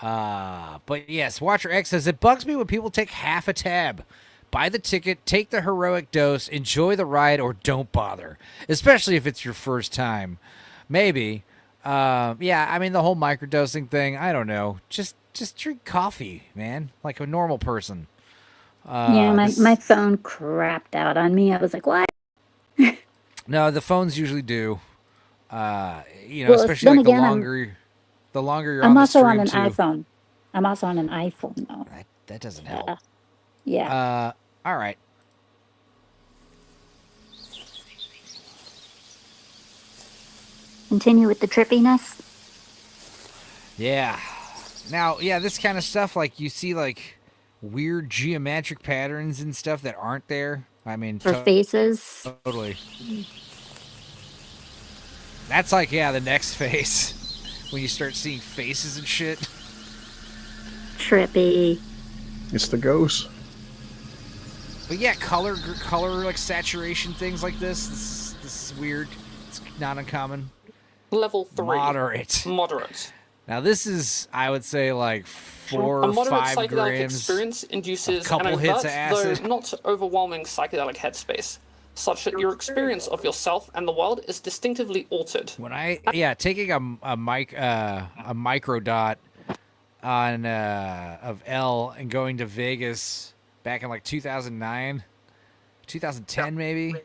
But yes, Watcher X says, it bugs me when people take half a tab. Buy the ticket, take the heroic dose, enjoy the ride, or don't bother. Especially if it's your first time. Maybe. Yeah, I mean, the whole microdosing thing, I don't know. Just drink coffee, man. Like a normal person. Yeah, my phone crapped out on me. I was like, what? No, the phones usually do. You know, Well, especially then like again, the longer you're I'm on the also stream, on an too. iPhone. I'm also on an iPhone, though. That doesn't help. Yeah. All right. Continue with the trippiness. Yeah. Now, yeah, this kind of stuff, like, you see, like, weird geometric patterns and stuff that aren't there. I mean... For faces. Totally. That's like, yeah, the next phase. When you start seeing faces and shit. Trippy. It's the ghost. But yeah, color like saturation things like this. This is weird. It's not uncommon. Level 3. Moderate. Now this is, I would say, like 4 or 5 A moderate psychedelic grams. Experience induces a couple an hits overt, of acid. though not overwhelming psychedelic headspace, such that your experience of yourself and the world is distinctively altered. When taking a micro dot on of L and going to Vegas back in like 2009, 2010 maybe,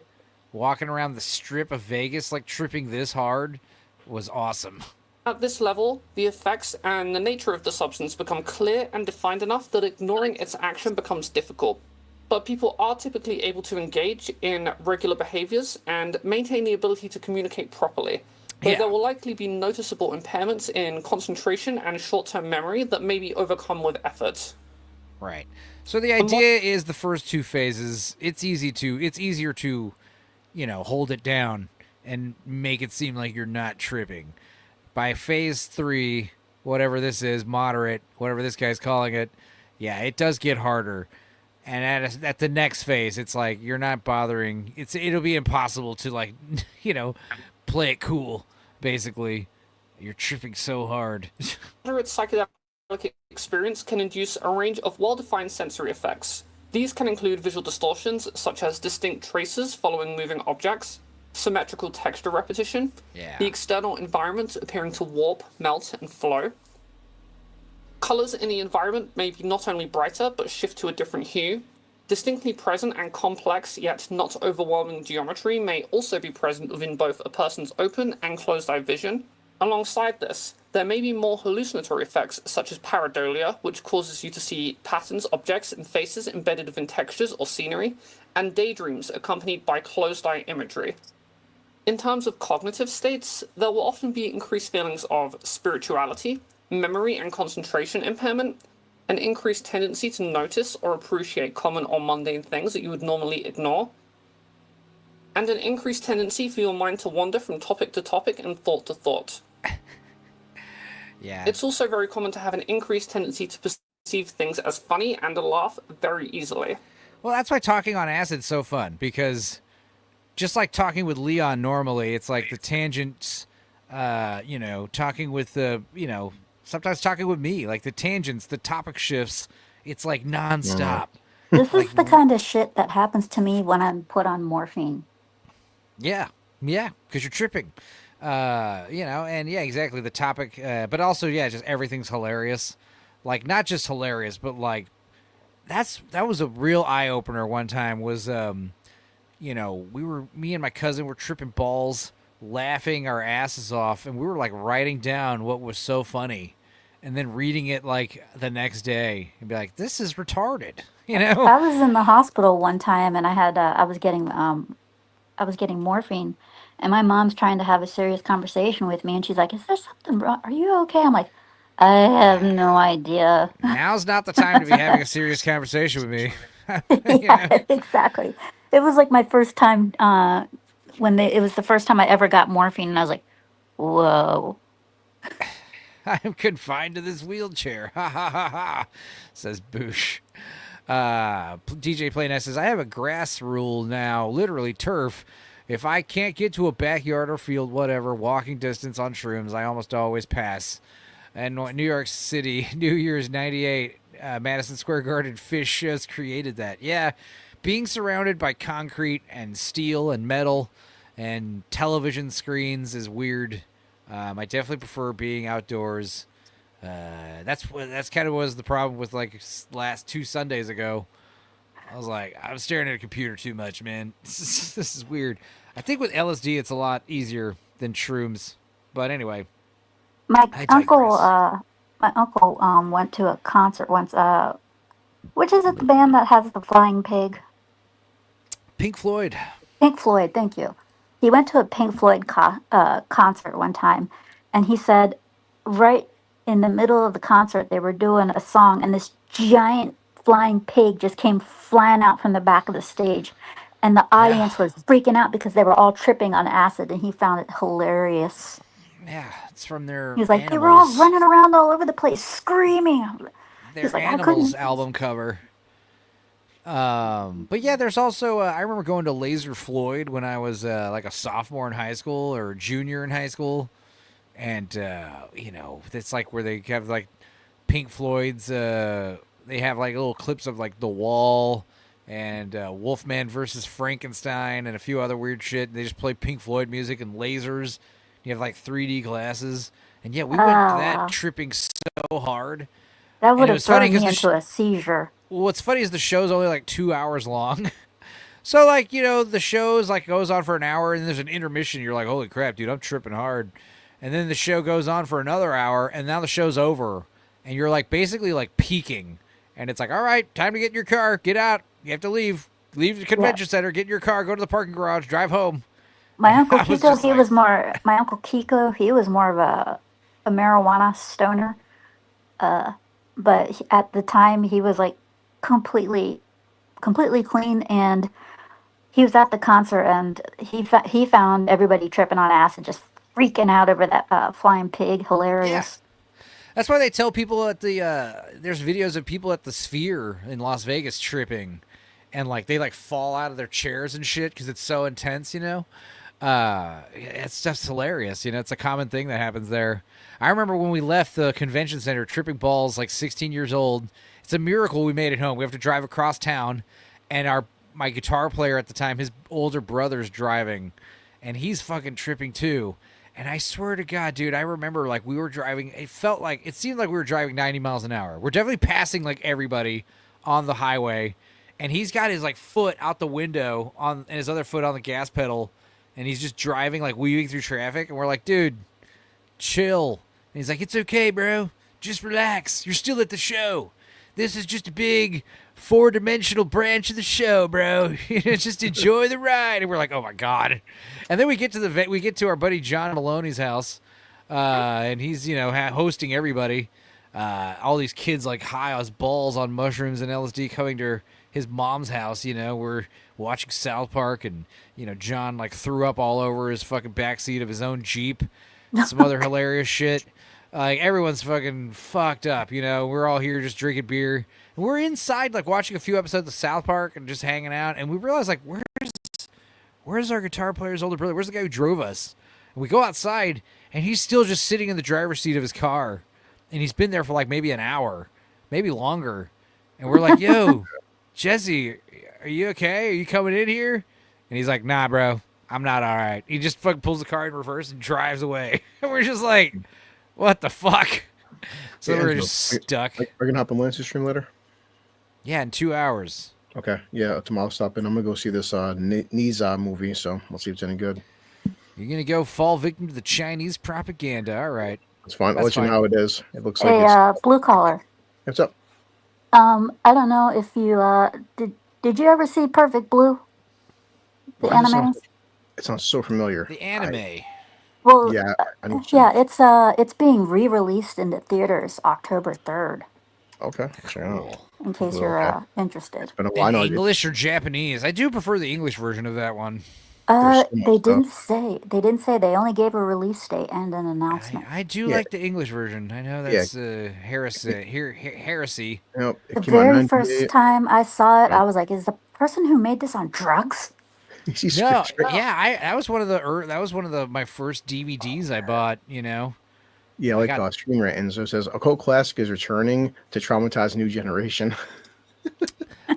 walking around the strip of Vegas like tripping this hard was awesome. At this level, the effects and the nature of the substance become clear and defined enough that ignoring its action becomes difficult. But people are typically able to engage in regular behaviors and maintain the ability to communicate properly. But there will likely be noticeable impairments in concentration and short-term memory that may be overcome with effort. Right. So the idea is the first 2 phases, it's easier to, you know, hold it down and make it seem like you're not tripping. By phase 3, whatever this is, moderate, whatever this guy's calling it, yeah, it does get harder. And at the next phase, it's like you're not bothering. It'll be impossible to, like, you know, play it cool. Basically, you're tripping so hard. Moderate psychedelic experience can induce a range of well-defined sensory effects. These can include visual distortions, such as distinct traces following moving objects, symmetrical texture repetition, the external environment appearing to warp, melt, and flow. Colors in the environment may be not only brighter, but shift to a different hue. Distinctly present and complex, yet not overwhelming geometry may also be present within both a person's open and closed-eye vision. Alongside this, there may be more hallucinatory effects, such as pareidolia, which causes you to see patterns, objects, and faces embedded within textures or scenery, and daydreams accompanied by closed-eye imagery. In terms of cognitive states, there will often be increased feelings of spirituality, memory and concentration impairment, an increased tendency to notice or appreciate common or mundane things that you would normally ignore, and an increased tendency for your mind to wander from topic to topic and thought to thought. Yeah. It's also very common to have an increased tendency to perceive things as funny and to laugh very easily. Well, that's why talking on acid's so fun, because just like talking with Leon normally, it's like the tangents, talking with sometimes talking with me, like the tangents, the topic shifts, it's like nonstop. This is the kind of shit that happens to me when I'm put on morphine. Yeah, because you're tripping. And yeah, exactly, the topic, but also, yeah, just everything's hilarious. Like, not just hilarious, but like, that was a real eye-opener one time was, me and my cousin were tripping balls, laughing our asses off, and we were like writing down what was so funny and then reading it like the next day and be like, this is retarded, I was in the hospital one time and I was getting morphine, and my mom's trying to have a serious conversation with me, and she's like, "Is there something wrong? Are you okay?" I'm like, "I have no idea." Now's not the time to be having a serious conversation with me. Yeah, exactly. It was like my first time it was the first time I ever got morphine, and I was like, "Whoa." I'm confined to this wheelchair. Ha ha ha ha, says Boosh. DJ Playness says, I have a grass rule now, literally turf. If I can't get to a backyard or field, whatever, walking distance on shrooms, I almost always pass. And New York City, New Year's 98, Madison Square Garden fish shows created that. Yeah, being surrounded by concrete and steel and metal and television screens is weird. I definitely prefer being outdoors. That's kind of was the problem with like last 2 Sundays ago. I was like, I'm staring at a computer too much, man. This is weird. I think with LSD it's a lot easier than shrooms. But anyway, my uncle went to a concert once. Which is it? The band that has the flying pig? Pink Floyd. Pink Floyd. Thank you. He went to a Pink Floyd concert one time, and he said, right in the middle of the concert, they were doing a song, and this giant flying pig just came flying out from the back of the stage, and the audience was freaking out because they were all tripping on acid, and he found it hilarious. Yeah, it's from their. He was like, Animals. they were all running around all over the place, screaming. Their like, Animals album cover. But yeah, there's also I remember going to Laser Floyd when I was like a sophomore in high school or a junior in high school, and it's like where they have like Pink Floyd's. They have like little clips of like The Wall and Wolfman versus Frankenstein and a few other weird shit. They just play Pink Floyd music and lasers. You have like 3D glasses, and yeah, we went to that tripping so hard. That would have thrown me into a seizure. What's funny is the show's only like 2 hours long. So like, the show's like goes on for an hour and there's an intermission. You're like, holy crap, dude, I'm tripping hard. And then the show goes on for another hour and now the show's over. And you're like basically like peaking. And it's like, all right, time to get in your car. Get out. You have to leave. Leave the convention center. Get in your car. Go to the parking garage. Drive home. My Uncle Kiko, my Uncle Kiko, he was more of a marijuana stoner. But at the time he was like completely clean, and he was at the concert and he found everybody tripping on acid, just freaking out over that flying pig. Hilarious. Yeah. That's why they tell people at the there's videos of people at the Sphere in Las Vegas tripping, and like they like fall out of their chairs and shit because it's so intense. It's just hilarious. It's a common thing that happens there. I remember when we left the convention center tripping balls, like 16 years old. It's a miracle we made it home. We have to drive across town, and my guitar player at the time, his older brother's driving, and he's fucking tripping too. And I swear to God, dude, I remember like we were driving. It seemed like we were driving 90 miles an hour. We're definitely passing like everybody on the highway, and he's got his like foot out the window and his other foot on the gas pedal, and he's just driving like weaving through traffic. And we're like, dude, chill. And he's like, it's okay, bro. Just relax. You're still at the show. This is just a big 4-dimensional branch of the show, bro. Just enjoy the ride. And we're like, oh my God. And then we get to our buddy John Maloney's house, and he's hosting everybody. All these kids like high as balls on mushrooms and LSD coming to his mom's house. We're watching South Park, and John like threw up all over his fucking backseat of his own Jeep. Some other hilarious shit. Like, everyone's fucking fucked up, We're all here just drinking beer. And we're inside, like, watching a few episodes of South Park and just hanging out. And we realized, like, where's our guitar player's older brother? Where's the guy who drove us? And we go outside, and he's still just sitting in the driver's seat of his car. And he's been there for like maybe an hour, maybe longer. And we're like, yo, Jesse, are you okay? Are you coming in here? And he's like, nah, bro, I'm not all right. He just fucking pulls the car in reverse and drives away. And we're just like, what the fuck? So we're just stuck. We're going to hop on Lance's stream later? Yeah, in 2 hours. Okay. Yeah, tomorrow I'll stop in. I'm going to go see this Niza movie, so we'll see if it's any good. You're going to go fall victim to the Chinese propaganda. All right. It's fine. I'll let you know how it is. It looks like it's... Blue Collar. What's up? I don't know if you did you ever see Perfect Blue? The anime? It sounds so familiar. The anime. Well, yeah, it's being re-released in the theaters October 3rd. Okay. Cool. In case you're interested. It's been a while. English or Japanese? I do prefer the English version of that one. They didn't say. They didn't say. They only gave a release date and an announcement. I do like the English version. I know that's heresy. Nope, the very first time I saw it, I was like, "Is the person who made this on drugs?" No, yeah, that was one of my first DVDs I bought. You know. Yeah, like Stream Ratings. It says a cult classic is returning to traumatize new generation.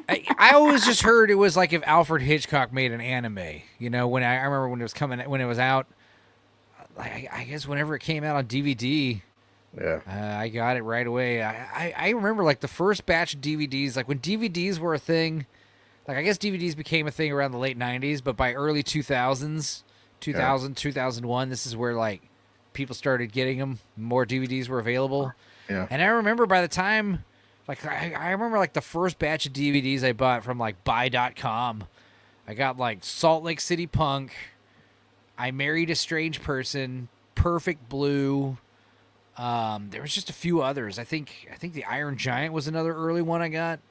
I always just heard it was like if Alfred Hitchcock made an anime. You know, when I remember when it was out. I guess whenever it came out on DVD, I got it right away. I remember like the first batch of DVDs, like when DVDs were a thing. Like I guess DVDs became a thing around the late 90s, but by early 2000s, 2001, this is where like people started getting them. More DVDs were available. Yeah. And I remember by the time. Like, I remember, like, the first batch of DVDs I bought from, like, buy.com. I got, like, Salt Lake City Punk, I Married a Strange Person, Perfect Blue. There was just a few others. I think The Iron Giant was another early one I got.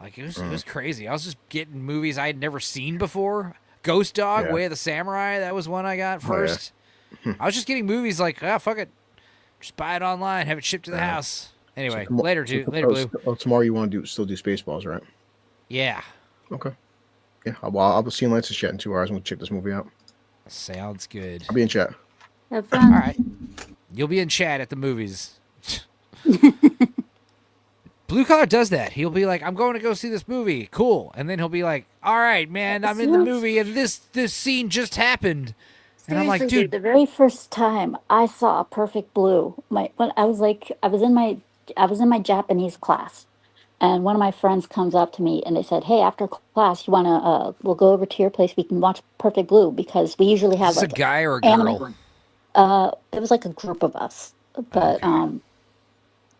Like, it was crazy. I was just getting movies I had never seen before. Ghost Dog, Way of the Samurai, that was one I got first. I was just getting movies like, fuck it. Just buy it online, have it shipped to the house. Anyway, later, Blue. Tomorrow you want to still do Spaceballs, right? Yeah. Okay. Yeah, I'll be seeing Lance's chat in 2 hours. I'm going to check this movie out. Sounds good. I'll be in chat. Have fun. All right. You'll be in chat at the movies. Blue Collar does that. He'll be like, I'm going to go see this movie. Cool. And then he'll be like, all right, man, I'm in the movie, and this scene just happened. And I'm like, dude. The very first time I saw Perfect Blue, I was in my Japanese class, and one of my friends comes up to me and they said, "Hey, after class, you wanna we'll go over to your place. We can watch Perfect Blue because we usually have like a guy or a girl." It was like a group of us, but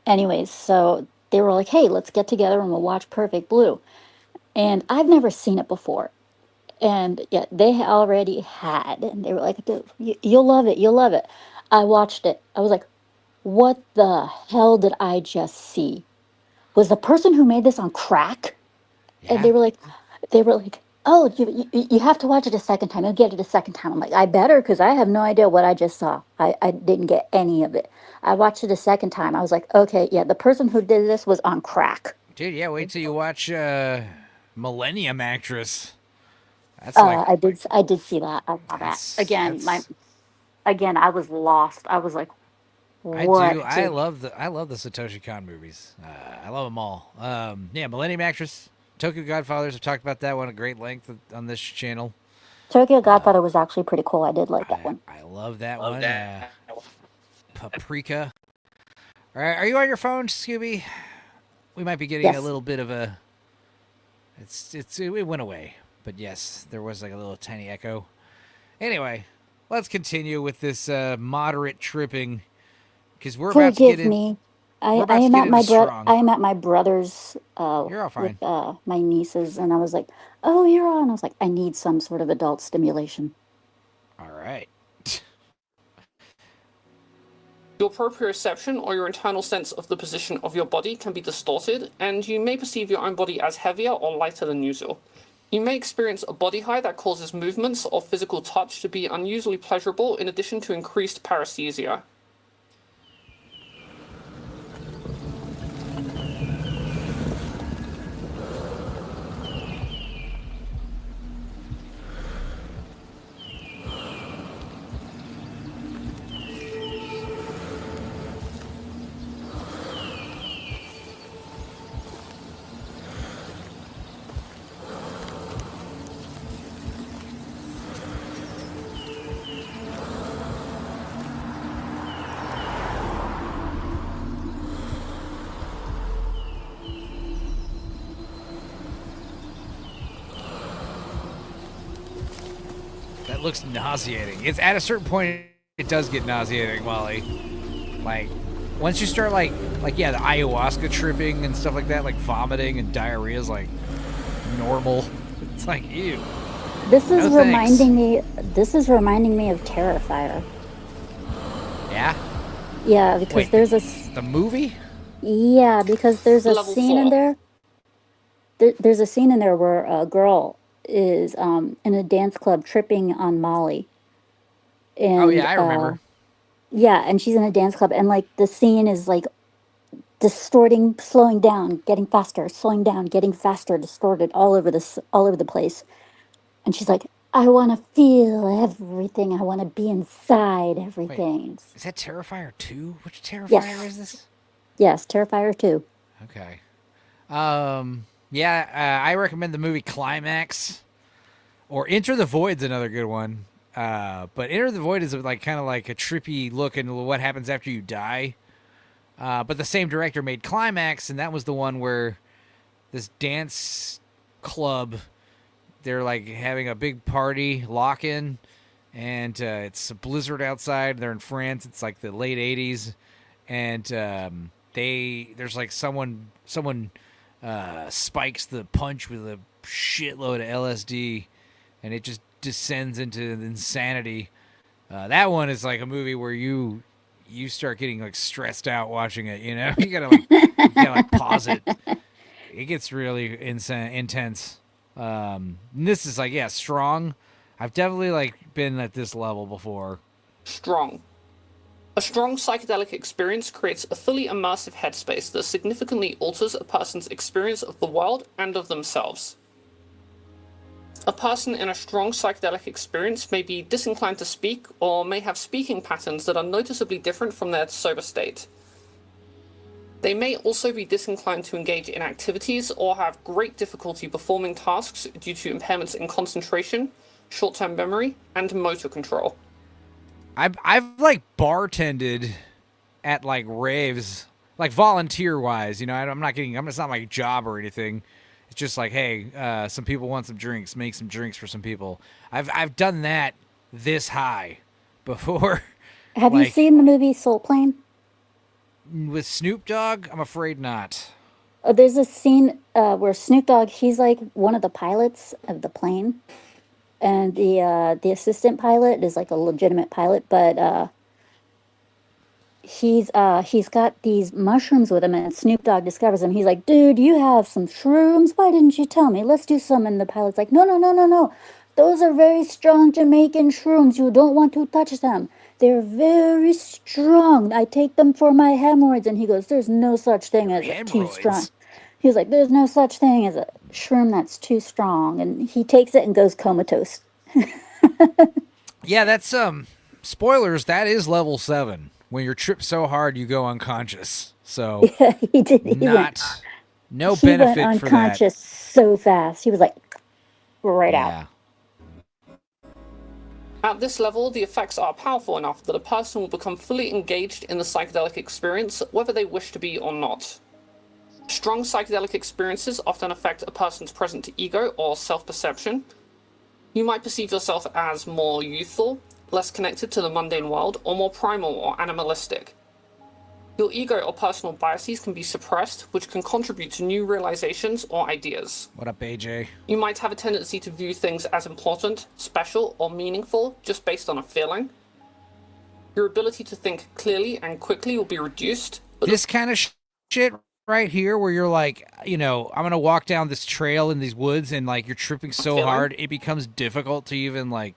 anyways, so they were like, "Hey, let's get together and we'll watch Perfect Blue," and I've never seen it before. And yeah, they already had, and they were like, "You'll love it, you'll love it." I watched it. I was like, "What the hell did I just see? Was the person who made this on crack?" Yeah. And they were like, "Oh, you have to watch it a second time. You'll get it a second time." I'm like, "I better, because I have no idea what I just saw. I didn't get any of it." I watched it a second time. I was like, "Okay, yeah, the person who did this was on crack." Dude, yeah, wait till you watch Millennium Actress. That's I did see that. I saw that. Again, I was lost. I was like, what? I love the Satoshi Kon movies. I love them all. Yeah, Millennium Actress, Tokyo Godfathers. I've talked about that one at great length on this channel. Tokyo Godfather was actually pretty cool. I did like that one. I love that one. Paprika. All right, are you on your phone, Scooby? We might be getting a little bit of a. It went away. But yes, there was like a little tiny echo. Anyway, let's continue with this moderate tripping, because we're about to get in. Forgive me. I am at my brother's. You're all fine. With my nieces, and I was like, "Oh, you're on." I was like, "I need some sort of adult stimulation." All right. Your proprioception, or your internal sense of the position of your body, can be distorted, and you may perceive your own body as heavier or lighter than usual. You may experience a body high that causes movements or physical touch to be unusually pleasurable, in addition to increased paresthesia. it looks nauseating. It's at a certain point, it does get nauseating, Molly. Like, once you start yeah, the ayahuasca tripping and stuff like that, like vomiting and diarrhea is like normal. It's like, ew. This is No reminding me. This is reminding me of Terrifier. Yeah. Yeah, because Wait, there's the movie. Yeah, because there's a Level scene in 4. there. There's a scene in there where a girl is in a dance club tripping on Molly. And, Oh yeah, I remember. Yeah, and she's in a dance club, and like the scene is like distorting, slowing down, getting faster, slowing down, getting faster, distorted all over the place. And she's like, I want to feel everything. I want to be inside everything. Is that Terrifier 2? Which Terrifier Yes. is this? Yes, Terrifier 2. Okay. Yeah, I recommend the movie Climax, or Enter the Void's another good one. But Enter the Void is like kind of like a trippy look into what happens after you die. But the same director made Climax, and that was the one where this dance club, they're like having a big party lock-in, and it's a blizzard outside. They're in France. It's like the late 80s, and there's like someone spikes the punch with a shitload of LSD, and it just descends into insanity. That one is like a movie where you start getting like stressed out watching it. You know, you gotta pause it. It gets really intense. This is like, yeah, strong. I've definitely like been at this level before. Strong. A strong psychedelic experience creates a fully immersive headspace that significantly alters a person's experience of the world and of themselves. A person in a strong psychedelic experience may be disinclined to speak or may have speaking patterns that are noticeably different from their sober state. They may also be disinclined to engage in activities or have great difficulty performing tasks due to impairments in concentration, short-term memory, and motor control. I've like bartended at like raves, like volunteer wise. You know, it's not my job or anything. It's just like, hey, some people want some drinks. Make some drinks for some people. I've done that this high before. Have you seen the movie Soul Plane? With Snoop Dogg? I'm afraid not. There's a scene where Snoop Dogg, he's like one of the pilots of the plane, and the assistant pilot is like a legitimate pilot, but he's got these mushrooms with him, and Snoop Dogg discovers them. He's like, dude, you have some shrooms? Why didn't you tell me? Let's do some. And the pilot's like, no. Those are very strong Jamaican shrooms. You don't want to touch them. They're very strong. I take them for my hemorrhoids. And he goes, there's no such thing as too strong. He's like, there's no such thing as a shroom that's too strong. And he takes it and goes comatose. Yeah, that's spoilers. That is level 7. When you're tripped so hard you go unconscious. So yeah, he did. No he benefit went for that. unconscious so fast. He was like right out. At this level, the effects are powerful enough that a person will become fully engaged in the psychedelic experience, whether they wish to be or not. Strong psychedelic experiences often affect a person's present ego or self-perception. You might perceive yourself as more youthful, less connected to the mundane world, or more primal or animalistic. Your ego or personal biases can be suppressed, which can contribute to new realizations or ideas. What up, AJ? You might have a tendency to view things as important, special, or meaningful just based on a feeling. Your ability to think clearly and quickly will be reduced. This kind of shit right here where you're like, you know, I'm going to walk down this trail in these woods and like you're tripping so hard, it becomes difficult to even like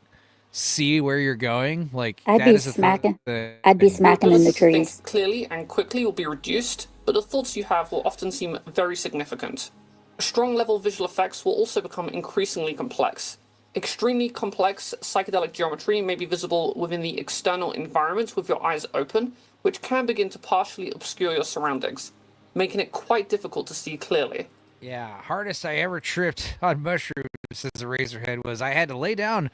see where you're going. Like I'd be smacking in the trees. Think clearly and quickly will be reduced, but the thoughts you have will often seem very significant. Strong level visual effects will also become increasingly complex. Extremely complex psychedelic geometry may be visible within the external environment with your eyes open, which can begin to partially obscure your surroundings, making it quite difficult to see clearly. Yeah, hardest I ever tripped on mushrooms as a Razorhead was I had to lay down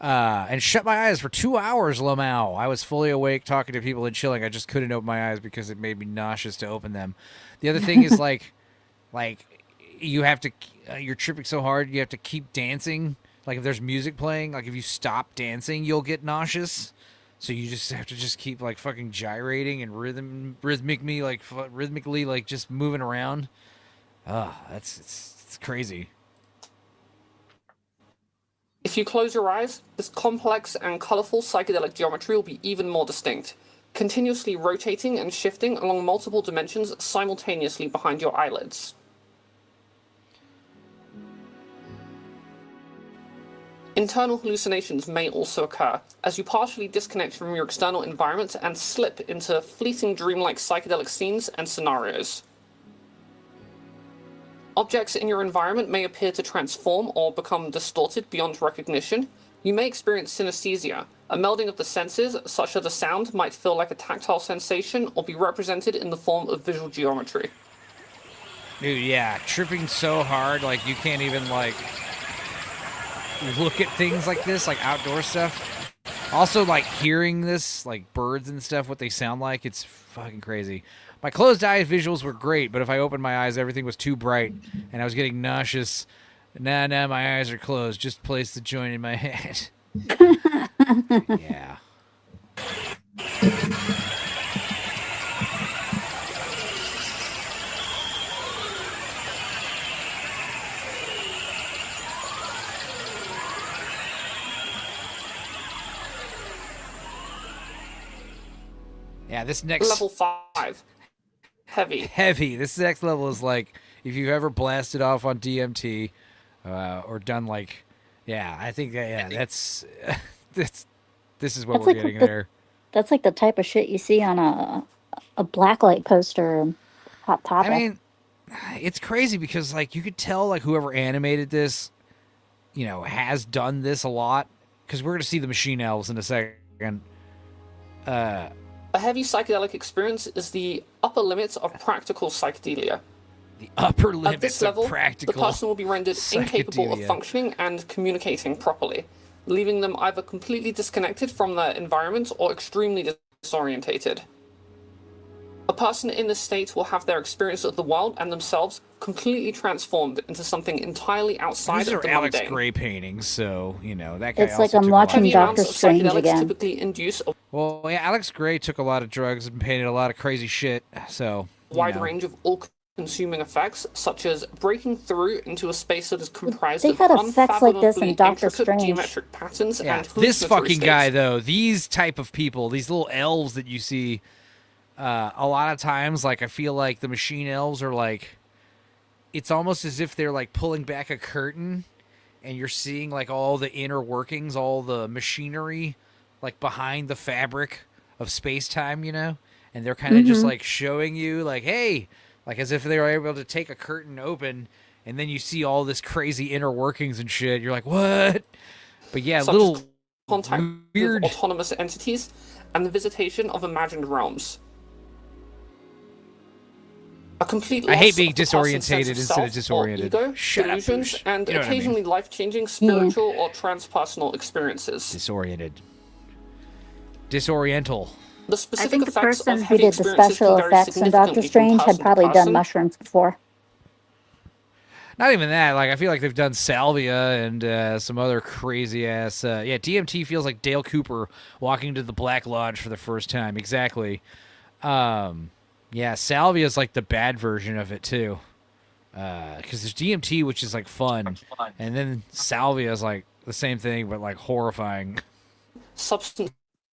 and shut my eyes for 2 hours, Lamau. I was fully awake, talking to people and chilling. I just couldn't open my eyes because it made me nauseous to open them. The other thing is like you have to, you're tripping so hard, you have to keep dancing Like if there's music playing, like if you stop dancing, you'll get nauseous. So you just have to just keep like fucking gyrating and rhythmically like just moving around. It's crazy. If you close your eyes, this complex and colorful psychedelic geometry will be even more distinct, continuously rotating and shifting along multiple dimensions simultaneously behind your eyelids. Internal hallucinations may also occur, as you partially disconnect from your external environment and slip into fleeting dreamlike psychedelic scenes and scenarios. Objects in your environment may appear to transform or become distorted beyond recognition. You may experience synesthesia, a melding of the senses such that a sound might feel like a tactile sensation or be represented in the form of visual geometry. Dude, yeah, tripping so hard, like you can't even like look at things like this, like outdoor stuff. Also, like hearing this, like birds and stuff, what they sound like, it's fucking crazy. My closed eyes visuals were great, but if I opened my eyes, everything was too bright, and I was getting nauseous. Nah, my eyes are closed. Just place the joint in my head. Yeah. Yeah, this next... Level 5. Heavy. This next level is like, if you've ever blasted off on DMT, or done like... Yeah, I think that's... this is what we're getting there. That's like the type of shit you see on a blacklight poster, Hot Topic. I mean, it's crazy because like you could tell like whoever animated this, you know, has done this a lot, because we're going to see the machine elves in a second. A heavy psychedelic experience is the upper limits of practical psychedelia. The upper limits At this level, of practical the person will be rendered incapable of functioning and communicating properly, leaving them either completely disconnected from their environment or extremely disorientated. A person in this state will have their experience of the world and themselves completely transformed into something entirely outside These of are the Alex mundane. Gray paintings, so, you know, that guy It's also like I'm took watching a lot of Doctor drugs. Strange again. Typically induce a Well, yeah, Alex Gray took a lot of drugs and painted a lot of crazy shit, so, wide range of all-consuming effects, such as breaking through into a space that is comprised They've had of effects like this in unfathomably Doctor intricate Strange. geometric patterns yeah, and this hallucinatory fucking states. guy, though, these type of people, these little elves that you see, a lot of times, like, I feel like the machine elves are, like, it's almost as if they're, like, pulling back a curtain, and you're seeing, like, all the inner workings, all the machinery, like, behind the fabric of space-time, you know? And they're kind of just, like, showing you, like, hey, like, as if they were able to take a curtain open, and then you see all this crazy inner workings and shit. You're like, what? But yeah, Such little as contact weird with autonomous entities and the visitation of imagined realms. A complete loss I hate being of the person's disorientated sense of instead of self disoriented. Or ego, Shut up, delusions, Bruce. and You know what I mean. occasionally life-changing spiritual or transpersonal experiences. Disoriented. Disoriental. The I specific think the effects person of who heavy did the experiences special can vary effects in Doctor significantly from Strange had person to probably done person. mushrooms before. Not even that. Like, I feel like they've done salvia and some other crazy ass. Yeah, DMT feels like Dale Cooper walking to the Black Lodge for the first time. Exactly. Yeah, salvia is like the bad version of it too. Because there's DMT, which is like fun, and then salvia is like the same thing but like horrifying. Substance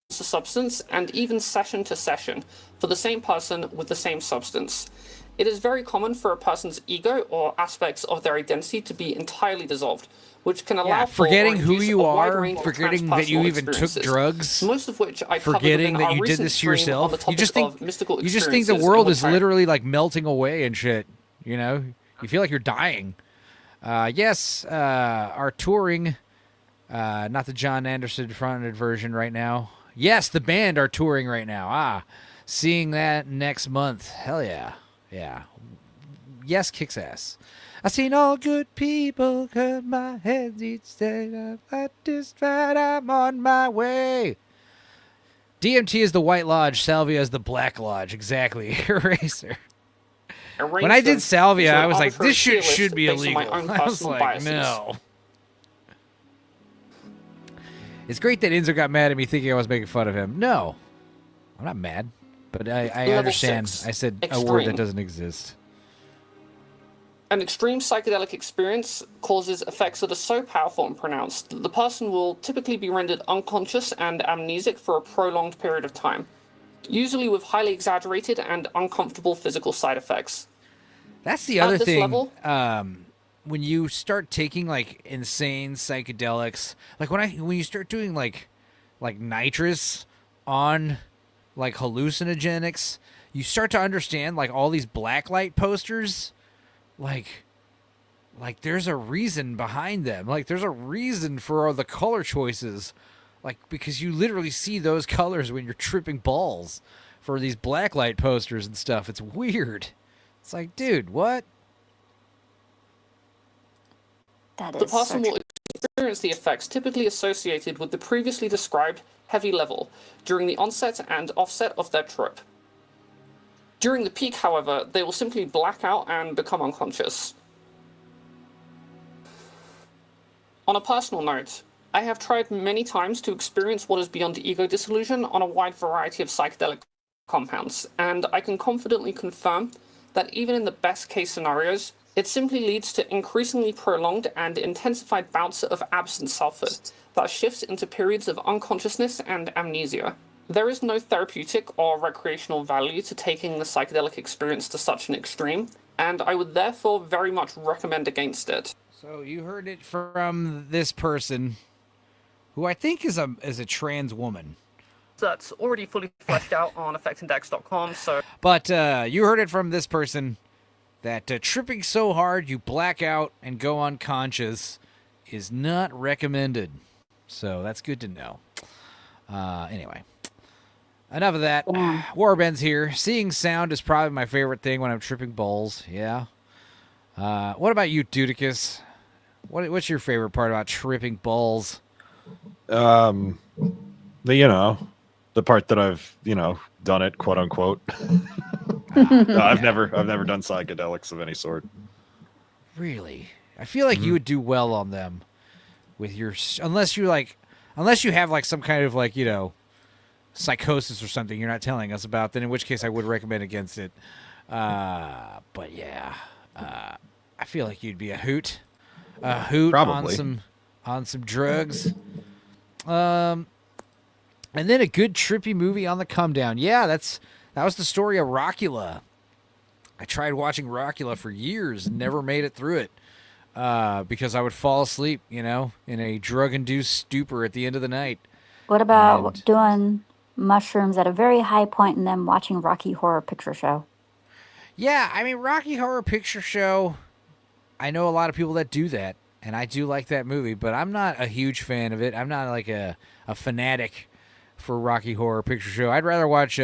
to substance, and even session to session, for the same person with the same substance. It is very common for a person's ego or aspects of their identity to be entirely dissolved, which can allow Yeah, for forgetting or who induce you a wide are, range of forgetting that you transpersonal even took experiences, drugs, most of which I covered forgetting within that our you did recent this to stream on yourself. the You just topic think of mystical you just think the experiences, world in is which I- literally like melting away and shit. You know, you feel like you're dying. Yes, our touring, not the John Anderson fronted version right now. Yes, the band are touring right now. Seeing that next month. Hell yeah. Yeah. Yes, kicks ass. I seen all good people cut my heads each day. I just tried, I'm on my way. DMT is the White Lodge. Salvia is the Black Lodge. Exactly. Eraser. When I did salvia, I was like, this shit should be illegal. I was like, no. It's great that Enzo got mad at me thinking I was making fun of him. No, I'm not mad, but I Level understand. 6, I said a extreme. word that doesn't exist. An extreme psychedelic experience causes effects that are so powerful and pronounced that the person will typically be rendered unconscious and amnesic for a prolonged period of time, usually with highly exaggerated and uncomfortable physical side effects. That's the other At this thing. level, When you start taking like insane psychedelics, like when you start doing like nitrous on like hallucinogenics, you start to understand like all these blacklight posters, like there's a reason behind them. Like there's a reason for all the color choices, like because you literally see those colors when you're tripping balls for these blacklight posters and stuff. It's weird. It's like, dude, what? the person will experience the effects typically associated with the previously described heavy level during the onset and offset of their trip. During the peak, however, they will simply black out and become unconscious. On a personal note, I have tried many times to experience what is beyond ego disillusion on a wide variety of psychedelic compounds, and I can confidently confirm that even in the best case scenarios, it simply leads to increasingly prolonged and intensified bouts of absent selfhood that shifts into periods of unconsciousness and amnesia. There is no therapeutic or recreational value to taking the psychedelic experience to such an extreme, and I would therefore very much recommend against it. So you heard it from this person, who I think is a trans woman. That's already fully fleshed out on effectindex.com, so... But you heard it from this person that tripping so hard you black out and go unconscious is not recommended. So that's good to know. Anyway, enough of that. Warbend's here. Seeing sound is probably my favorite thing when I'm tripping balls. Yeah. What about you, Dudicus? What's your favorite part about tripping balls? The part that I've done it, quote unquote. No, I've never done psychedelics of any sort. Really? I feel like you would do well on them with your unless you have like some kind of like, psychosis or something you're not telling us about, then in which case I would recommend against it. But yeah. I feel like you'd be a hoot. Probably. on some drugs. And then a good trippy movie on the come down. Yeah, that was the story of Rockula. I tried watching Rockula for years and never made it through it because I would fall asleep, in a drug-induced stupor at the end of the night. What about doing mushrooms at a very high point and then watching Rocky Horror Picture Show? Yeah, I mean, Rocky Horror Picture Show, I know a lot of people that do that, and I do like that movie, but I'm not a huge fan of it. I'm not like a fanatic for Rocky Horror Picture Show. I'd rather watch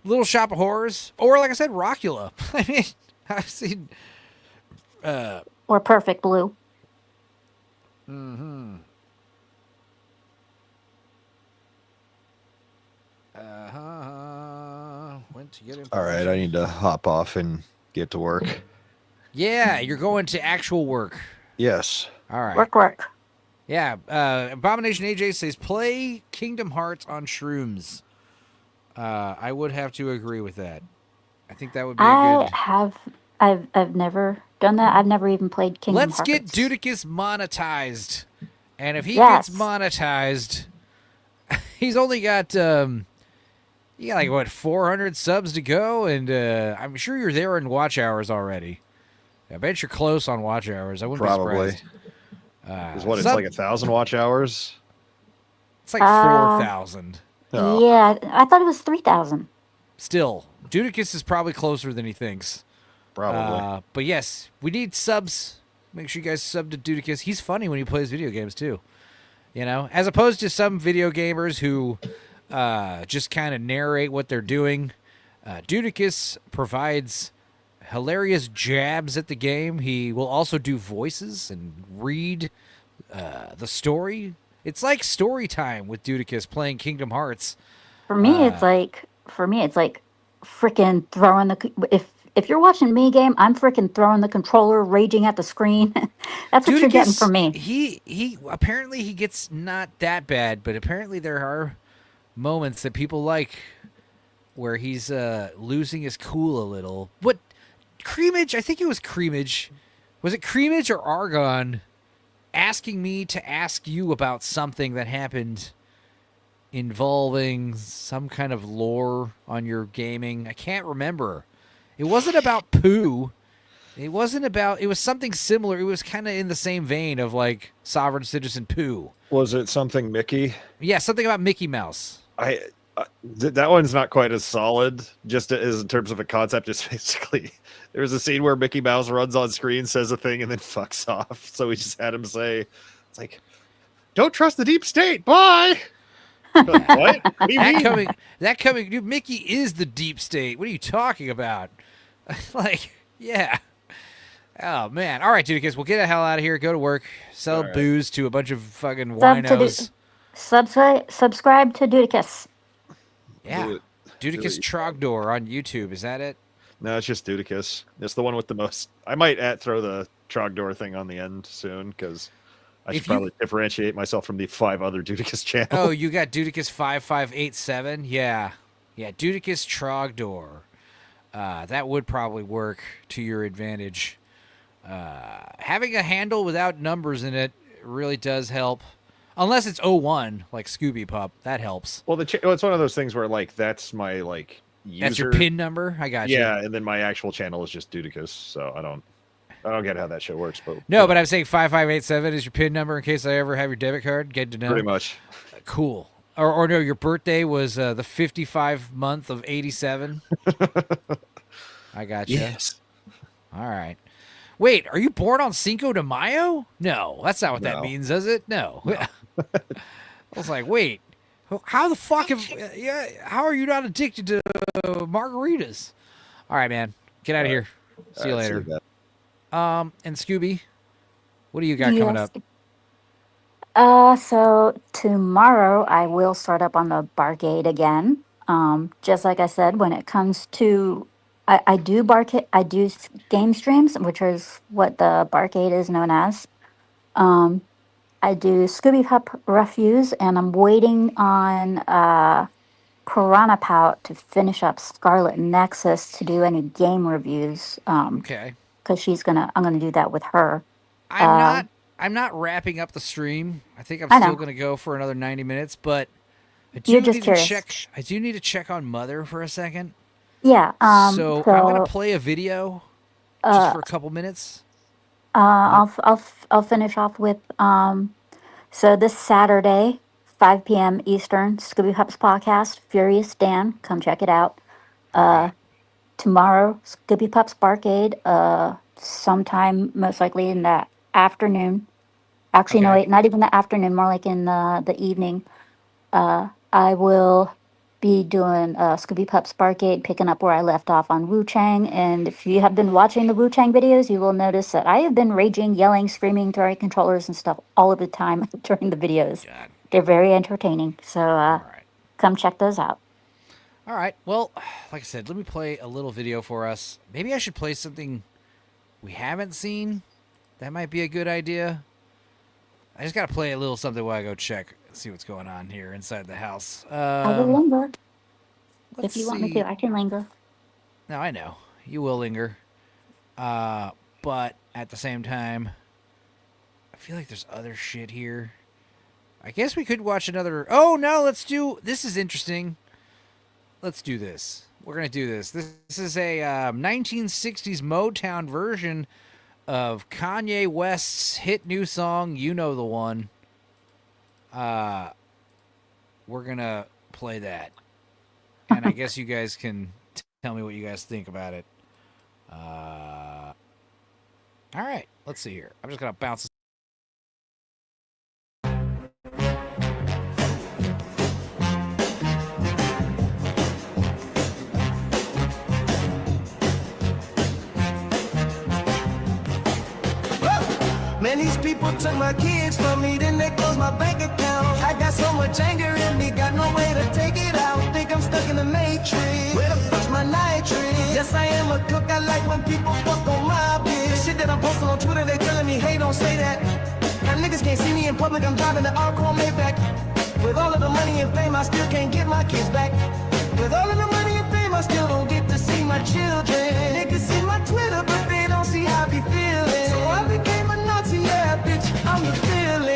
Little Shop of Horrors, or like I said, Rockula. I mean, I've seen... or Perfect Blue. Mm-hmm. Went to get All right, I need to hop off and get to work. Yeah, you're going to actual work. Yes. All right. Work. Yeah, Abomination AJ says, play Kingdom Hearts on shrooms. I would have to agree with that. I think that would be a good... I've never done that. I've never even played Kingdom Hearts. Let's get Dudicus monetized. And if he gets monetized, he's only got, like, what, 400 subs to go? And I'm sure you're there in watch hours already. I bet you're close on watch hours. I wouldn't be surprised. It's like 1,000 watch hours? It's like 4,000. Yeah, I thought it was 3,000. Still, Dudicus is probably closer than he thinks. Probably. But yes, we need subs. Make sure you guys sub to Dudicus. He's funny when he plays video games too. As opposed to some video gamers who just kind of narrate what they're doing. Dudicus provides hilarious jabs at the game. He will also do voices and read the story. It's like story time with Dudicus playing Kingdom Hearts. For me, it's like freaking throwing if you're watching me game, I'm freaking throwing the controller, raging at the screen. That's what you're getting from me. He apparently he gets not that bad, but apparently there are moments that people like where he's losing his cool a little. What Creamage? I think it was Creamage. Was it Creamage or Argon asking me to ask you about something that happened involving some kind of lore on your gaming? I can't remember. It wasn't about poo. It wasn't about. It was something similar. It was kind of in the same vein of like Sovereign Citizen poo. Was it something Mickey? Yeah, something about Mickey Mouse. That one's not quite as solid, just as in terms of a concept. It's basically there's a scene where Mickey Mouse runs on screen, says a thing, and then fucks off. So we just had him say, "It's like, don't trust the deep state. Bye." What? What do you mean? That coming, dude, Mickey is the deep state. What are you talking about? Like, yeah. Oh man. All right, Judicus, we'll get the hell out of here. Go to work. Sell booze to a bunch of fucking winos. Subscribe to Dudicus. Yeah. Dudicus Trogdor on YouTube. Is that it? No, it's just Dudicus. It's the one with the most. I might throw the Trogdor thing on the end soon because I should probably differentiate myself from the 5 other Dudicus channels. Oh, you got Dudicus 5587? Yeah. Yeah, Dudicus Trogdor. That would probably work to your advantage. Having a handle without numbers in it really does help. Unless it's 01, like Scooby Pup. That helps. Well, it's one of those things where, like, that's my, like, user. That's your PIN number? I got you. Yeah, and then my actual channel is just Dudicus, so I don't get how that shit works. But I'm saying 5587 is your PIN number in case I ever have your debit card. Get to know. Pretty much. Cool. Or no, your birthday was the 55 month of 87. I got you. Yes. All right. Wait, are you born on Cinco de Mayo? No, that's not what that means, does it? No. I was like, wait, how the fuck how are you not addicted to margaritas? All right, man. Get out of here. See you later. And Scooby, what do you got coming up? So tomorrow I will start up on the Barcade again. Just like I said, when it comes to I do game streams, which is what the Barcade is known as. I do Scooby Pup reviews, and I'm waiting on Piranha Pout to finish up Scarlet Nexus to do any game reviews. Okay. Because I'm gonna do that with her. I'm not wrapping up the stream. I think I'm still gonna go for another 90 minutes, but I do need to check on Mother for a second. Yeah. So I'm gonna play a video just for a couple minutes. I'll finish off with so this Saturday, 5 p.m. Eastern, Scooby Pups podcast, Furious Dan, come check it out. Tomorrow, Scooby Pups Barcade, sometime most likely in the afternoon. Actually, no, wait, not even the afternoon, more like in the evening. I will be doing Scooby Pups Barcade, picking up where I left off on Wu Chang. And if you have been watching the Wu Chang videos, you will notice that I have been raging, yelling, screaming, throwing controllers and stuff all of the time during the videos. God. They're very entertaining. So come check those out. All right. Well, like I said, let me play a little video for us. Maybe I should play something we haven't seen. That might be a good idea. I just got to play a little something while I go check, see what's going on here inside the house. I will linger. If you want me to, I can linger. No, I know. You will linger. But at the same time, I feel like there's other shit here. I guess we could watch another... Oh, no, let's do... This is interesting. Let's do this. We're going to do this. This is a 1960s Motown version of Kanye West's hit new song, You Know the One. We're going to play that. And I guess you guys can tell me what you guys think about it. All right, let's see here. I'm just going to bounce this. Man, these people took my kids from me, then they closed my bank account. I got so much anger in me, got no way to take it out. Think I'm stuck in the matrix. Where the fuck's my nitrate? Yes, I am a cook. I like when people fuck on my bitch. Shit that I'm posting on Twitter, they telling me, hey, don't say that. Now niggas can't see me in public, I'm driving the Arco Maybach. With all of the money and fame, I still can't get my kids back. With all of the money and fame, I still don't get to see my children. Niggas see my Twitter, but they don't see how I be feeling. So I became a Nazi, yeah, bitch, I'm the feeling.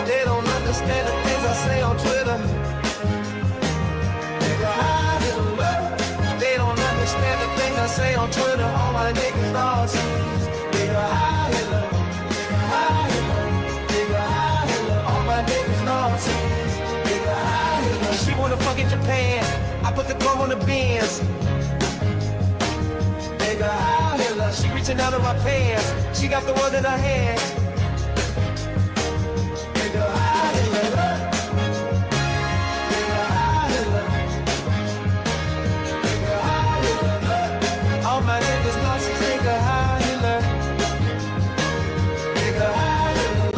They don't understand the things I say on Twitter. They don't understand the things I say on Twitter. All my niggas lost. Nigga, high Hitler. High Hitler. Nigga, high Hitler. All my niggas lost. Nigga, high Hitler. She wanna fuck in Japan. I put the chrome on the Benz. Nigga, high Hitler. She reaching out of my pants. She got the world in her hands. Nigga, high Hitler. Nigga, high Hitler. Nigga, high Hitler. All my niggas Nazis, nigga, high Hitler. Nigga, high Hitler.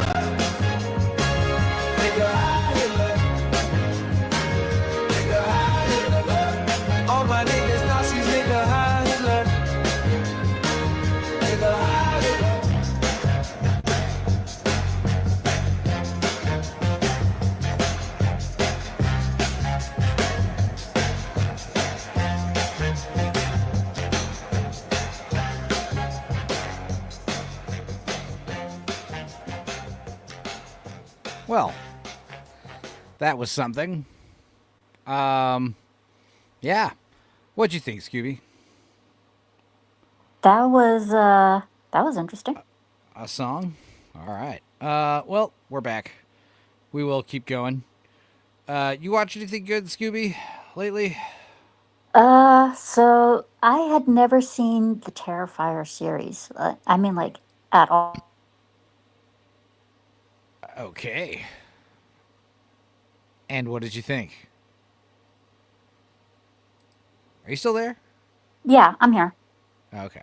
Nigga, high Hitler. Nigga, high Hitler. All my niggas Nazis, nigga, high Hitler. Nigga, high Hitler. Well, that was something. Yeah. What'd you think, Scooby? That was interesting. A song? All right. Well, we're back. We will keep going. You watch anything good, Scooby, lately? So I had never seen the Terrifier series. I mean, like, at all. Okay. And what did you think? Are you still there? Yeah, I'm here. Okay.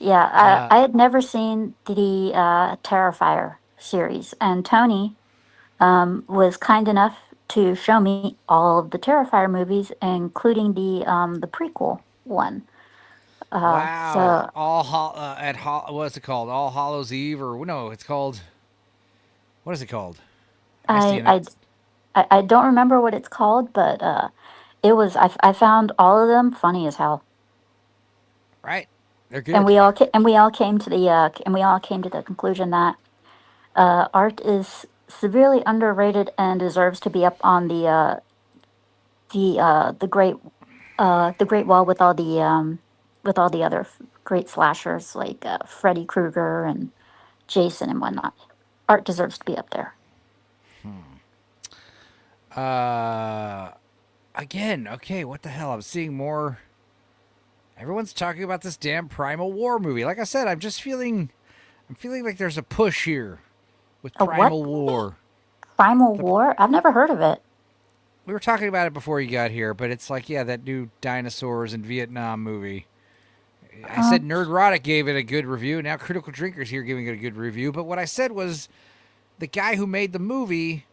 Yeah, I had never seen the Terrifier series, and Tony was kind enough to show me all of the Terrifier movies, including the prequel one. Wow. What's it called? All Hallows Eve, or no? It's called. What is it called? I don't remember what it's called, but it was. I found all of them funny as hell. Right, they're good. And we all came to the conclusion that art is severely underrated and deserves to be up on the great wall with all the other great slashers like Freddy Krueger and Jason and whatnot. Art deserves to be up there. Again, okay, what the hell? I'm seeing more. Everyone's talking about this damn Primal War movie. Like I said, I'm feeling like there's a push here with Primal War. Primal War? I've never heard of it. We were talking about it before you got here, but it's like, yeah, that new dinosaurs in Vietnam movie. I said Nerdrotic gave it a good review. Now Critical Drinker's here giving it a good review. But what I said was the guy who made the movie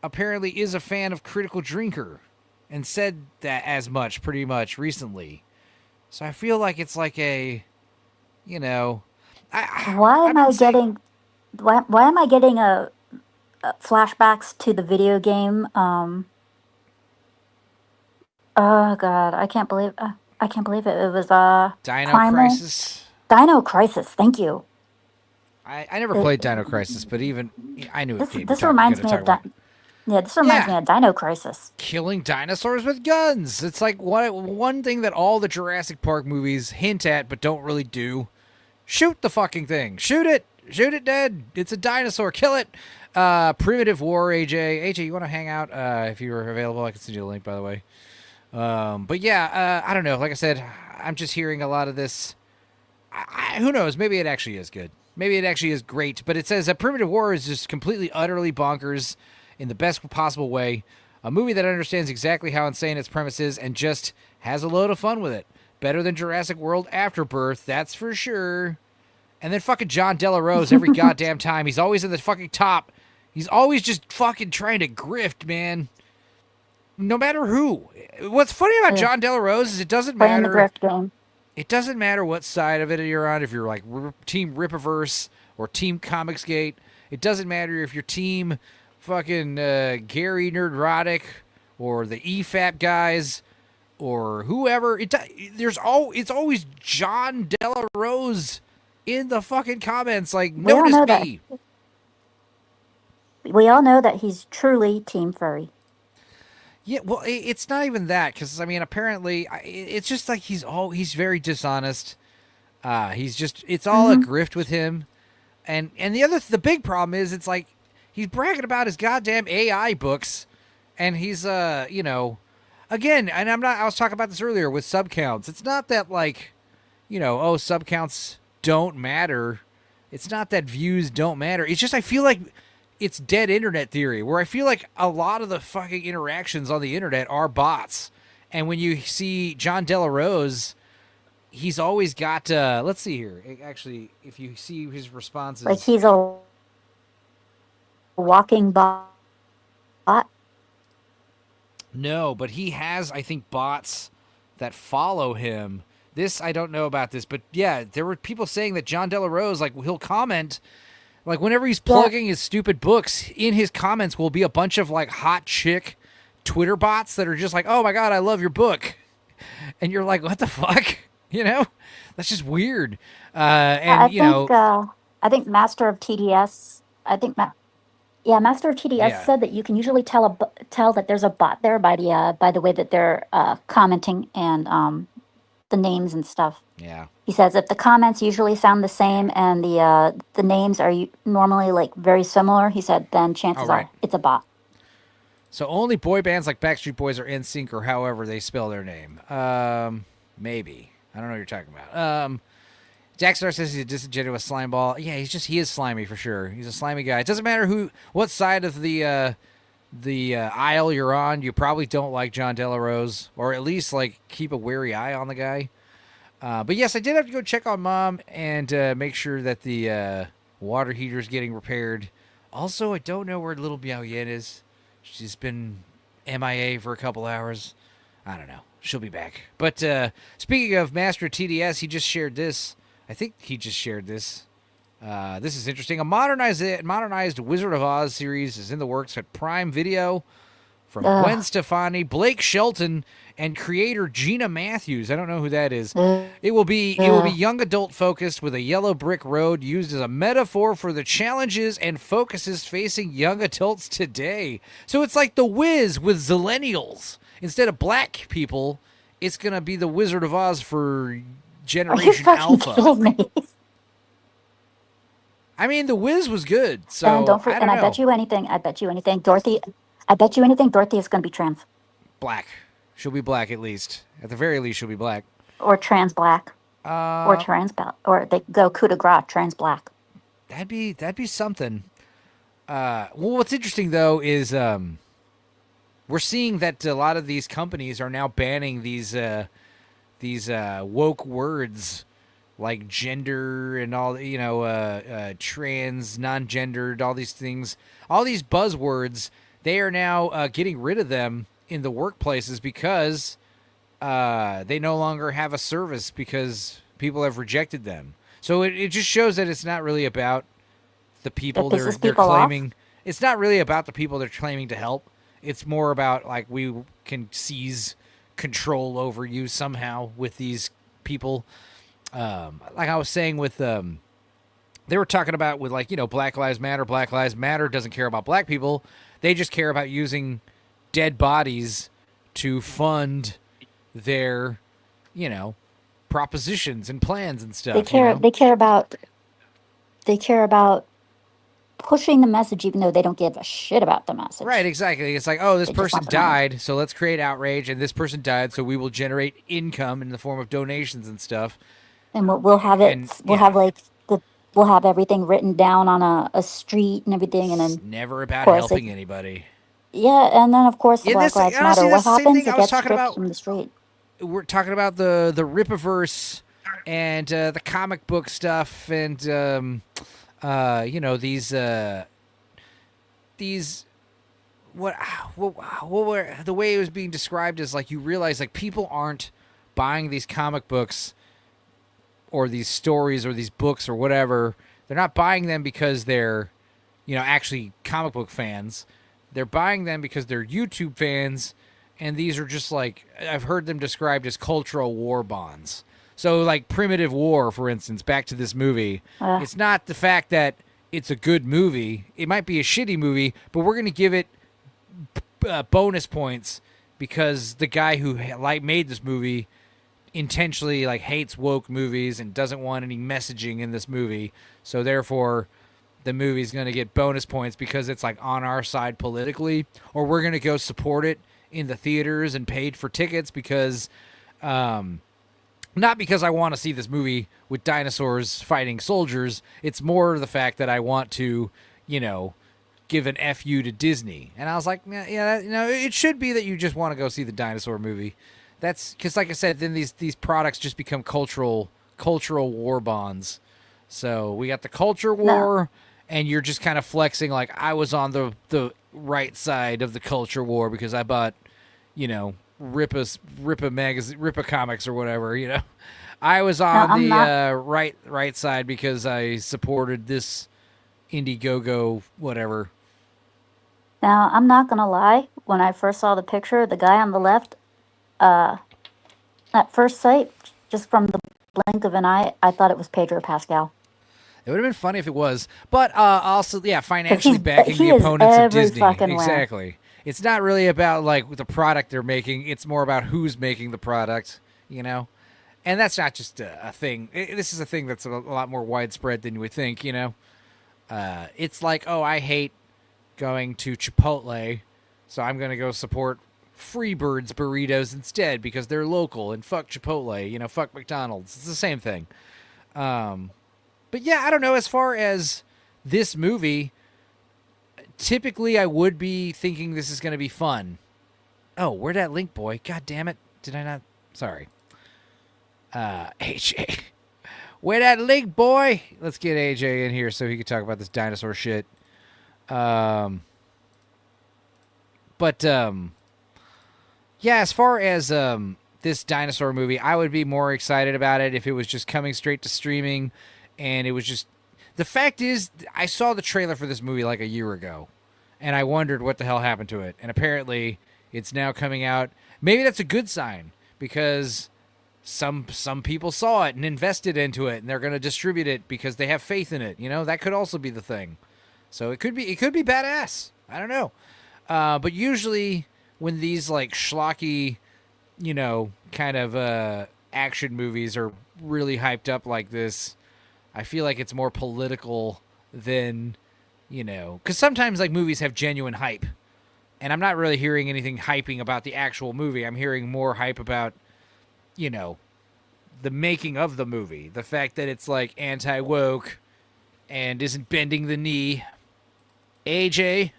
apparently is a fan of Critical Drinker and said that as much pretty much recently. So I feel like it's like a, you know, why am I getting flashbacks to the video game? Oh God, I can't believe it. It was Dino Primal? Crisis. Dino Crisis. Thank you. I never played Dino Crisis, but even I knew it. This reminds me of This reminds me of Dino Crisis. Killing dinosaurs with guns. It's like one thing that all the Jurassic Park movies hint at but don't really do. Shoot the fucking thing. Shoot it. Shoot it dead. It's a dinosaur. Kill it. Primitive War, AJ. AJ, you want to hang out? If you're available, I can send you the link, by the way. But yeah, I don't know. Like I said, I'm just hearing a lot of this. Who knows? Maybe it actually is good. Maybe it actually is great. But it says that Primitive War is just completely, utterly bonkers in the best possible way. A movie that understands exactly how insane its premise is and just has a load of fun with it. Better than Jurassic World Afterbirth, that's for sure. And then fucking John Delarose every goddamn time. He's always in the fucking top. He's always just fucking trying to grift, man. No matter who. What's funny about John Delarose is it doesn't Playing the matter. grift game. It doesn't matter what side of it you're on. If you're like Team Rippaverse or Team Comicsgate. It doesn't matter if you're Team fucking Gary Nerdrotic or the EFAP guys or whoever. It's always John Delarose in the fucking comments. Like, notice me. We all know that he's truly Team Furry. Yeah, well, it's not even that, because, I mean, apparently, it's just like he's very dishonest. It's all a grift with him. And the big problem is, it's like, he's bragging about his goddamn AI books, and he's, again, and I was talking about this earlier with subcounts. It's not that, like, subcounts don't matter. It's not that views don't matter. It's just, I feel like it's dead internet theory, where I feel like a lot of the fucking interactions on the internet are bots. And when you see John Delarose, he's always got, let's see here. Actually, if you see his responses. Like he's a walking bot? No, but he has, I think, bots that follow him. This, I don't know about this, but yeah, there were people saying that John Delarose, like, he'll comment. Like, whenever he's plugging his stupid books, in his comments will be a bunch of, like, hot chick Twitter bots that are just like, oh, my God, I love your book. And you're like, what the fuck? That's just weird. I think Master of TDS, Master of TDS said that you can usually tell that there's a bot there by the way that they're commenting and the names and stuff. Yeah. He says if the comments usually sound the same and the names are normally like very similar, he said, then chances are it's a bot. So only boy bands like Backstreet Boys or NSYNC or however they spell their name. Maybe. I don't know what you're talking about. Jackstar says he's a disingenuous slime ball. Yeah, he is slimy for sure. He's a slimy guy. It doesn't matter what side of the aisle you're on. You probably don't like John Delarose, or at least like keep a wary eye on the guy. But yes, I did have to go check on Mom and make sure that the water heater is getting repaired. Also, I don't know where little Miao Yen is. She's been MIA for a couple hours. I don't know. She'll be back. But speaking of Master TDS, he just shared this. I think he just shared this. This is interesting. A modernized Wizard of Oz series is in the works at Prime Video from Gwen Stefani, Blake Shelton, and creator Gina Matthews. I don't know who that is. It will be young adult focused with a yellow brick road used as a metaphor for the challenges and focuses facing young adults today. So it's like The Wiz with Zillennials. Instead of black people, it's going to be the Wizard of Oz for Generation Alpha. I mean, The Wiz was good. So I bet you anything, Dorothy. I bet you anything, Dorothy is going to be trans. Black. She'll be black at least. At the very least, she'll be black. Or trans black. Or they go coup de grace, trans black. That'd be something. Well, what's interesting though is we're seeing that a lot of these companies are now banning these woke words like gender and all, trans, non-gendered, all these things, all these buzzwords. They are now getting rid of them in the workplaces because they no longer have a service because people have rejected them. So it just shows that it's not really about the people they're claiming. Off? It's not really about the people they're claiming to help. It's more about, like, we can seize control over you somehow with these people. Like I was saying with, they were talking about with, like, Black Lives Matter. Black Lives Matter doesn't care about black people. They just care about using dead bodies to fund their, propositions and plans and stuff. They care about pushing the message, even though they don't give a shit about the message. Right, exactly. It's like, oh, this person died, so let's create outrage, and this person died, so we will generate income in the form of donations and stuff. And we'll have we'll have everything written down on a street and everything, and then it's never about helping anybody. Yeah, and then of course the Yeah, Black this Lives honestly, Matter. What that's the same happens? thing I It was gets talking stripped about. from the street. We're talking about the Rippaverse and the comic book stuff and you know these what were the way it was being described is like you realize like people aren't buying these comic books or these stories or these books or whatever. They're not buying them because they're, you know, actually comic book fans. They're buying them because they're YouTube fans, and these are just like, I've heard them described as cultural war bonds. So like Primitive War, for instance, back to this movie, it's not the fact that it's a good movie. It might be a shitty movie, but we're going to give it bonus points because the guy who made this movie intentionally like hates woke movies and doesn't want any messaging in this movie. So therefore the movie's going to get bonus points because it's like on our side politically, or we're going to go support it in the theaters and paid for tickets because not because I want to see this movie with dinosaurs fighting soldiers. It's more the fact that I want to, you know, give an FU to Disney. And I was like, yeah, you know, it should be that you just want to go see the dinosaur movie. That's because, like I said, then these products just become cultural war bonds. So we got the culture war, and you're just kind of flexing like I was on the right side of the culture war because I bought, you know, Rippa magazine, Rippa comics or whatever. You know, I was on the right side because I supported this Indiegogo whatever. Now, I'm not gonna lie. When I first saw the picture, the guy on the left, at first sight, just from the blink of an eye, I thought it was Pedro Pascal. It would have been funny if it was, but also, yeah, financially backing the opponents of Disney. Exactly. Way. It's not really about like the product they're making. It's more about who's making the product, you know? And that's not just a thing. This is a thing that's a lot more widespread than you would think, you know? It's like, oh, I hate going to Chipotle, so I'm going to go support Freebird's burritos instead because they're local and fuck Chipotle, you know, fuck McDonald's. It's the same thing. But yeah, I don't know. As far as this movie, typically I would be thinking this is going to be fun. Oh, where'd that link, boy? God damn it. Did I not? Sorry. AJ. Where that link, boy? Let's get AJ in here so he can talk about this dinosaur shit. Yeah, as far as this dinosaur movie, I would be more excited about it if it was just coming straight to streaming. And it was just, the fact is, I saw the trailer for this movie like a year ago, and I wondered what the hell happened to it. And apparently, it's now coming out. Maybe that's a good sign because some people saw it and invested into it, and they're going to distribute it because they have faith in it. You know, that could also be the thing. So it could be badass. I don't know. But usually when these like schlocky, you know, kind of action movies are really hyped up like this, I feel like it's more political than, you know, because sometimes like movies have genuine hype, and I'm not really hearing anything hyping about the actual movie. I'm hearing more hype about, you know, the making of the movie, the fact that it's like anti-woke and isn't bending the knee. AJ,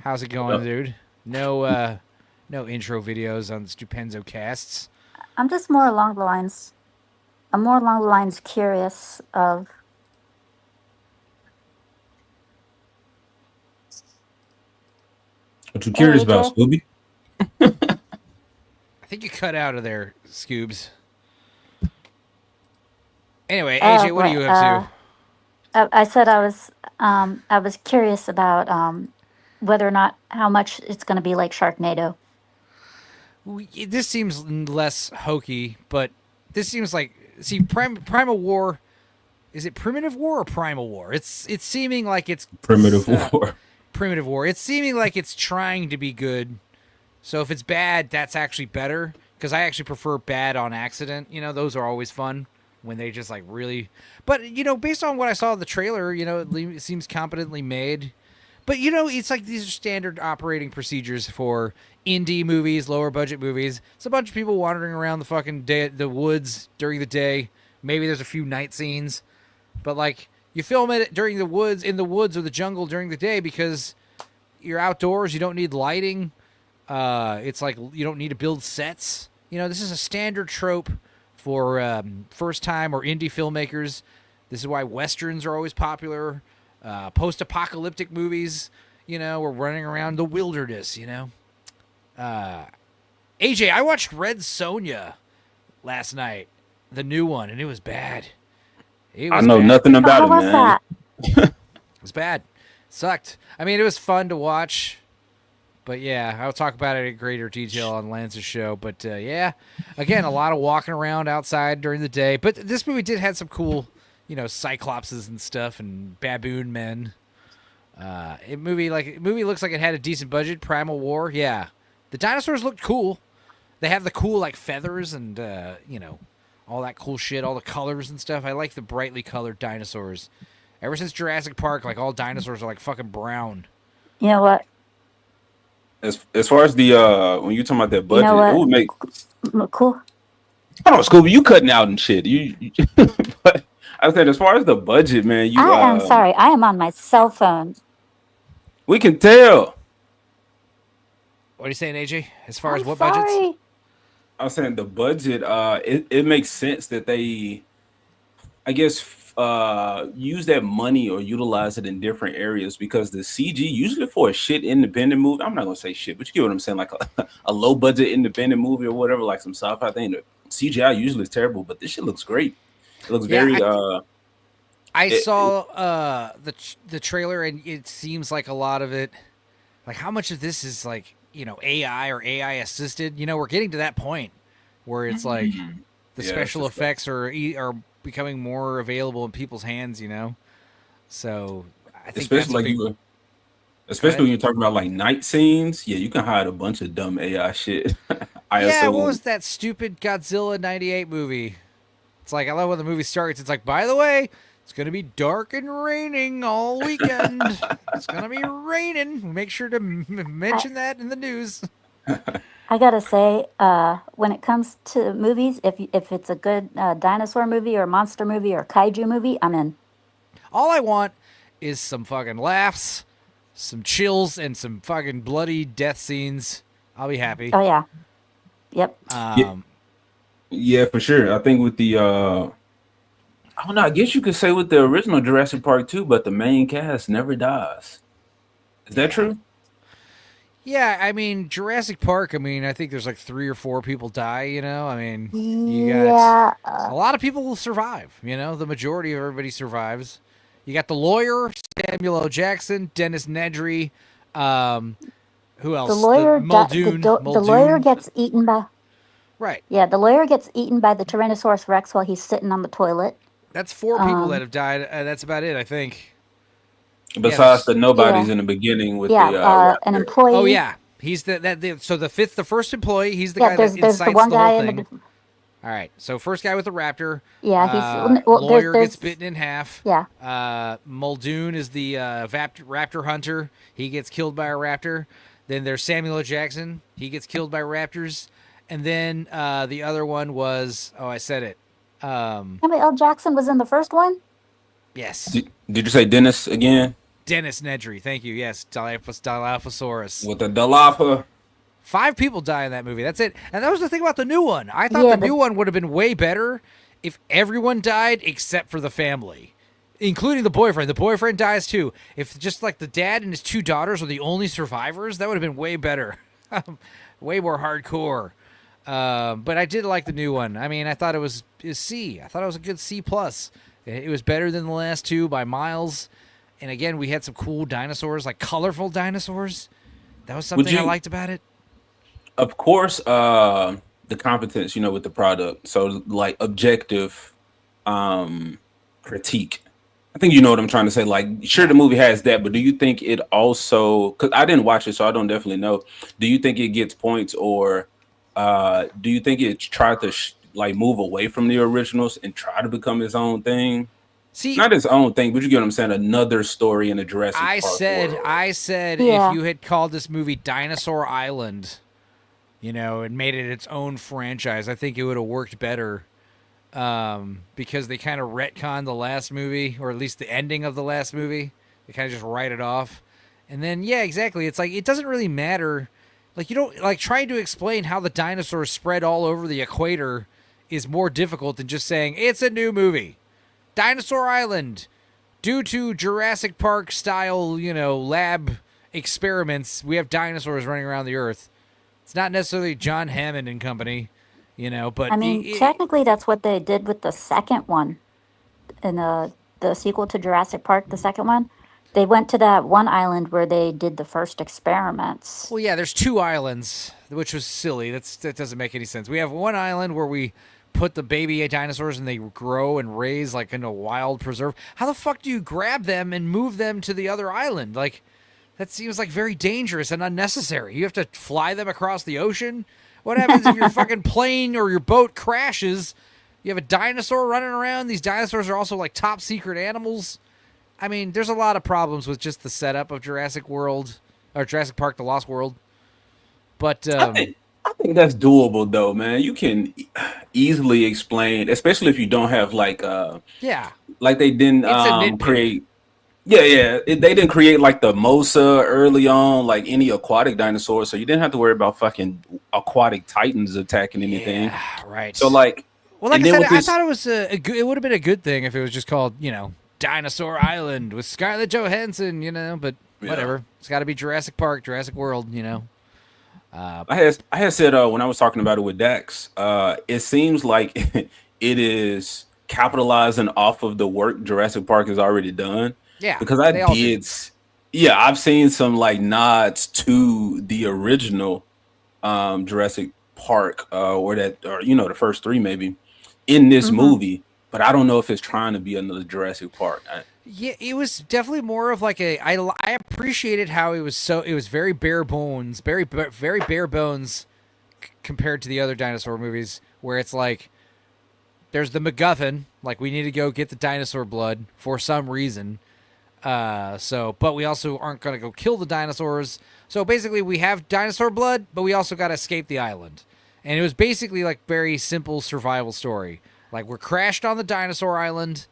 how's it going, dude? No intro videos on the Stupenzocast. I'm just more along the lines. I'm more along the lines curious of. What you curious about, Scooby? I think you cut out of there, Scoobs. Anyway, AJ, what are you up to? I said I was curious about whether or not how much it's going to be like Sharknado. This seems less hokey, but this seems like, see, Primal War. Is it Primitive War or Primal War? It's seeming like it's Primitive War. Primitive War. It's seeming like it's trying to be good. So if it's bad, that's actually better. Because I actually prefer bad on accident. You know, those are always fun when they just like really. But you know, based on what I saw of the trailer, you know, it seems competently made. But you know, it's like these are standard operating procedures for indie movies, lower budget movies. It's a bunch of people wandering around the fucking the woods during the day. Maybe there's a few night scenes, but like you film it during in the woods or the jungle during the day because you're outdoors. You don't need lighting. It's like you don't need to build sets. You know, this is a standard trope for first-time or indie filmmakers. This is why Westerns are always popular. Post-apocalyptic movies, you know, we're running around the wilderness, you know. AJ, I watched Red Sonja last night, the new one, and it was bad. I know nothing about it, man. That? It was bad. Sucked. I mean, it was fun to watch. But yeah, I'll talk about it in greater detail on Lance's show. But yeah, again, a lot of walking around outside during the day. But this movie did have some cool, you know, cyclopses and stuff and baboon men. Movie looks like it had a decent budget. Primal War, yeah. The dinosaurs looked cool. They have the cool like feathers and you know, all that cool shit, all the colors and stuff. I like the brightly colored dinosaurs. Ever since Jurassic Park, like all dinosaurs are like fucking brown. You know what? As far as the when you talking about that budget, it would make cool. Oh, Scooby, you cutting out and shit. You but I said, as far as the budget, man, I am sorry. I am on my cell phone. We can tell. What are you saying, AJ? As far as what budgets? I was saying the budget. It makes sense that they, I guess, use that money or utilize it in different areas because the CG usually for a shit independent movie. I'm not gonna say shit, but you get what I'm saying. Like a low budget independent movie or whatever, like some sci-fi thing. The CGI usually is terrible, but this shit looks great. It looks very. I saw the trailer and it seems like a lot of it. Like how much of this is like, you know, AI or AI assisted? You know, we're getting to that point where it's like the special effects are becoming more available in people's hands, you know. So I think especially when you're talking about like night scenes, yeah, you can hide a bunch of dumb AI shit. Yeah, what was that stupid Godzilla '98 movie? It's like I love when the movie starts. It's like, by the way, it's gonna be dark and raining all weekend. It's gonna be raining. Make sure to mention that in the news. I gotta say, when it comes to movies, if it's a good dinosaur movie or monster movie or kaiju movie, I'm in. All I want is some fucking laughs, some chills, and some fucking bloody death scenes. I'll be happy. Oh yeah. Yep. Yeah, for sure. I think with the I don't know, I guess you could say with the original Jurassic Park 2, but the main cast never dies. Is that true? Yeah, I mean, Jurassic Park, I mean, I think there's like 3 or 4 people die, you know? I mean, you got a lot of people will survive, you know? The majority of everybody survives. You got the lawyer, Samuel L. Jackson, Dennis Nedry, who else? The lawyer, Muldoon. the lawyer gets eaten by... Right. Yeah, the lawyer gets eaten by the Tyrannosaurus Rex while he's sitting on the toilet. That's 4 people that have died. That's about it, I think. Besides the nobodies in the beginning with an employee. Oh yeah, he's the first employee. He's the guy that incites the one guy whole thing. All right, so first guy with the raptor. Yeah, he's lawyer gets bitten in half. Yeah. Muldoon is the raptor hunter. He gets killed by a raptor. Then there's Samuel L. Jackson. He gets killed by raptors. And then the other one was I said it. Samuel L. Jackson was in the first one. Yes. Did you say Dennis again? Dennis Nedry, thank you. Yes, Dilophosaurus. With the Dilopha. 5 people die in that movie. That's it. And that was the thing about the new one. I thought the new one would have been way better if everyone died except for the family, including the boyfriend. The boyfriend dies too. If just like the dad and his 2 daughters were the only survivors, that would have been way better. Way more hardcore. But I did like the new one. I mean, I thought it was C. I thought it was a good C+. It was better than the last 2 by miles. And again, we had some cool dinosaurs, like colorful dinosaurs. That was something I liked about it. Of course, the competence, you know, with the product. So, like, objective critique. I think you know what I'm trying to say. Like, sure, the movie has that, but do you think it also... Because I didn't watch it, so I don't definitely know. Do you think it gets points, or do you think it tried to, move away from the originals and try to become its own thing? See, not its own thing, but you get what I'm saying. Another story in a Jurassic Park world. I said, if you had called this movie Dinosaur Island, you know, and made it its own franchise, I think it would have worked better. Because they kind of retconned the last movie, or at least the ending of the last movie. They kind of just write it off. And then, yeah, exactly. It's like, it doesn't really matter. Like, you don't, like, trying to explain how the dinosaurs spread all over the equator is more difficult than just saying, it's a new movie. Dinosaur Island. Due to Jurassic Park style, lab experiments, we have dinosaurs running around the earth. It's not necessarily John Hammond and company, but... I mean, technically that's what they did with the second one. In the sequel to Jurassic Park, the second one. They went to that one island where they did the first experiments. Well, yeah, there's 2 islands, which was silly. That doesn't make any sense. We have one island where we put the baby dinosaurs and they grow and raise like in a wild preserve. How the fuck do you grab them and move them to the other island? Like, that seems like very dangerous and unnecessary. You have to fly them across the ocean? What happens if your fucking plane or your boat crashes? You have a dinosaur running around. These dinosaurs are also like top secret animals. I mean, there's a lot of problems with just the setup of Jurassic World or Jurassic Park: The Lost World. But I think that's doable though, man. You can easily explain, especially if you don't have like like they didn't create. Yeah. They didn't create like the Mosa early on, like any aquatic dinosaurs, so you didn't have to worry about fucking aquatic titans attacking anything. Yeah, right. So like, well, like I said, I thought it was it would have been a good thing if it was just called, Dinosaur Island with Scarlett Johansson, but whatever. It's got to be Jurassic Park, Jurassic World, I had said when I was talking about it with Dax, it seems like it is capitalizing off of the work Jurassic Park has already done. Yeah, because I've seen some like nods to the original Jurassic Park or the first 3 maybe in this movie. But I don't know if it's trying to be another Jurassic Park. Yeah, it was definitely more of like I appreciated how it was very bare bones, very bare bones compared to the other dinosaur movies where it's like there's the MacGuffin, like we need to go get the dinosaur blood for some reason. But we also aren't going to go kill the dinosaurs. So basically we have dinosaur blood, but we also got to escape the island. And it was basically like very simple survival story. Like, we're crashed on the dinosaur island.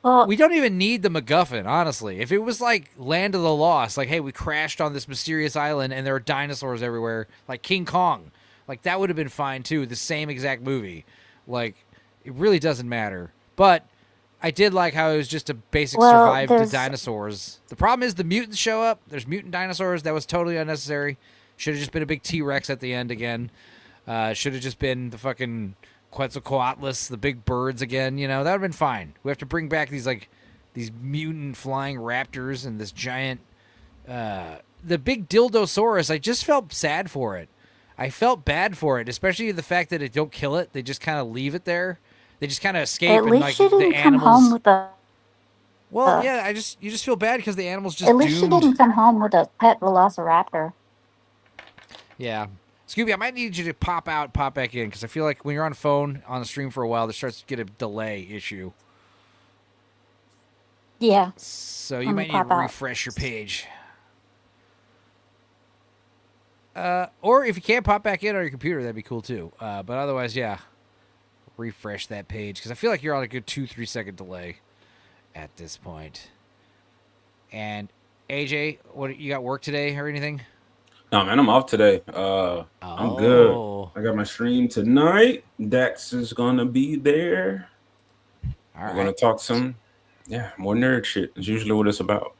Well, we don't even need the MacGuffin, honestly. If it was like Land of the Lost, like, hey, we crashed on this mysterious island and there are dinosaurs everywhere, like King Kong, like, that would have been fine, too. The same exact movie. Like, it really doesn't matter. But I did like how it was just a basic survive the dinosaurs. The problem is the mutants show up. There's mutant dinosaurs. That was totally unnecessary. Should have just been a big T-Rex at the end again. Should have just been the fucking Quetzalcoatlus, the big birds again, that would have been fine. We have to bring back these mutant flying raptors and this giant, the big Dildosaurus. I just felt sad for it. I felt bad for it, especially the fact that they don't kill it. They just kind of leave it there. They just kind of escape. At least she didn't come home with a... Well, yeah, you just feel bad because the animals just At least she didn't come home with a pet velociraptor. Yeah. Scooby, I might need you to pop out, pop back in, because I feel like when you're on phone on the stream for a while, there starts to get a delay issue. Yeah. So you might need to refresh your page. Or if you can't pop back in on your computer, that'd be cool too. But otherwise, yeah, refresh that page, because I feel like you're on a good 2-3 second delay at this point. And AJ, what you got work today or anything? No, man, I'm off today. I'm good. I got my stream tonight. Dax is gonna be there. We're gonna talk some, more nerd shit. It's usually what it's about.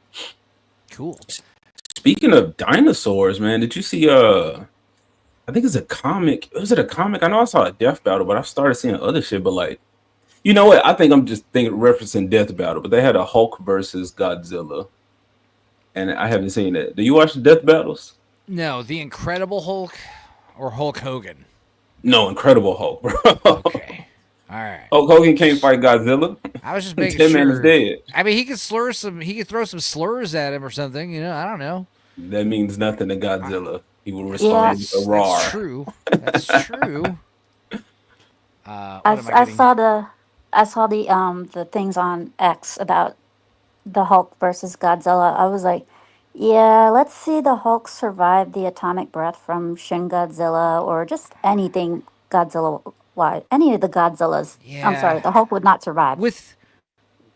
Cool. Speaking of dinosaurs, man, did you see? I think it's a comic. Was it a comic? I know I saw a Death Battle, but I started seeing other shit. But like, you know what? I think I'm just referencing Death Battle. But they had a Hulk versus Godzilla, and I haven't seen it. Do you watch the Death Battles? No, the Incredible Hulk or Hulk Hogan? No, Incredible Hulk, bro. Okay. All right. Hulk Hogan can't fight Godzilla. I was just making sure. Man is dead. I mean, he could throw some slurs at him or something. I don't know. That means nothing to Godzilla. He will respond with a roar. That's true. That's true. I saw the things on X about the Hulk versus Godzilla. I was like, yeah, let's see the Hulk survive the atomic breath from Shin Godzilla or just anything Godzilla. Why any of the Godzillas? Yeah. I'm sorry, the Hulk would not survive. With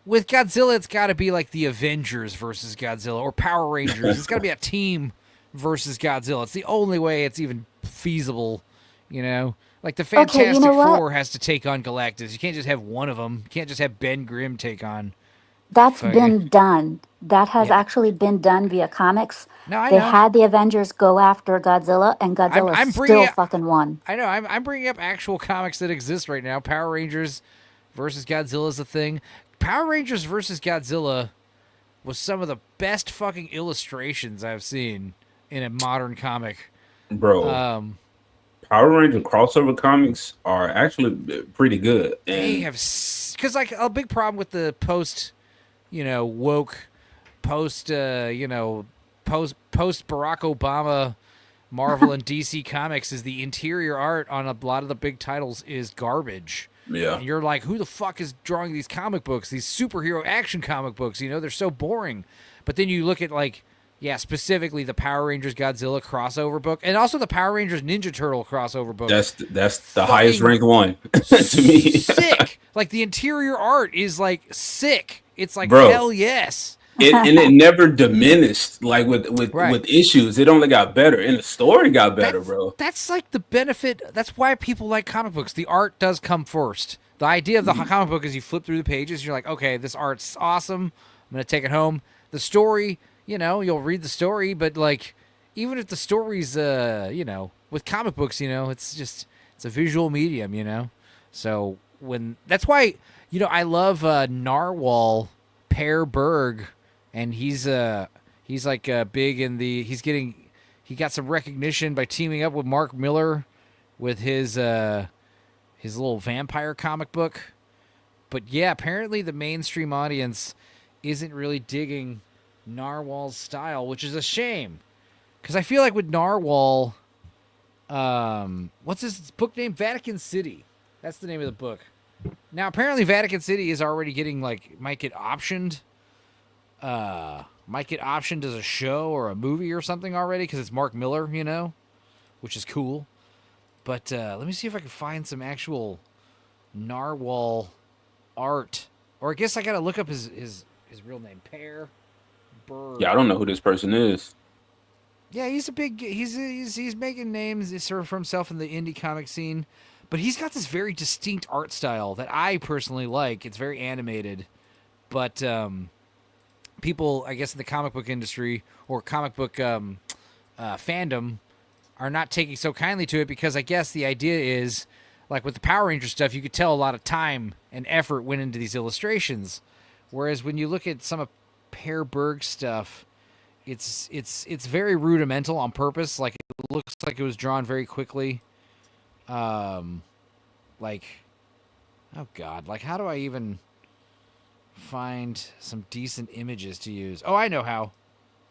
with Godzilla, it's got to be like the Avengers versus Godzilla or Power Rangers. It's got to be a team versus Godzilla. It's the only way it's even feasible, you know? Like the Fantastic Four has to take on Galactus. You can't just have one of them. You can't just have Ben Grimm take on. That's been done. That has actually been done via comics. No, I they know. had the Avengers go after Godzilla, and Godzilla still fucking won. I know. I'm bringing up actual comics that exist right now. Power Rangers versus Godzilla is a thing. Power Rangers versus Godzilla was some of the best fucking illustrations I've seen in a modern comic. Bro, Power Ranger crossover comics are actually pretty good. And they have, because like a big problem with the post, woke, post Barack Obama Marvel and DC comics is the interior art on a lot of the big titles is garbage. Yeah. And you're like, who the fuck is drawing these comic books, these superhero action comic books? They're so boring. But then you look at specifically the Power Rangers Godzilla crossover book, and also the Power Rangers Ninja Turtle crossover book. That's the highest ranked one to me. Sick. Like the interior art is like sick. It's like, hell yes. It never diminished with issues. It only got better, and the story got better, bro. That's like the benefit. That's why people like comic books. The art does come first. The idea of the comic book is you flip through the pages, you're like, okay, this art's awesome. I'm gonna take it home. The story, you'll read the story, but like, even if the story's, with comic books, it's a visual medium, So that's why, I love Narwhal Per Berg. And he's like big in he got some recognition by teaming up with Mark Miller with his little vampire comic book. But yeah, apparently the mainstream audience isn't really digging Narwhal's style, which is a shame. Because I feel like with Narwhal, what's his book name? Vatican City. That's the name of the book. Now apparently Vatican City is already getting might get optioned as a show or a movie or something already because it's Mark Miller, which is cool. But let me see if I can find some actual Narwhal art. Or I guess I gotta look up his real name, Per Berg. Yeah, I don't know who this person is. Yeah, he's making names for himself in the indie comic scene, but he's got this very distinct art style that I personally like. It's very animated, but people, I guess, in the comic book industry or comic book fandom are not taking so kindly to it because I guess the idea is, like with the Power Ranger stuff, you could tell a lot of time and effort went into these illustrations. Whereas when you look at some of Per Berg's stuff, it's very rudimental on purpose. Like it looks like it was drawn very quickly. Oh God, how do I even find some decent images to use? Oh, I know how.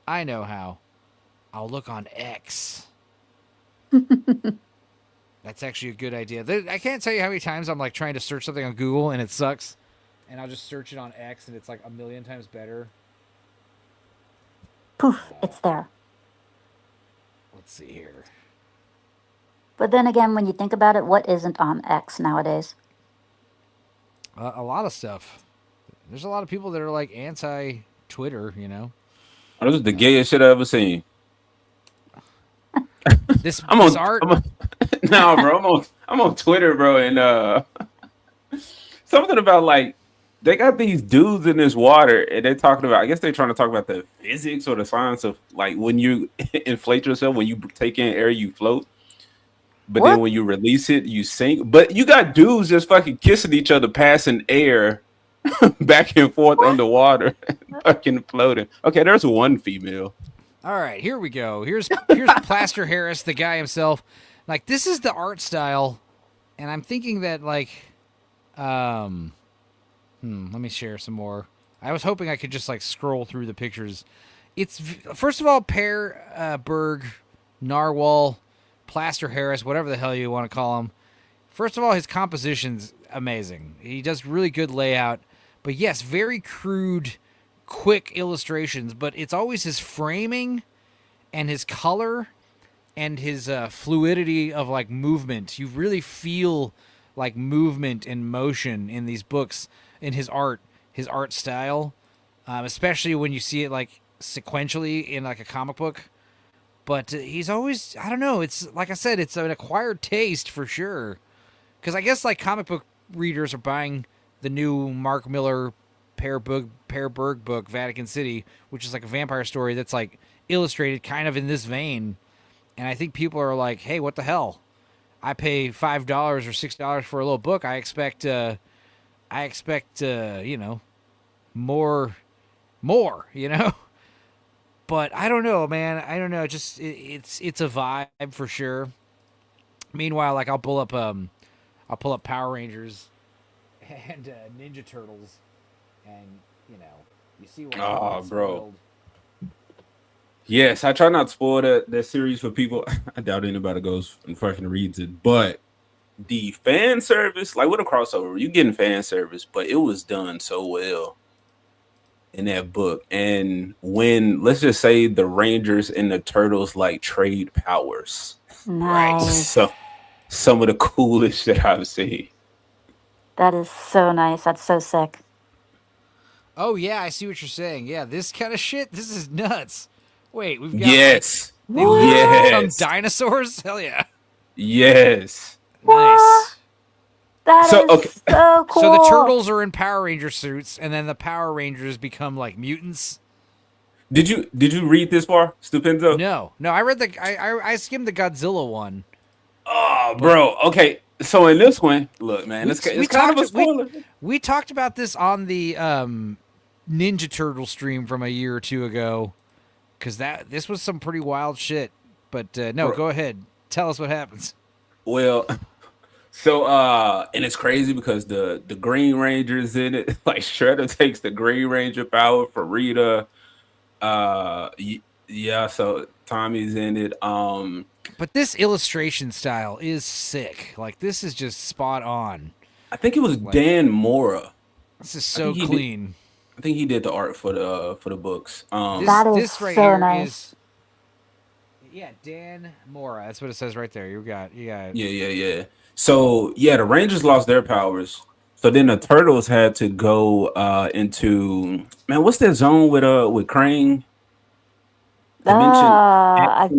I'll look on X. That's actually a good idea. I can't tell you how many times I'm trying to search something on Google and it sucks, and I'll just search it on X and it's a million times better. Poof, it's there. Let's see here. But then again, when you think about it, what isn't on X nowadays? A lot of stuff. There's a lot of people that are anti-Twitter, Oh, this is the gayest shit I ever seen. This art. No, bro, I'm on Twitter, bro, and something about they got these dudes in this water, and they're talking about. I guess they're trying to talk about the physics or the science of when you inflate yourself, when you take in air, you float. But then when you release it, you sink. But you got dudes just fucking kissing each other, passing air back and forth underwater, fucking floating. Okay, there's one female. All right, here we go. Here's Plaster Harris, the guy himself. This is the art style, and I'm thinking that let me share some more. I was hoping I could just scroll through the pictures. It's first of all Per Berg, Narwhal, Plaster Harris, whatever the hell you want to call him. First of all, his composition's amazing. He does really good layout, but yes, very crude, quick illustrations, but it's always his framing and his color and his fluidity of movement. You really feel movement and motion in these books, in his art. his art style, especially when you see it like sequentially in like a comic book. But he's always, I don't know, it's like I said, it's an acquired taste for sure. Because I guess like comic book readers are buying the new Mark Miller Per Berg book, Vatican City, which is like a vampire story that's like illustrated kind of in this vein. And I think people are like, hey, what the hell? I pay $5 or $6 for a little book. I expect you know, more, you know. But I don't know, man. I don't know. Just it's a vibe for sure. Meanwhile, like I'll pull up Power Rangers and Ninja Turtles, and you know, you see what Oh, bro. spoiled. Yes, I try not to spoil that series for people. I doubt anybody goes and fucking reads it, but the fan service, like with a crossover, you getting fan service, but it was done so well in that book. And when, let's just say, the Rangers and the Turtles like trade powers, Nice. so some of the coolest shit I've seen. That is so nice. That's so sick. Oh yeah, I see what you're saying. Yeah, this kind of shit. This is nuts. Wait, we've got Yes, like, they literally become yes, dinosaurs. Hell yeah. yes. Nice. That So, is okay. so cool. So the turtles are in Power Ranger suits, and then the Power Rangers become like mutants. Did you read this far, Stupenzo? No, I read I skimmed the Godzilla one. Oh, bro. Okay, so in this one, look, man, it's kind of a spoiler. We talked about this on the Ninja Turtle stream from a year or two ago, because this was some pretty wild shit. But no, Bro. go ahead, tell us what happens. Well, so and it's crazy because the Green Ranger's in it. Like Shredder takes the Green Ranger power for Rita. Yeah, so Tommy's in it. But this illustration style is sick. Like this is just spot on. I think it was Dan Mora. This is so clean. I think he did the art for the books. This right so here nice. yeah, Dan Mora. That's what it says right there. You got it. Yeah. So yeah, the Rangers lost their powers. So then the Turtles had to go into, man, what's that zone with Krang? I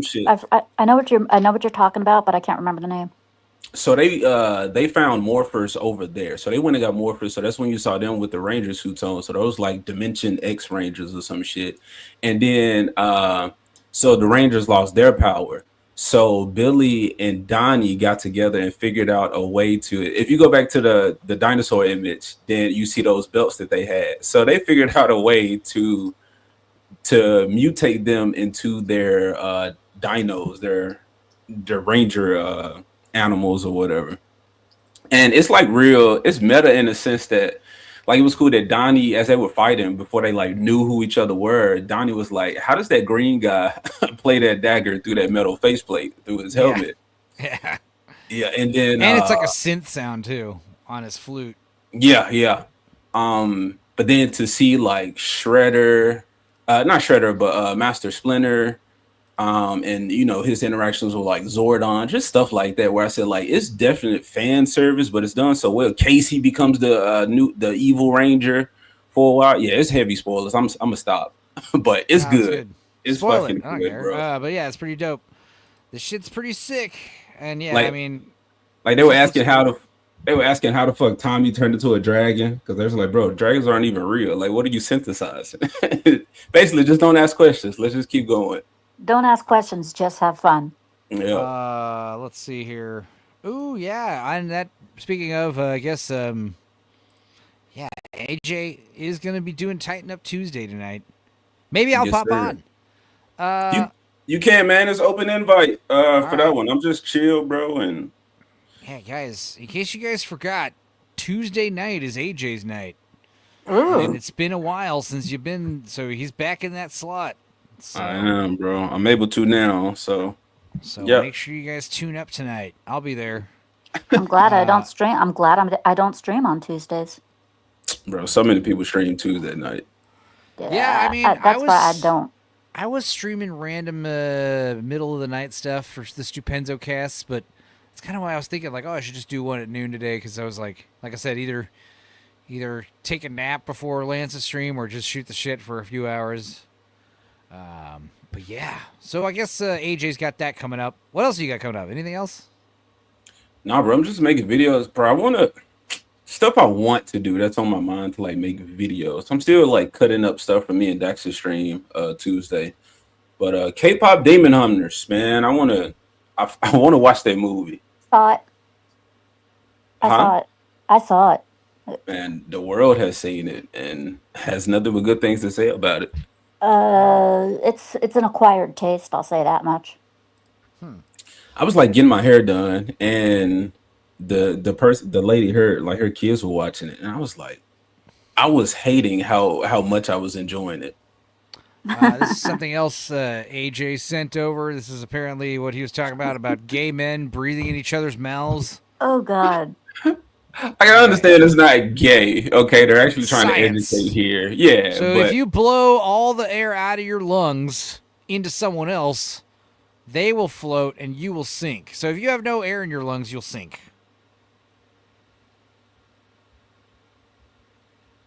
know what you're talking about, but I can't remember the name. So they found morphers over there. So they went and got morphers. So that's when you saw them with the Ranger suits on. So those like Dimension X Rangers or some shit. And then so the Rangers lost their power. So Billy and Donnie got together and figured out a way to, if you go back to the dinosaur image, then you see those belts that they had. So they figured out a way to mutate them into their dinos, their Ranger animals or whatever. And it's like it's meta in the sense that like it was cool that Donnie, as they were fighting before they like knew who each other were, Donnie was like, how does that green guy play that dagger through that metal faceplate through his helmet? Yeah. And then it's like a synth sound too on his flute. Yeah. But then to see like Shredder, not Shredder, but Master Splinter, and you know his interactions with like Zordon, just stuff like that, where I said like it's definite fan service, but it's done so well. Casey becomes the evil Ranger for a while. Yeah, it's heavy spoilers. I'm gonna stop, but it's good. It's fucking good, bro. But yeah, it's pretty dope. The shit's pretty sick, and yeah, like, I mean, like they were asking how the fuck Tommy turned into a dragon, because they're like, bro, dragons aren't even real. Like, what do you synthesize? Basically, just don't ask questions. Let's just keep going. Don't ask questions, just have fun. Yeah. Let's see here. Ooh, yeah. And that, speaking of, I guess, yeah, AJ is going to be doing Tighten Up Tuesday tonight. Maybe I'll pop on. You can, man. It's open invite for that one. I'm just chill, bro. And yeah, guys, in case you guys forgot, Tuesday night is AJ's night. Ooh. And it's been a while since you've been, so he's back in that slot. So, I am, bro. I'm able to now. So make sure you guys tune up tonight. I'll be there. I'm glad I don't stream. I'm glad I don't stream on Tuesdays. Bro, so many people stream Tuesday night. Yeah, I mean, that's why I don't. I was streaming random middle of the night stuff for the Stupenzocast, but it's kind of why I was thinking like, oh, I should just do one at noon today, because I was like I said, either either take a nap before Lance's stream or just shoot the shit for a few hours. But yeah, so I guess AJ's got that coming up. What else you got coming up? Anything else? Nah, bro, I'm just making videos, bro. Stuff I want to do. That's on my mind to like make videos. I'm still like cutting up stuff for me and Dexter stream Tuesday. But K-pop Demon Hunters, man, I wanna watch that movie. Saw it. I saw it. And the world has seen it and has nothing but good things to say about it. It's an acquired taste. I'll say that much. I was like getting my hair done, and the lady, her kids were watching it, and I was like, I was hating how much I was enjoying it. This is something else AJ sent over. This is apparently what he was talking about gay men breathing in each other's mouths. Oh God. I can understand it's not gay. Okay, they're actually trying to educate here. Yeah. So if you blow all the air out of your lungs into someone else, they will float and you will sink. So if you have no air in your lungs, you'll sink.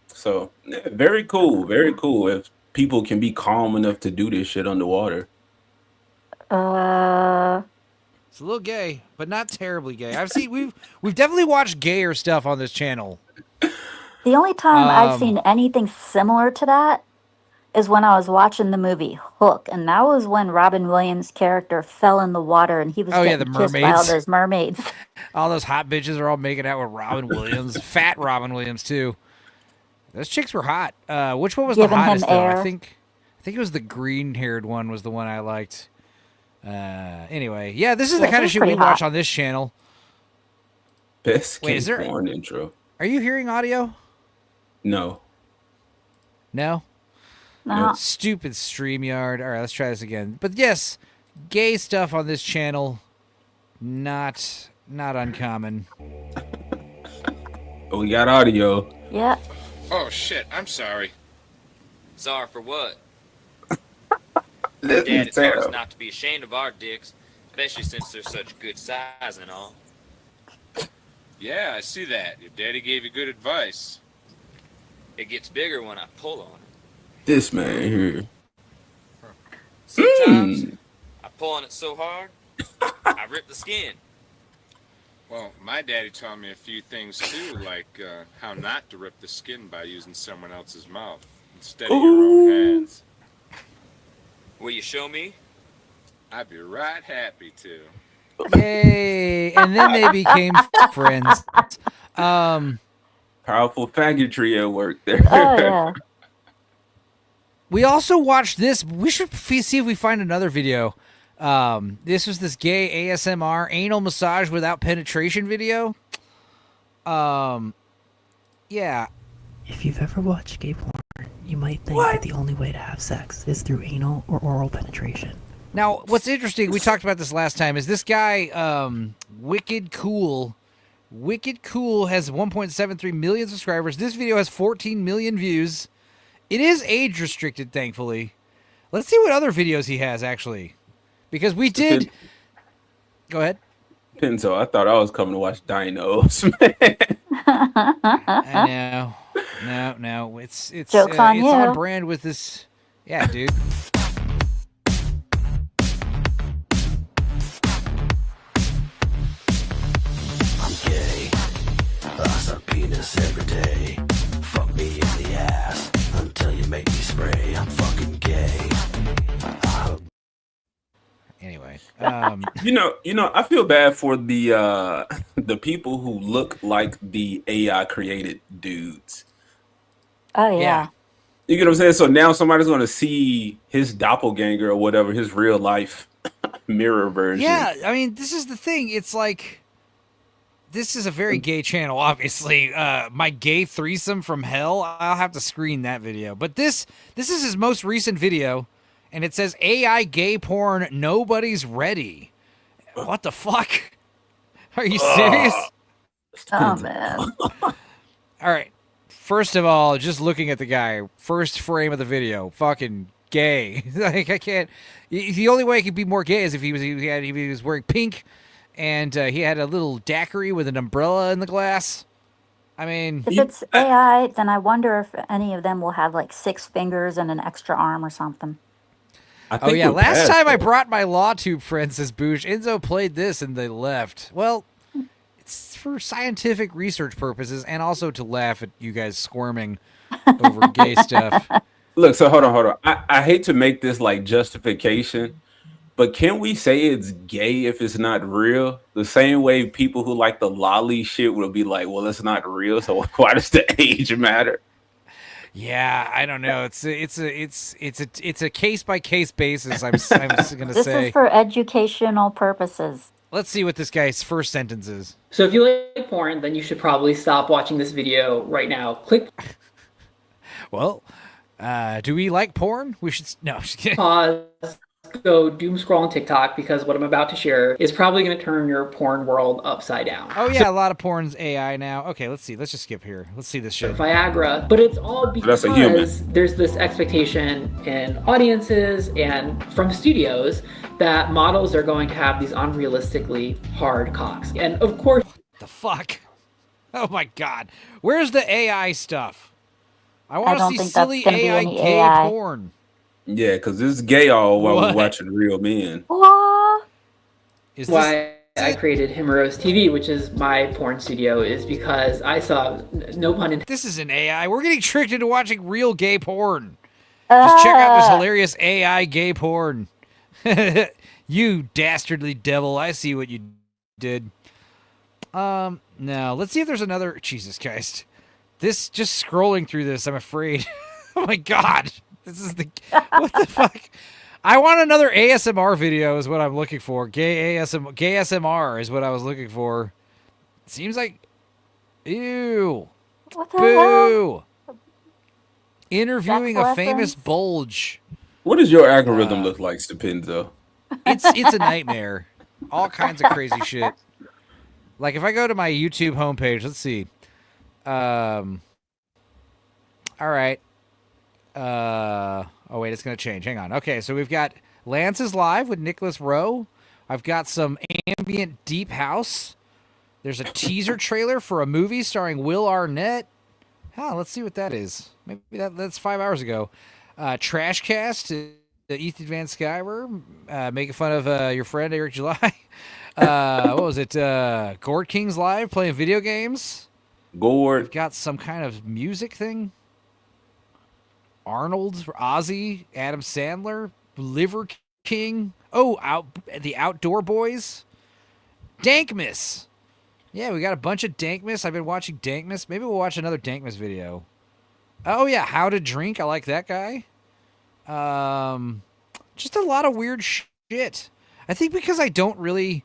So very cool, very cool. If people can be calm enough to do this shit underwater. It's a little gay, but not terribly gay. We've definitely watched gayer stuff on this channel. The only time I've seen anything similar to that is when I was watching the movie Hook, and that was when Robin Williams' character fell in the water and he was getting the kissed by all mermaids. those mermaids. All those hot bitches are all making out with Robin Williams. Fat Robin Williams too. Those chicks were hot. Which one was the hottest though? I think it was the green-haired one was the one I liked. Anyway, yeah, this is the kind of shit we watch on this channel. Best porn intro. Are you hearing audio? No. No? No. Stupid StreamYard. All right, let's try this again. But yes, gay stuff on this channel, not uncommon. Oh, we got audio. Yeah. Oh shit, I'm sorry. Sorry for what? Dad, it's taught us not to be ashamed of our dicks, especially since they're such good size and all. Yeah, I see that. Your daddy gave you good advice. It gets bigger when I pull on it. This man here. Sometimes I pull on it so hard, I rip the skin. Well, my daddy taught me a few things too, like how not to rip the skin by using someone else's mouth instead of your own hands. Will you show me? I'd be right happy to. Yay! And then they became friends. Powerful faggotry at work there. Oh yeah. We also watched this. We should see if we find another video. This was this gay ASMR anal massage without penetration video. Yeah. If you've ever watched gay porn, you might think that the only way to have sex is through anal or oral penetration. Now, what's interesting, we talked about this last time, is this guy, Wicked Cool. Wicked Cool has 1.73 million subscribers. This video has 14 million views. It is age restricted, thankfully. Let's see what other videos he has, actually. Because we did... Go ahead. Pinto, I thought I was coming to watch dinos, man. I know. No. It's Joke's on you. on brand with this. Yeah, dude. I'm gay. I suck penis every day. Fuck me in the ass until you make me spray. I'm fucking gay. Anyway, you know, I feel bad for the people who look like the AI created dudes. Oh yeah. You get what I'm saying? So now somebody's going to see his doppelganger or whatever, his real life mirror version. Yeah, I mean, this is the thing. It's like, this is a very gay channel, obviously. My gay threesome from hell, I'll have to screen that video. But this is his most recent video, and it says, AI gay porn, nobody's ready. What the fuck? Are you serious? Oh, man. All right. First of all, just looking at the guy, first frame of the video, fucking gay. Like, I can't. The only way he could be more gay is if he was wearing pink, and he had a little daiquiri with an umbrella in the glass. I mean, If it's AI, then I wonder if any of them will have like 6 fingers and an extra arm or something. Oh yeah, last time I brought my law tube friends, says Boosh, Enzo played this and they left. Well, it's for scientific research purposes and also to laugh at you guys squirming over gay stuff. Look, so hold on. I hate to make this like justification, but can we say it's gay if it's not real? The same way people who like the lolly shit will be like, well, it's not real, so why does the age matter? Yeah, I don't know. It's a case by case basis. I'm just gonna This say. is for educational purposes. Let's see what this guy's first sentence is. So if you like porn, then you should probably stop watching this video right now. Click Well, do we like porn? We should no. Just kidding. pause, go doom scroll on TikTok because what I'm about to share is probably going to turn your porn world upside down. Oh yeah, a lot of porn's AI now. Okay, let's see. Let's just skip here. Let's see this shit. Viagra, but it's all because there's this expectation in audiences and from studios that models are going to have these unrealistically hard cocks. And of course, what the fuck? Oh my god. Where's the AI stuff? I want to see silly AI gay porn. Yeah, because this is gay all while we're watching real men. Is why I created Himeros TV, which is my porn studio, is because I saw, no pun intended. This is an AI. We're getting tricked into watching real gay porn. Just check out this hilarious AI gay porn. You dastardly devil. I see what you did. Now, let's see if there's another... Jesus Christ. This, just scrolling through this, I'm afraid. Oh my god. This is the... What the fuck? I want another ASMR video is what I'm looking for. Gay ASMR is what I was looking for. Seems like... Ew. What the Boo. hell? Interviewing a famous bulge. What does your algorithm look like, Stupendo? It's a nightmare. All kinds of crazy shit. Like if I go to my YouTube homepage, let's see. All right. Oh wait, it's gonna change. Hang on. Okay, so we've got Lance is Live with Nicholas Rowe. I've got some ambient deep house. There's a teaser trailer for a movie starring Will Arnett. Huh, let's see what that is. Maybe that's 5 hours ago. Trashcast, Ethan Van Sciver, making fun of your friend Eric July. What was it? Gord King's Live, playing video games. Gord. We've got some kind of music thing. Arnold, Ozzy, Adam Sandler, Liver King. Oh, the Outdoor Boys. Dankmas. Yeah, we got a bunch of Dankmas. I've been watching Dankmas. Maybe we'll watch another Dankmas video. Oh, yeah, How to Drink. I like that guy. Just a lot of weird shit. I think because I don't really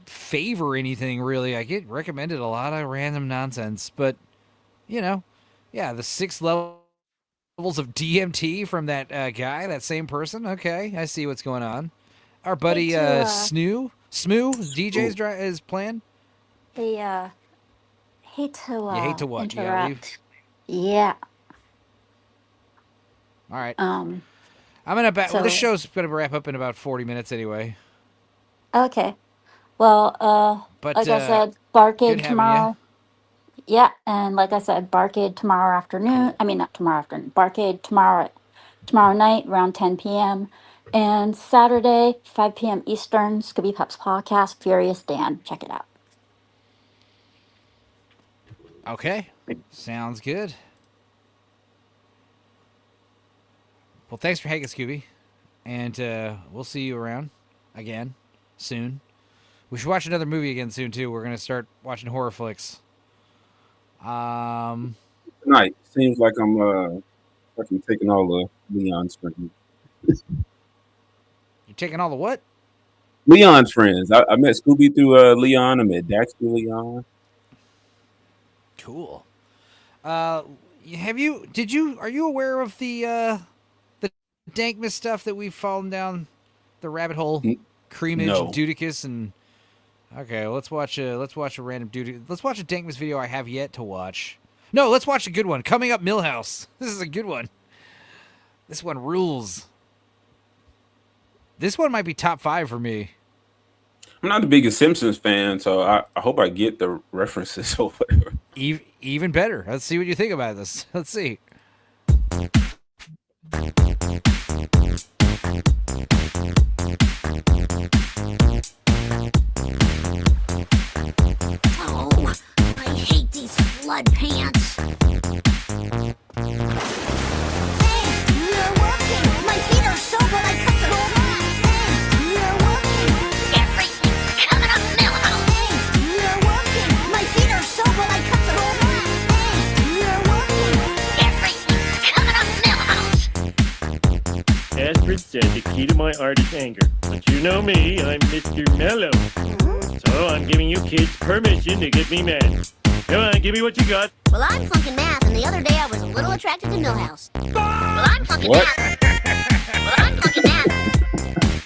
favor anything, really. I get recommended a lot of random nonsense. But, you know, yeah, the 6 levels of DMT from that guy, that same person. Okay, I see what's going on. Our buddy Smoo DJ's is playing. They hate to you hate to what? interact. Yeah. All right. I'm gonna well, this show's gonna wrap up in about 40 minutes anyway. Okay. Well, but, like I said, Barcade tomorrow. Yeah, and like I said, Barcade tomorrow afternoon. I mean, not tomorrow afternoon. Barcade tomorrow night around 10 p.m. And Saturday, 5 p.m. Eastern, Scooby Pups Podcast, Furious Dan. Check it out. Okay. Sounds good. Well, thanks for hanging, Scooby. And we'll see you around again soon. We should watch another movie again soon, too. We're going to start watching horror flicks. Tonight. Seems like I'm fucking taking all the Leon's friends. You're taking all the what? Leon's friends. I met Scooby through Leon. I met Dax through Leon. Cool. Are you aware of the Dankmas stuff that we've fallen down the rabbit hole? Creamage and Dudicus and okay, let's watch a random Dudicus. Let's watch a Dankmas video I have yet to watch. No, let's watch a good one. Coming up, Millhouse. This is a good one. This one rules. This one might be top 5 for me. I'm not the biggest Simpsons fan, so I hope I get the references or whatever. Even better. Let's see what you think about this. Let's see. Oh, I hate these flood pants. My feet are so good I cut them all off. Everything's coming up Millhouse. My feet are so good I cut them all off. Everything's coming up Millhouse. Astrid said the key to my art is anger. But you know me, I'm Mr. Mellow. So I'm giving you kids permission to get me mad. Come on, give me what you got. Well, I'm flunking math, and the other day I was a little attracted to Millhouse. Well, I'm flunking math. Well, I'm flunking math.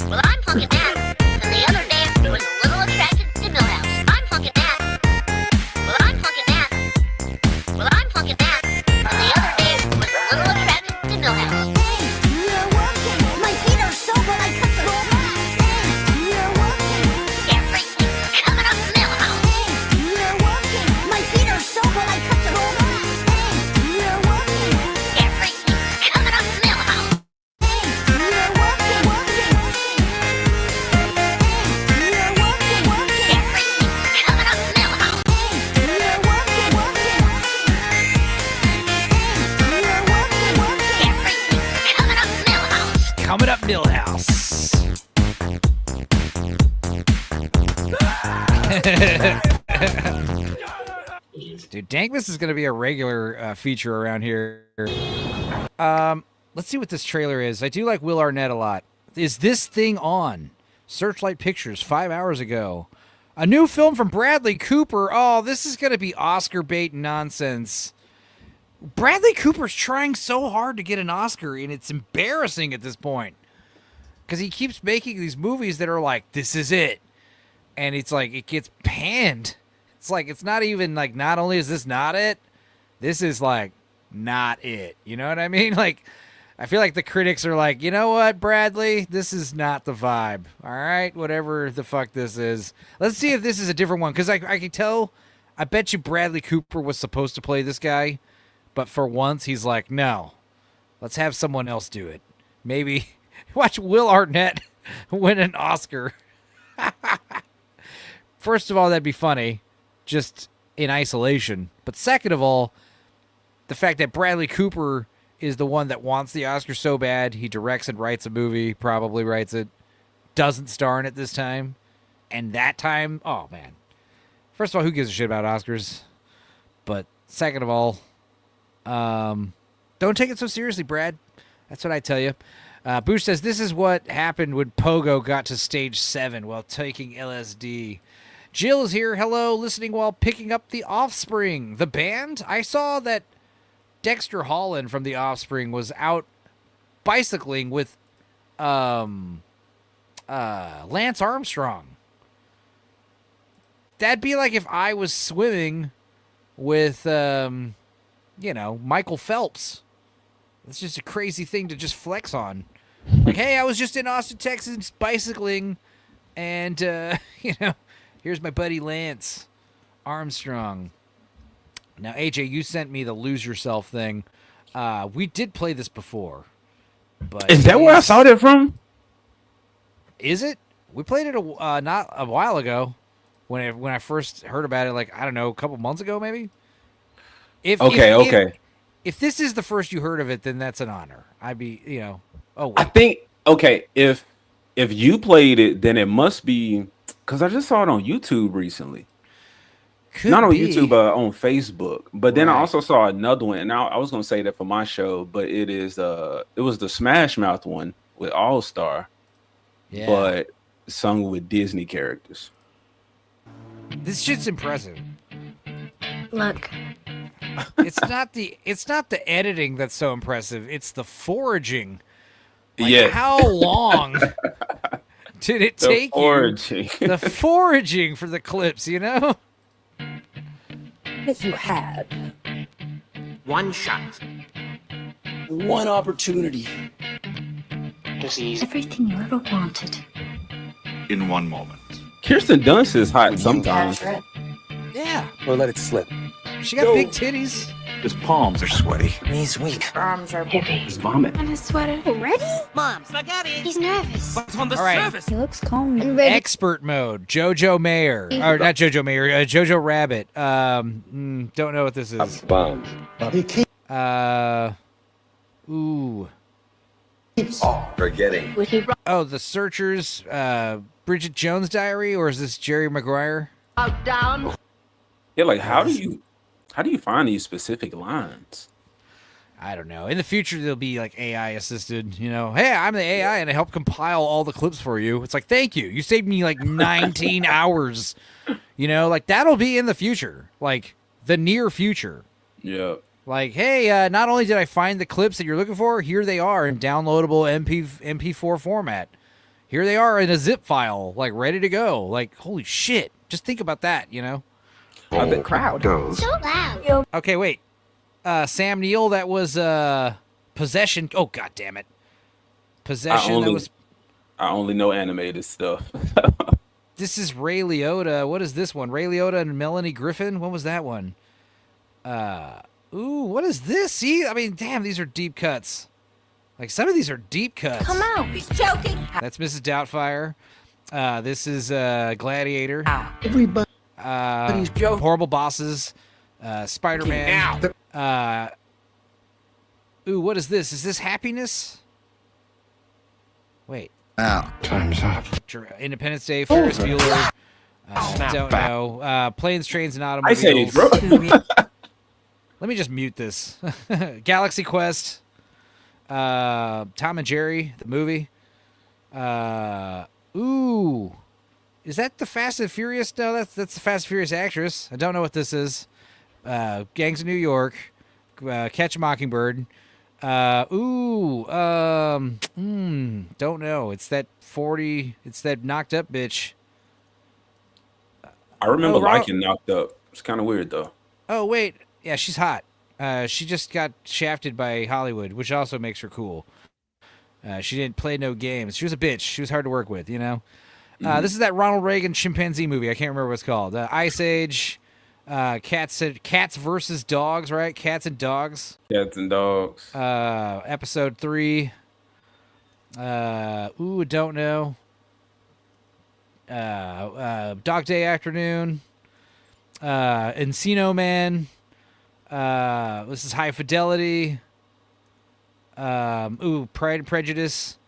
Well, I'm flunking math, and the other day I was a little attracted to Millhouse. I'm flunking math. Well, I'm flunking math. Well, I'm flunking math, and the other day I was a little attracted to Millhouse. My feet are so good I cut them all off. Everything's coming up Millhouse. My feet are so good I cut them all off. Everything's coming up Millhouse. Coming up Millhouse. Dude, Dankmas is going to be a regular feature around here. Let's see what this trailer is. I do like Will Arnett a lot. Is this thing on? Searchlight Pictures, 5 hours ago. A new film from Bradley Cooper. Oh, this is going to be Oscar bait nonsense. Bradley Cooper's trying so hard to get an Oscar, and it's embarrassing at this point. Because he keeps making these movies that are like, this is it. And it's like, it gets panned. It's like, it's not even like, not only is this not it, this is like, not it. You know what I mean? Like, I feel like the critics are like, you know what, Bradley? This is not the vibe. All right? Whatever the fuck this is. Let's see if this is a different one. Because I can tell, I bet you Bradley Cooper was supposed to play this guy. But for once, he's like, no, let's have someone else do it. Maybe watch Will Arnett win an Oscar. First of all, that'd be funny, just in isolation. But second of all, the fact that Bradley Cooper is the one that wants the Oscar so bad, he directs and writes a movie, probably writes it, doesn't star in it this time. And that time, oh, man. First of all, who gives a shit about Oscars? But second of all, don't take it so seriously, Brad. That's what I tell you. Boosh says, this is what happened when Pogo got to stage 7 while taking LSD. Jill is here. Hello, listening while picking up The Offspring. The band? I saw that Dexter Holland from The Offspring was out bicycling with Lance Armstrong. That'd be like if I was swimming with, Michael Phelps. It's just a crazy thing to just flex on. Like, hey, I was just in Austin, Texas, bicycling, and, here's my buddy Lance Armstrong. Now, AJ, you sent me the Lose Yourself thing. We did play this before. But is that where I saw that from? Is it? We played it not a while ago when I first heard about it, like, I don't know, a couple months ago, maybe? Okay. If this is the first you heard of it, then that's an honor. I'd be, I think, okay, if you played it, then it must be, because I just saw it on YouTube recently. Not on YouTube, but on Facebook. But then I also saw another one, and I was going to say that for my show, but it was the Smash Mouth one with All Star, but sung with Disney characters. This shit's impressive. Look. It's not the editing that's so impressive. It's the foraging. Like, how long did it take you? The foraging for the clips, If you had one shot, one opportunity to seize everything you ever wanted in one moment. Kirsten Dunst is hot sometimes. Yeah. Or let it slip. She got big titties. His palms are sweaty. Knees weak. Arms are heavy. His vomit. And his sweater. Ready? Mom, spaghetti. He's nervous. What's on the All right. surface? He looks calm. Expert mode. Jojo Mayer. Or not Jojo Mayer. Jojo Rabbit. Don't know what this is. Ooh. Oh, forgetting. Oh, The Searchers. Bridget Jones' Diary, or is this Jerry Maguire? Down. Yeah, like how do you find these specific lines? I don't know. In the future, they'll be like AI assisted. You know, hey, I'm the AI and I help compile all the clips for you. It's like, thank you. You saved me like 19 hours. You know, like that'll be in the future, like the near future. Yeah. Like, hey, not only did I find the clips that you're looking for, here they are in downloadable MP4 format. Here they are in a zip file, like ready to go. Like, holy shit. Just think about that, you know? The crowd goes. So loud. Okay, wait. Sam Neill, that was Possession. Oh, god damn it. Possession, I only know animated stuff. This is Ray Liotta. What is this one? Ray Liotta and Melanie Griffin? What was that one? Ooh, what is this? See, I mean, damn, these are deep cuts. Like, some of these are deep cuts. Come on. He's choking. That's Mrs. Doubtfire. This is Gladiator. Everybody. Horrible Bosses. Spider-Man. Ooh, what is this? Is this Happiness? Wait. Time's up. Independence Day, Ferris Bueller. Don't know. Planes, Trains, and Automobiles. I say, bro. Let me just mute this. Galaxy Quest. Tom and Jerry, the movie. Ooh. Is that the Fast and Furious? No, that's the Fast and Furious actress. I don't know what this is. Gangs of New York. Catch a Mockingbird. Don't know. It's that 40. It's that knocked up bitch. I remember liking Knocked Up. It's kind of weird though. Oh wait, yeah, she's hot. She just got shafted by Hollywood, which also makes her cool. She didn't play no games. She was a bitch. She was hard to work with, you know. This is that Ronald Reagan chimpanzee movie. I can't remember what it's called. Ice Age. Cats versus dogs, right? Cats and dogs. Cats and dogs. Episode 3. Don't know. Dog Day Afternoon. Encino Man. This is High Fidelity. Pride and Prejudice.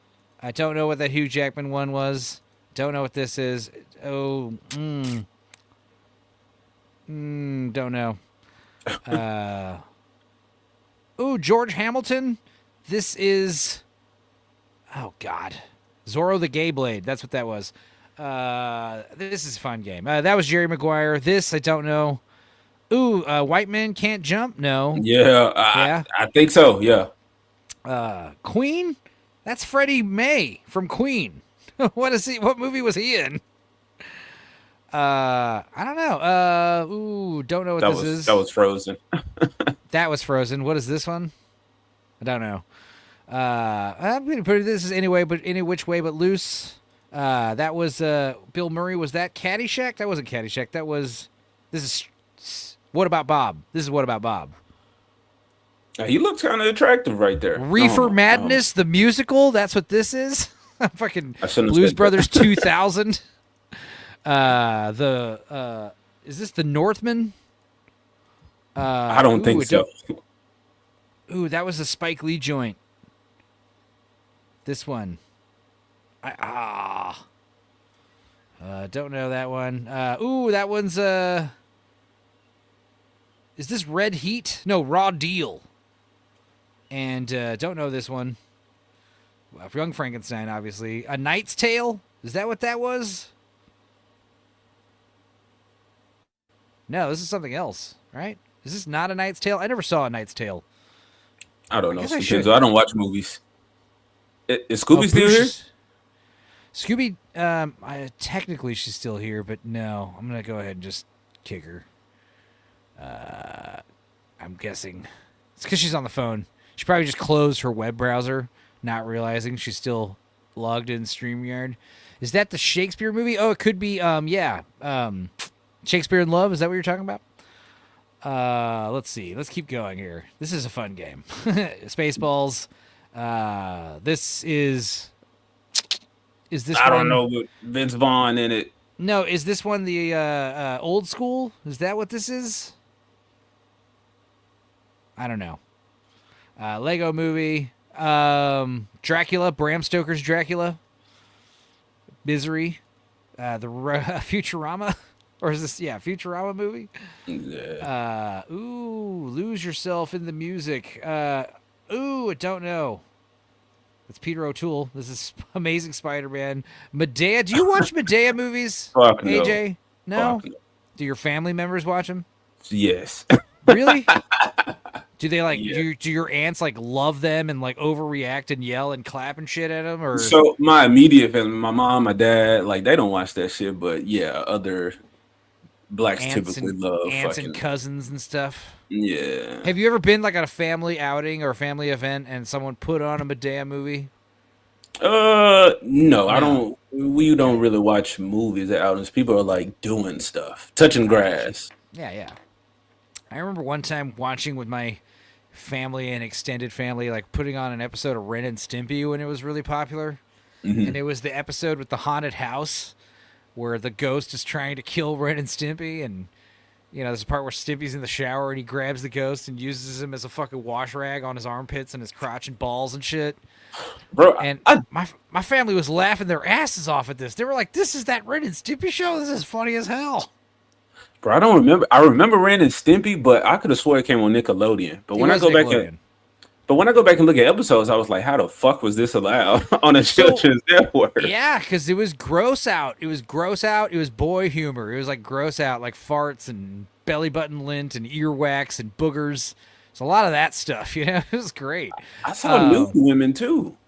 I don't know what that Hugh Jackman one was. Don't know what this is. Don't know. George Hamilton. This is... Oh, God. Zorro the Gay Blade. That's what that was. This is a fun game. That was Jerry Maguire. This, I don't know. White Men Can't Jump? No. Yeah, I think so, yeah. Queen? That's Freddie May from Queen. What movie was he in? I don't know. Don't know what this is. That was Frozen. That was Frozen. What is this one? I don't know. I'm going to put this as Any Which Way But Loose. That was Bill Murray. Was that Caddyshack? That wasn't Caddyshack. This is What About Bob? This is What About Bob? He looks kind of attractive right there. Reefer Madness, the musical. That's what this is. Fucking Blues Brothers 2000. Is this The Northman? I don't think so. That was a Spike Lee joint. This one. Don't know that one. That one's is this Red Heat? No, Raw Deal. And don't know this one. Well, Young Frankenstein, obviously. A Knight's Tale? Is that what that was? No, this is something else, right? Is this not A Knight's Tale? I never saw A Knight's Tale. I don't know. I don't watch movies. Is Scooby still here? Scooby, technically she's still here, but no. I'm going to go ahead and just kick her. I'm guessing. It's because she's on the phone. She probably just closed her web browser, not realizing she's still logged in StreamYard. Is that the Shakespeare movie? Oh, it could be, Shakespeare in Love. Is that what you're talking about? Let's see. Let's keep going here. This is a fun game. Spaceballs. This is this I one? don't know, but Vince Vaughn in it. No, is this one the old school? Is that what this is? I don't know. Lego Movie. Dracula. Bram Stoker's Dracula. Misery. Futurama. Or is this, Futurama movie? Yeah. Lose Yourself in the Music. I don't know. It's Peter O'Toole. This is Amazing Spider-Man. Medea. Do you watch Medea movies, Fuck no. AJ? No? Fuck no. Do your family members watch them? Yes. Really? Do they Yeah. do your aunts love them and overreact and yell and clap and shit at them? Or So my immediate family, my mom, my dad, they don't watch that shit, but yeah, other blacks typically love aunts fucking and cousins and stuff? Yeah. Have you ever been at a family outing or a family event and someone put on a Medea movie? No, I don't. We don't really watch movies at outings. People are doing stuff, touching grass. Yeah. I remember one time watching with my family and extended family, putting on an episode of Ren and Stimpy when it was really popular. Mhm. And it was the episode with the haunted house where the ghost is trying to kill Ren and Stimpy. And, there's a part where Stimpy's in the shower and he grabs the ghost and uses him as a fucking wash rag on his armpits and his crotch and balls and shit. Bro, and my family was laughing their asses off at this. They were like, this is that Ren and Stimpy show? This is funny as hell. Bro, I don't remember. I remember Ren and Stimpy, but I could have swore it came on Nickelodeon. But when I go back and look at episodes, I was like, how the fuck was this allowed on a children's network? Yeah, because it was gross out. It was gross out. It was boy humor. It was gross out, farts and belly button lint and earwax and boogers. It's a lot of that stuff, It was great. I saw nude women too.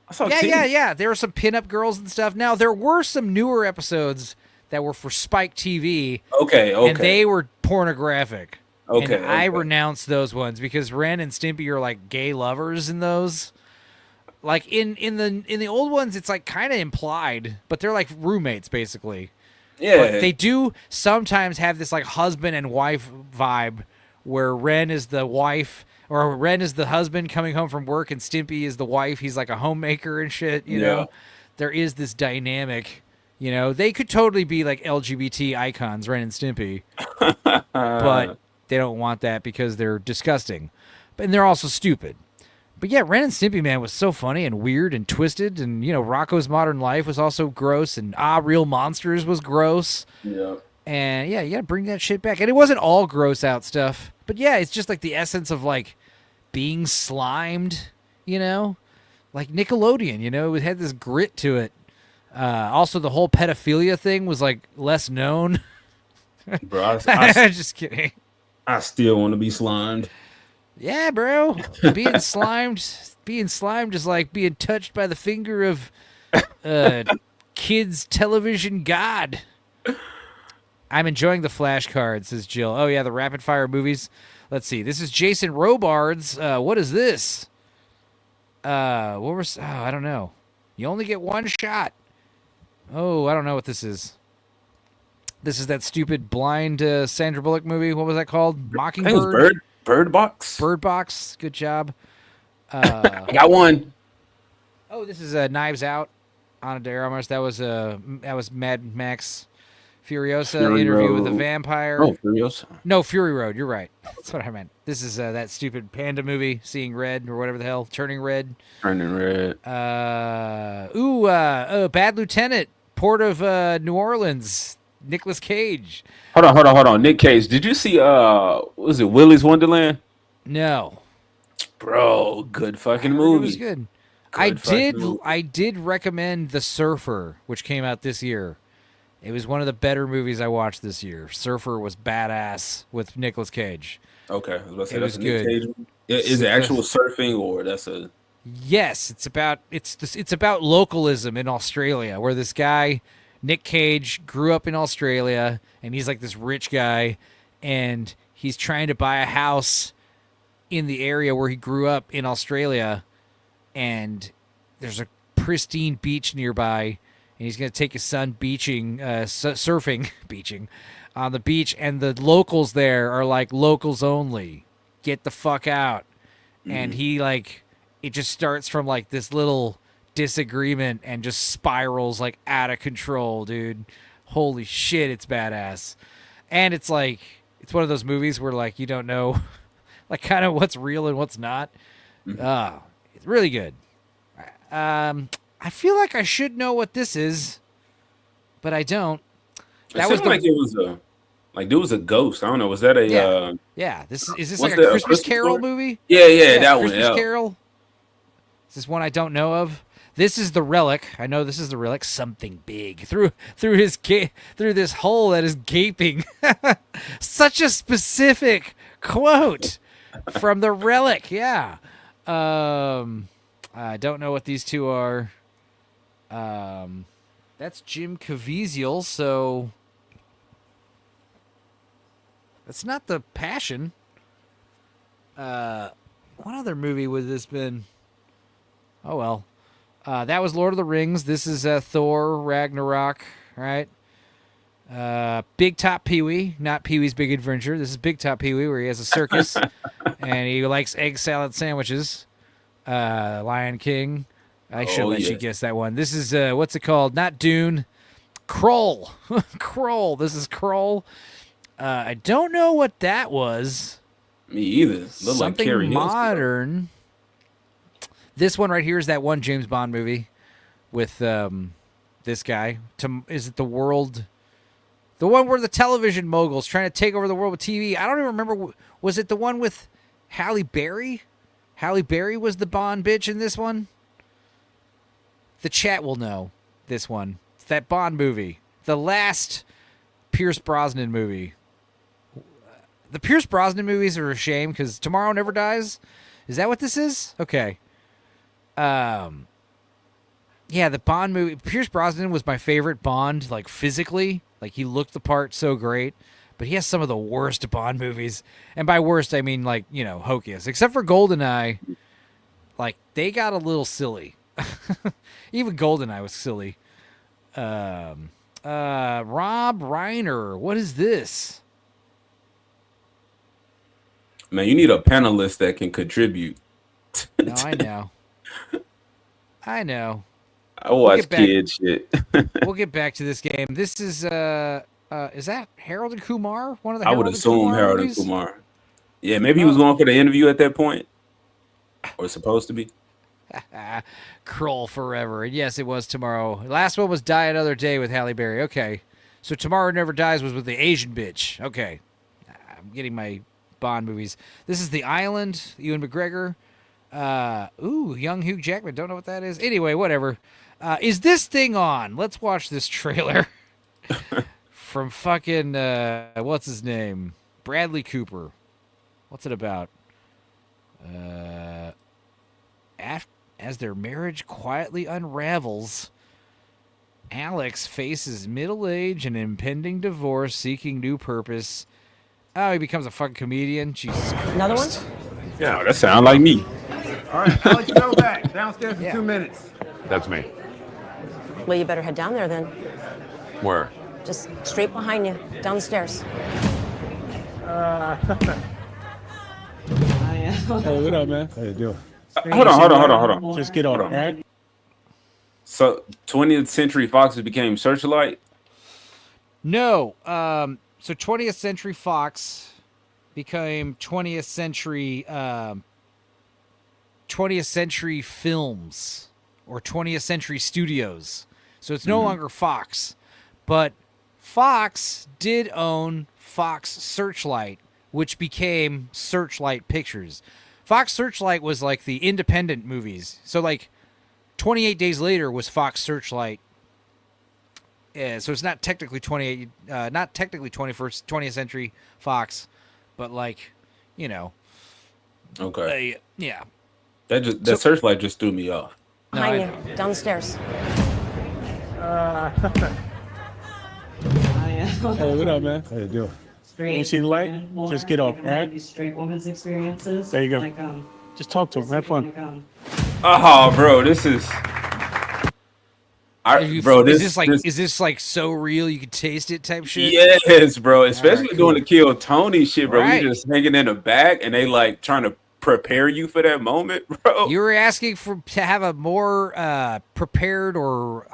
I saw Yeah. There were some pinup girls and stuff. Now, there were some newer episodes that were for Spike TV. Okay. And they were pornographic. Okay. And I renounced those ones because Ren and Stimpy are gay lovers in those. In the old ones, it's kind of implied, but they're roommates basically. Yeah. But they do sometimes have this husband and wife vibe where Ren is the wife or Ren is the husband coming home from work and Stimpy is the wife. He's a homemaker and shit, you know. There is this dynamic. They could totally be LGBT icons, Ren and Stimpy, but they don't want that because they're disgusting. And they're also stupid. But yeah, Ren and Stimpy, man, was so funny and weird and twisted. And, Rocko's Modern Life was also gross. And Real Monsters was gross. Yeah. And yeah, you got to bring that shit back. And it wasn't all gross out stuff. But yeah, it's just the essence of being slimed, Like Nickelodeon, it had this grit to it. Also, the whole pedophilia thing was less known. Bro, I just kidding. I still want to be slimed. Yeah, bro. Being slimed is like being touched by the finger of kids' television god. I'm enjoying the flashcards, says Jill. Oh yeah, the rapid fire movies. Let's see. This is Jason Robards. What is this? I don't know. You only get one shot. Oh, I don't know what this is. This is that stupid blind Sandra Bullock movie. What was that called? Mockingbird? Bird Box? Bird Box. Good job. I got one. Oh, this is Knives Out. Ana de Armas. That was Mad Max Furiosa interview with a vampire. Oh, Furiosa. No, Fury Road. You're right. That's what I meant. This is that stupid panda movie, Seeing Red or whatever the hell, Turning Red. Turning Red. Bad Lieutenant, Port of New Orleans, Nicolas Cage. Hold on. Nick Cage. Did you see was it Willy's Wonderland? No. Bro, good fucking movie. It was good. I did recommend The Surfer, which came out this year. It was one of the better movies I watched this year. Surfer was badass with Nicolas Cage. Okay, I was about to say it was good. Nick Cage. Is it actual surfing or that's a? Yes, it's about localism in Australia, where this guy Nick Cage grew up in Australia, and he's this rich guy, and he's trying to buy a house in the area where he grew up in Australia, and there's a pristine beach nearby. And he's going to take his son surfing, on the beach, and the locals there are like, locals only. Get the fuck out. And he like, it just starts from like this little disagreement and just spirals like out of control, dude. Holy shit, it's badass. And it's like, it's one of those movies where like you don't know like kind of what's real and what's not. It's really good. I feel like I should know what this is, but I don't. That was like there was a ghost. I don't know. Was that a yeah? Is this like a Christmas Carol movie? Yeah, that one. Christmas Carol. Is this one I don't know of? This is the relic. I know this is the relic. Something big through this hole that is gaping. Such a specific quote from the relic. Yeah. I don't know what these two are. That's Jim Caviezel, so that's not The Passion. What other movie would this been? Oh well. That was Lord of the Rings. This is Thor Ragnarok, right? Big Top Pee-wee, not Pee-wee's Big Adventure. This is Big Top Pee-wee, where he has a circus and he likes egg salad sandwiches. Lion King. I should let you guess that one. This is what's it called? Not Dune. Kroll. Kroll. This is Kroll. I don't know what that was. Me either. Look Something like modern. This one right here is that one James Bond movie with this guy. Is it The World? The one where the television mogul's trying to take over the world with TV. I don't even remember. Was it the one with Halle Berry? Halle Berry was the Bond bitch in this one. The chat will know this one. It's that Bond movie. The last Pierce Brosnan movie. The Pierce Brosnan movies are a shame because Tomorrow Never Dies. Is that what this is? Okay. Yeah, the Bond movie. Pierce Brosnan was my favorite Bond, like physically. Like he looked the part so great. But he has some of the worst Bond movies. And by worst, I mean like, hocus. Except for GoldenEye. Like, they got a little silly. Even GoldenEye was silly. Rob Reiner. What is this? Man, you need a panelist that can contribute. No, I know. I know. I watch kid shit. We'll get back to this game. This is that Harold and Kumar? One of the I would Harold assume and Harold and Kumar. Yeah, maybe he was going for the interview at that point. Or supposed to be. Kroll forever. And yes, it was Tomorrow. Last one was Die Another Day with Halle Berry. Okay. So Tomorrow Never Dies was with the Asian bitch. Okay. I'm getting my Bond movies. This is The Island, Ewan McGregor. Young Hugh Jackman. Don't know what that is. Anyway, whatever. Is this thing on? Let's watch this trailer. From fucking, what's his name? Bradley Cooper. What's it about? As their marriage quietly unravels, Alex faces middle age and impending divorce, seeking new purpose. Oh, he becomes a fucking comedian. Jesus Christ. Another one? Yeah, that sounds like me. All right, I'll let you go back. Downstairs in 2 minutes. That's me. Well, you better head down there then. Where? Just straight behind you, down the stairs. Hey, what up, man? How you doing? Hold on. Just get on, all right? So 20th Century Fox became Searchlight? No. So 20th Century Fox became 20th Century Films or 20th Century Studios. So it's no longer Fox. But Fox did own Fox Searchlight, which became Searchlight Pictures. Fox Searchlight was like the independent movies. So like 28 Days Later was Fox Searchlight. Yeah, so it's not technically 20th Century Fox, but like, Okay. Yeah. That Searchlight just threw me off. Behind you, down the stairs. Hey, what up, man? How you doing? Great. You see the light? Just get off, all right? These straight women's experiences. There you go. Like, Just talk to him. Have fun. Oh, bro, this is... Is this like so real you can taste it type shit? Yes, bro. Especially Alright, doing the Kill Tony shit, bro. Right. We just hanging in the back, and they like trying to prepare you for that moment, bro. You were asking to have a more prepared or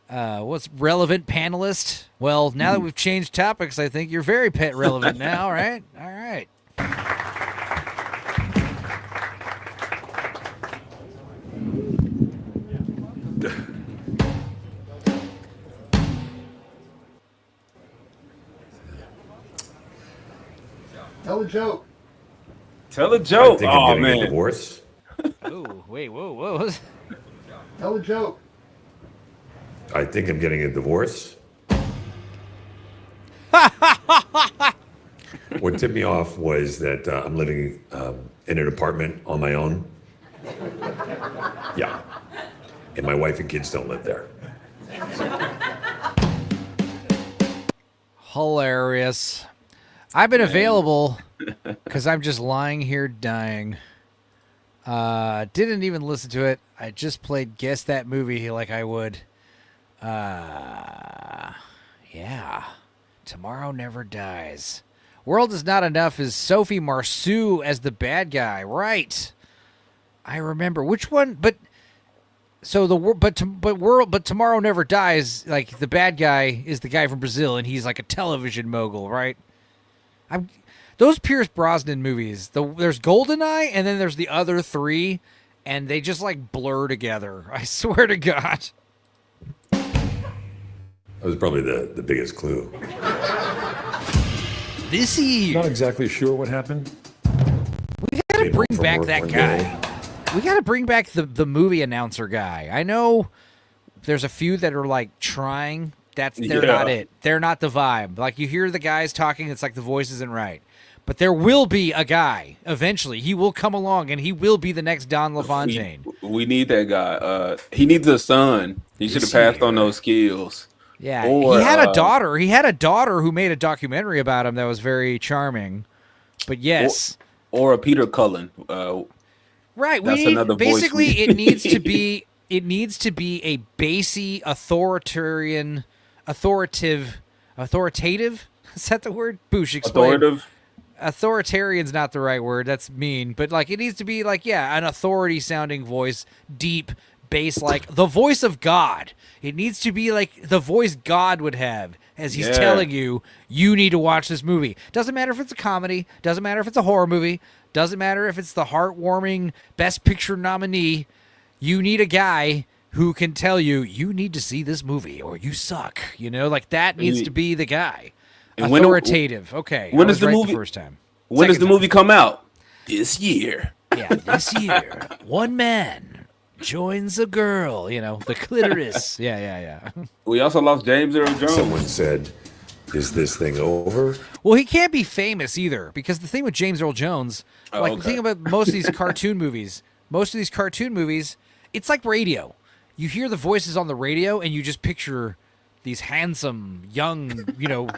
what's relevant panelist. Well, now that we've changed topics, I think you're very pet relevant now, right? All right. Tell a joke. Tell a joke. I think I'm Oh getting man. a divorce. Oh, wait, whoa. Tell a joke. I think I'm getting a divorce. What tipped me off was that I'm living in an apartment on my own. Yeah. And my wife and kids don't live there. Hilarious. I've been available because I'm just lying here dying. Didn't even listen to it. I just played Guess That Movie like I would. Yeah. Tomorrow Never Dies. World Is Not Enough is Sophie Marceau as the bad guy. Right. I remember. Which one? But Tomorrow Never Dies, like the bad guy is the guy from Brazil and he's like a television mogul, right? Those Pierce Brosnan movies, there's GoldenEye and then there's the other three, and they just like blur together. I swear to God. That was probably the biggest clue. This year. Not exactly sure what happened. We gotta bring back that guy. We gotta bring back the movie announcer guy. I know there's a few that are like trying. They're not it. They're not the vibe. Like you hear the guys talking, it's like the voice isn't right. But there will be a guy eventually. He will come along and he will be the next Don LaFontaine. We need that guy. He needs a son. He should have passed on those skills. Yeah, Or, he had a daughter. He had a daughter who made a documentary about him that was very charming. But yes, or a Peter Cullen. Right. That's another voice. Basically, it needs to be a bassy, authoritative. Is that the word? Boosh, explain. Authoritative. Authoritarian's not the right word. That's mean. But like, it needs to be like, an authority-sounding voice, deep bass, like the voice of God. It needs to be like the voice God would have as he's telling you need to watch this movie. Doesn't matter if it's a comedy. Doesn't matter if it's a horror movie. Doesn't matter if it's the heartwarming Best Picture nominee. You need a guy who can tell you need to see this movie or you suck. Like that needs to be the guy. Authoritative. Okay. When is the movie? The first time. When does the movie come out? This year. Yeah, this year. One man joins a girl. The clitoris. Yeah. We also lost James Earl Jones. Someone said, "Is this thing over?" Well, he can't be famous either because the thing with James Earl Jones, the thing about most of these cartoon movies, it's like radio. You hear the voices on the radio and you just picture these handsome, young,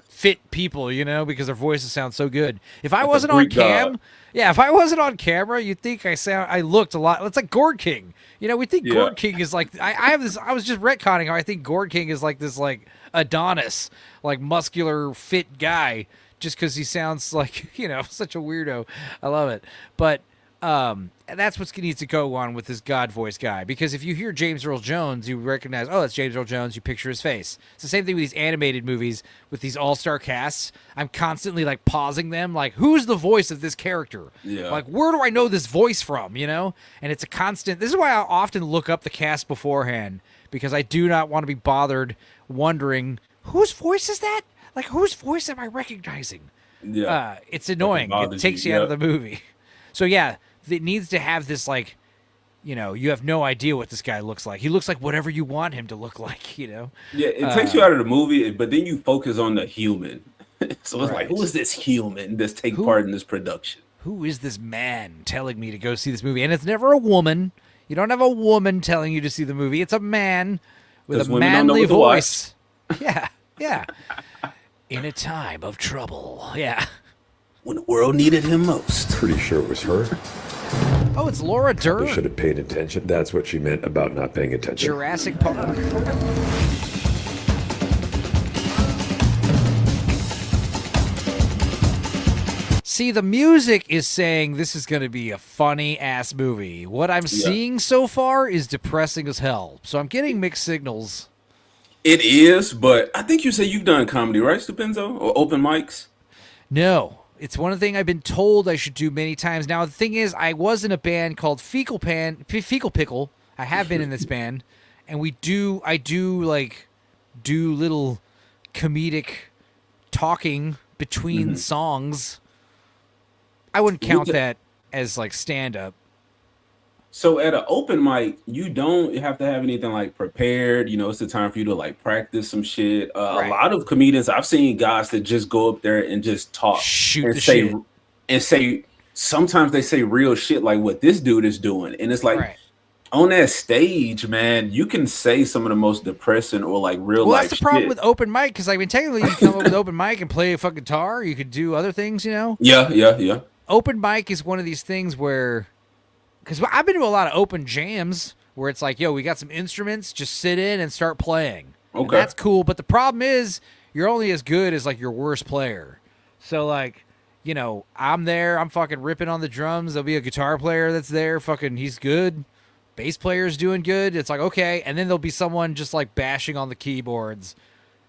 fit people, because their voices sound so good. If I wasn't on cam, if I wasn't on camera, you'd think I looked a lot. It's like Gord King. We think Gord King is like, I was just retconning how I think Gord King is like this, like Adonis, like muscular, fit guy, just because he sounds like, such a weirdo. I love it. But that's what needs to go on with this God voice guy. Because if you hear James Earl Jones, you recognize, that's James Earl Jones. You picture his face. It's the same thing with these animated movies with these all-star casts. I'm constantly like pausing them, like who's the voice of this character? Yeah. Like where do I know this voice from? And it's a constant. This is why I often look up the cast beforehand, because I do not want to be bothered wondering whose voice is that. Like whose voice am I recognizing? Yeah. It's annoying. It takes you out of the movie. So yeah. It needs to have this, like, you have no idea what this guy looks like. He looks like whatever you want him to look like, Yeah, it takes you out of the movie, but then you focus on the human. So it's like, who is this human that's taking part in this production? Who is this man telling me to go see this movie? And it's never a woman. You don't have a woman telling you to see the movie. It's a man with a manly voice. Yeah. In a time of trouble. Yeah. When the world needed him most. Pretty sure it was her. Oh, it's Laura Dern. Should have paid attention. That's what she meant about not paying attention. Jurassic Park. See, the music is saying this is going to be a funny-ass movie. What I'm seeing so far is depressing as hell. So I'm getting mixed signals. It is, but I think you said you've done comedy, right, Stupenzo? Or open mics? No. It's one thing I've been told I should do many times. Now, the thing is, I was in a band called Fecal Pickle. I have been in this band. And I do little comedic talking between songs. I wouldn't count that as like stand-up. So at an open mic, you don't have to have anything like prepared. You know, it's the time for you to like practice some shit. A lot of comedians, I've seen guys that just go up there and just talk, and say. Sometimes they say real shit like what this dude is doing, and it's like on that stage, man, you can say some of the most depressing or like real life. Well, that's the problem with open mic because I mean, technically, you can come up with open mic and play a fucking guitar. You could do other things, you know. Yeah. Open mic is one of these things where. Because I've been to a lot of open jams where it's like, yo, we got some instruments, just sit in and start playing. Okay. And that's cool, but the problem is you're only as good as, like, your worst player. So, like, you know, I'm there, I'm fucking ripping on the drums. There'll be a guitar player that's there, fucking, he's good. Bass player's doing good. It's like, okay. And then there'll be someone just, like, bashing on the keyboards.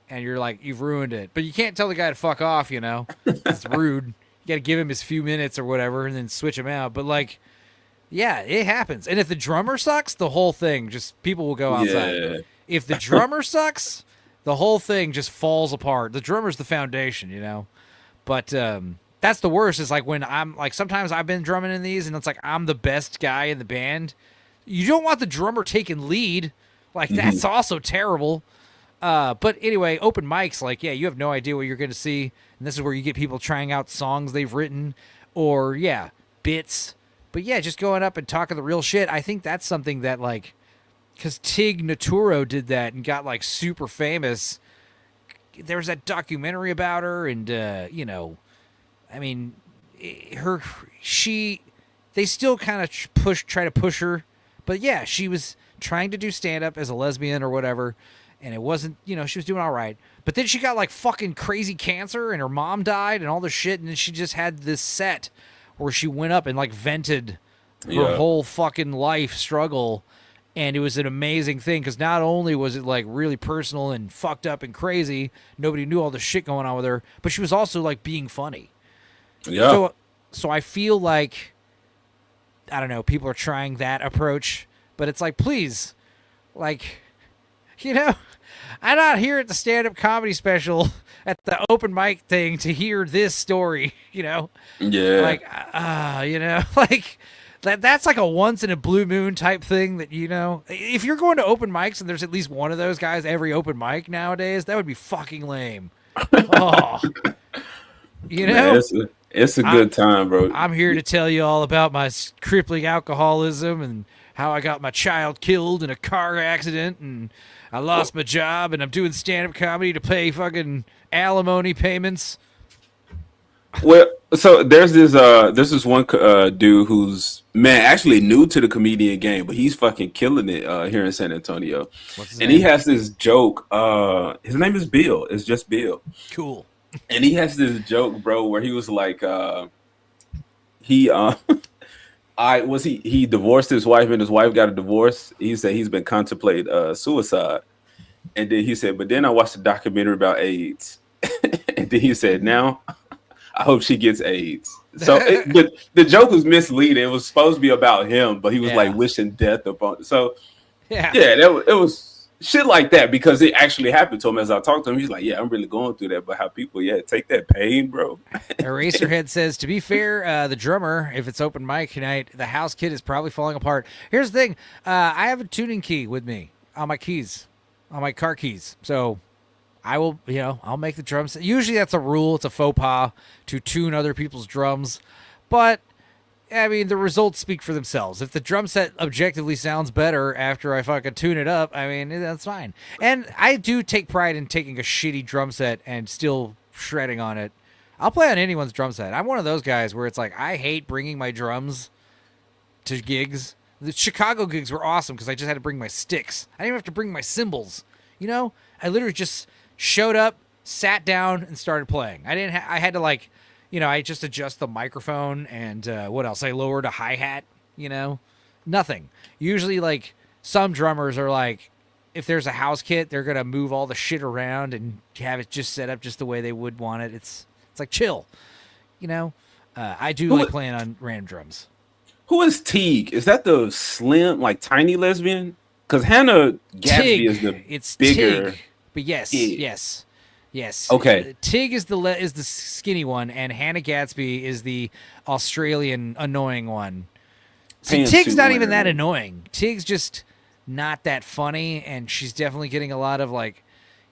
And you're like, you've ruined it. But you can't tell the guy to fuck off, you know? It's rude. You got to give him his few minutes or whatever and then switch him out. But, like... Yeah, it happens. And if the drummer sucks, the whole thing just people will go outside. Yeah. If the drummer sucks, the whole thing just falls apart. The drummer's the foundation, you know. But that's the worst is like when I'm like sometimes I've been drumming in these and it's like I'm the best guy in the band. You don't want the drummer taking lead. Like that's also terrible. But anyway, open mics like you have no idea what you're going to see. And this is where you get people trying out songs they've written or bits. But yeah, just going up and talking the real shit. I think that's something that like, because Tig Notaro did that and got like super famous. There was that documentary about her, and you know, I mean, they still kind of try to push her, but yeah, she was trying to do stand up as a lesbian or whatever, and it wasn't, you know, she was doing all right. But then she got like fucking crazy cancer, and her mom died, and all this shit, and then she just had this set where she went up and like vented her whole fucking life struggle, and it was an amazing thing because not only was it like really personal and fucked up and crazy, nobody knew all the shit going on with her, but she was also like being funny. Yeah. So I feel like I don't know, people are trying that approach, but it's like, please, like, you know, I'm not here at the stand-up comedy special at the open mic thing to hear this story, you know? Yeah. Like, you know, like, that's like a once in a blue moon type thing that, you know, if you're going to open mics and there's at least one of those guys every open mic nowadays, that would be fucking lame. Oh. You know? Man, it's a good time, bro. I'm here to tell you all about my crippling alcoholism and how I got my child killed in a car accident and I lost my job and I'm doing stand-up comedy to pay fucking alimony payments. Well, so there's this one dude who's actually new to the comedian game, but he's fucking killing it here in San Antonio. What's his name? He has this joke. His name is Bill. It's just Bill. Cool. And he has this joke, bro, where he was like, he divorced his wife and his wife got a divorce. He said he's been contemplating suicide. And then he said, but then I watched a documentary about AIDS. And then he said, now I hope she gets AIDS. So the joke was misleading. It was supposed to be about him, but he was like wishing death upon. So it was shit like that because it actually happened to him. As I talked to him, he's like, yeah, I'm really going through that. But how people, take that pain, bro. Eraserhead says, to be fair, the drummer, if it's open mic tonight, the house kit is probably falling apart. Here's the thing. I have a tuning key with me on my keys, on my car keys. So I will, I'll make the drums. Usually that's a rule. It's a faux pas to tune other people's drums. But, I mean, the results speak for themselves. If the drum set objectively sounds better after I fucking tune it up, I mean, that's fine. And I do take pride in taking a shitty drum set and still shredding on it. I'll play on anyone's drum set. I'm one of those guys where it's like, I hate bringing my drums to gigs. The Chicago gigs were awesome because I just had to bring my sticks. I didn't even have to bring my cymbals. You know, I literally just showed up, sat down, and started playing. I didn't. I had to like, you know, I just adjust the microphone and what else? I lowered a hi-hat. You know, nothing. Usually, like some drummers are like, if there's a house kit, they're gonna move all the shit around and have it just set up just the way they would want it. It's like chill. You know, I do like playing on random drums. Who is Teague? Is that the slim, like tiny lesbian? Because Hannah Gadsby is the bigger. Tig, but yes. Okay. Tig is the skinny one, and Hannah Gadsby is the Australian annoying one. See, Tig's not even that annoying. Tig's just not that funny, and she's definitely getting a lot of like,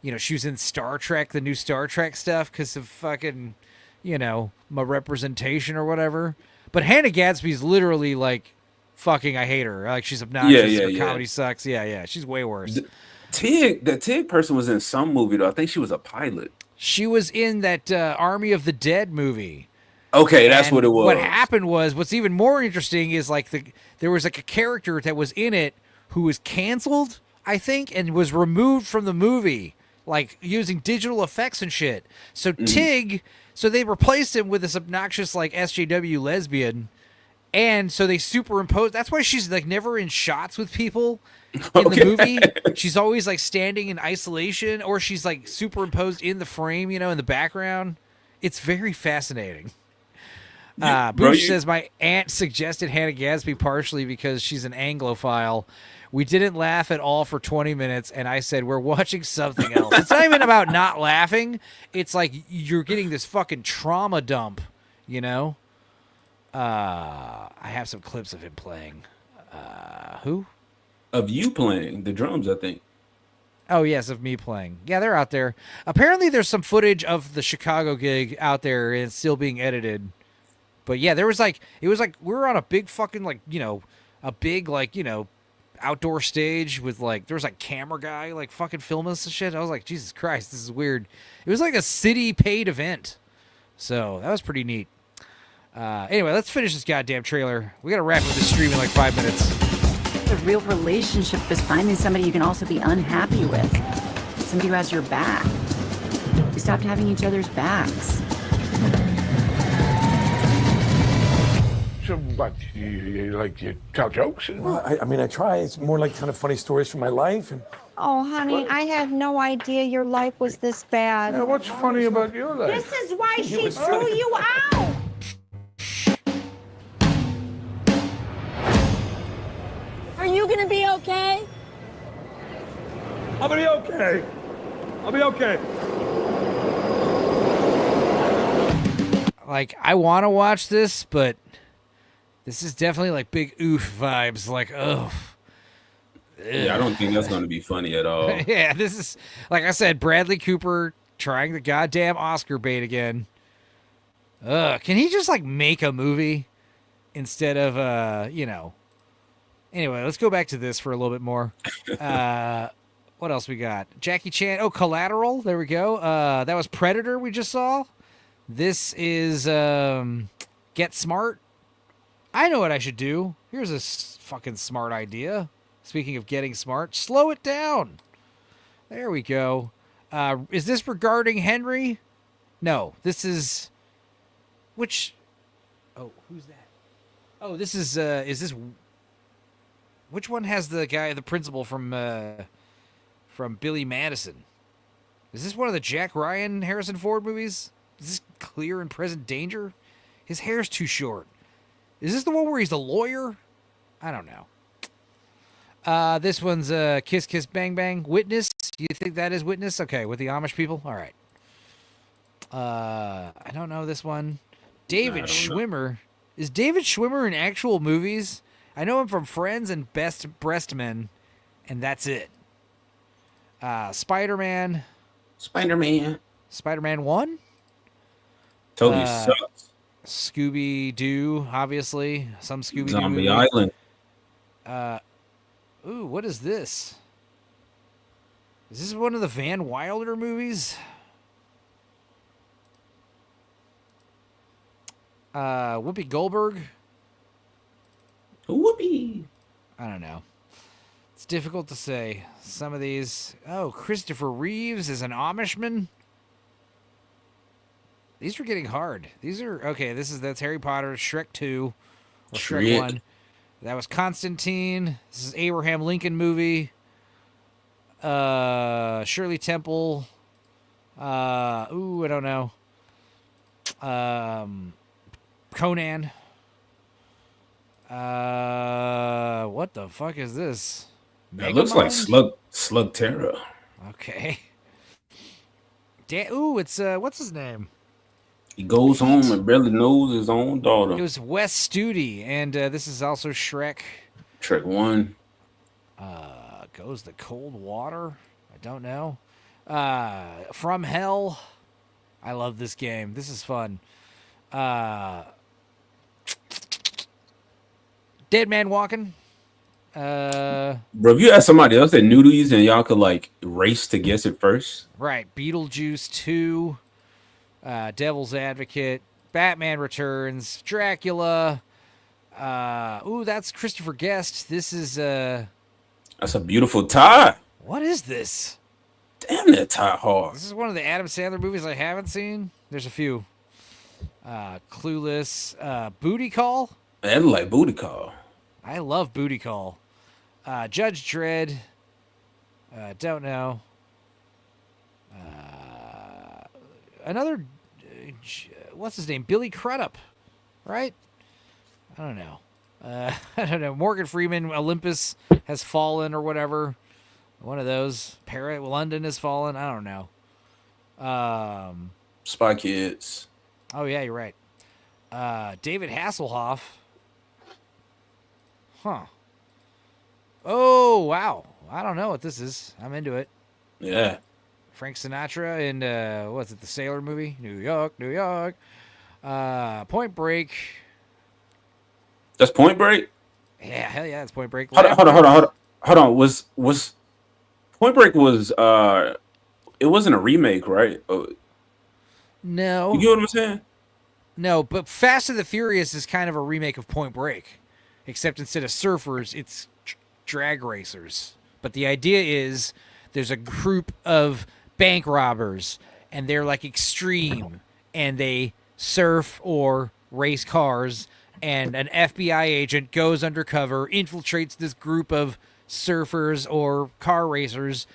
you know, she was in Star Trek, the new Star Trek stuff, because of fucking, you know, my representation or whatever. But Hannah Gadsby's literally like, fucking, I hate her. Like, she's obnoxious. Her comedy sucks. Yeah. She's way worse. The Tig person was in some movie, though. I think she was a pilot. She was in that Army of the Dead movie. Okay, that's what it was. What happened was, what's even more interesting is like there was like a character that was in it who was canceled, I think, and was removed from the movie, like using digital effects and shit. So Tig, so they replaced him with this obnoxious like SJW lesbian, and so they superimposed. That's why she's like never in shots with people in the movie. She's always like standing in isolation, or she's like superimposed in the frame, you know, in the background. It's very fascinating. Boosh says, my aunt suggested Hannah Gadsby partially because she's an Anglophile. We didn't laugh at all for 20 minutes, and I said, we're watching something else. It's not even about not laughing. It's like you're getting this fucking trauma dump, you know? I have some clips of him playing. Who? Of you playing the drums, I think. Oh, yes, of me playing. Yeah, they're out there. Apparently there's some footage of the Chicago gig out there, and it's still being edited. But yeah, it was like, we were on a big fucking, like, you know, a big, like, you know, outdoor stage with, like, there was, like, camera guy, like, fucking filming us and shit. I was like, Jesus Christ, this is weird. It was like a city paid event. So that was pretty neat. Anyway, let's finish this goddamn trailer. We got to wrap up this stream in like 5 minutes. The real relationship is finding somebody you can also be unhappy with. Somebody who has your back. We stopped having each other's backs. So what, you like to tell jokes? Well, I mean, I try. It's more like kind of funny stories from my life. And oh, honey, I had no idea your life was this bad. Yeah, what's funny about your life? This is why she threw you out. Are you gonna be okay? I'm gonna be okay. I'll be okay. Like, I want to watch this, but this is definitely like big oof vibes. Like, ugh. Yeah, I don't think that's going to be funny at all. Yeah, this is, like I said, Bradley Cooper trying the goddamn Oscar bait again. Ugh, can he just like make a movie instead of, you know. Anyway, let's go back to this for a little bit more. What else we got? Jackie Chan. Oh, Collateral. There we go. That was Predator we just saw. This is Get Smart. I know what I should do. Here's a fucking smart idea. Speaking of getting smart, slow it down. There we go. Is this regarding Henry? No, this is... Which... Oh, who's that? Oh, this is this... Which one has the guy, the principal from Billy Madison? Is this one of the Jack Ryan, Harrison Ford movies? Is this Clear and Present Danger? His hair's too short. Is this the one where he's the lawyer? I don't know. This one's Kiss Kiss Bang Bang. Witness. Do you think that is Witness? Okay, with the Amish people? All right. I don't know this one. David Schwimmer. Is David Schwimmer in actual movies? I know him from Friends and Best Breastmen, and that's it. Spider-Man. Spider-Man 1? Totally sucks. Scooby-Doo, obviously. Some Scooby-Doo Zombie movie. Island. Ooh, what is this? Is this one of the Van Wilder movies? Whoopi Goldberg. Whoopee. I don't know. It's difficult to say. Some of these. Oh, Christopher Reeves is an Amishman. These are getting hard. These are okay. That's Harry Potter, Shrek 2, or Shrek 1. That was Constantine. This is Abraham Lincoln movie. Shirley Temple. I don't know. Conan. What the fuck is this? That looks like Slug Terror. Okay. It's what's his name? He goes home and barely knows his own daughter. It was Wes Studi, and this is also Shrek. Shrek 1. Goes the cold water? I don't know. From Hell. I love this game. This is fun. Dead Man Walking. Bro, if you ask somebody else that knew these and y'all could like race to guess it first. Right. Beetlejuice 2. Devil's Advocate. Batman Returns. Dracula. That's Christopher Guest. This is That's a beautiful tie. What is this? Damn, that tie hard. This is one of the Adam Sandler movies I haven't seen. There's a few. Clueless. Booty Call. I like Booty Call. I love Booty Call. Judge Dredd. Don't know. Another. What's his name? Billy Crudup. Right? I don't know. I don't know. Morgan Freeman, Olympus Has Fallen or whatever. One of those. London Has Fallen. I don't know. Spy Kids. Oh, yeah, you're right. David Hasselhoff. Huh. Oh, wow. I don't know what this is. I'm into it. Yeah. Frank Sinatra in, what's it, the Sailor movie? New York, New York. Point Break. That's Point Break? Yeah, hell yeah, it's Point Break. Hold on. Was Point Break was, it wasn't a remake, right? No. You get what I'm saying? No, but Fast and the Furious is kind of a remake of Point Break. Except instead of surfers, it's drag racers. But the idea is there's a group of bank robbers, and they're like extreme, and they surf or race cars, and an FBI agent goes undercover, infiltrates this group of surfers or car racers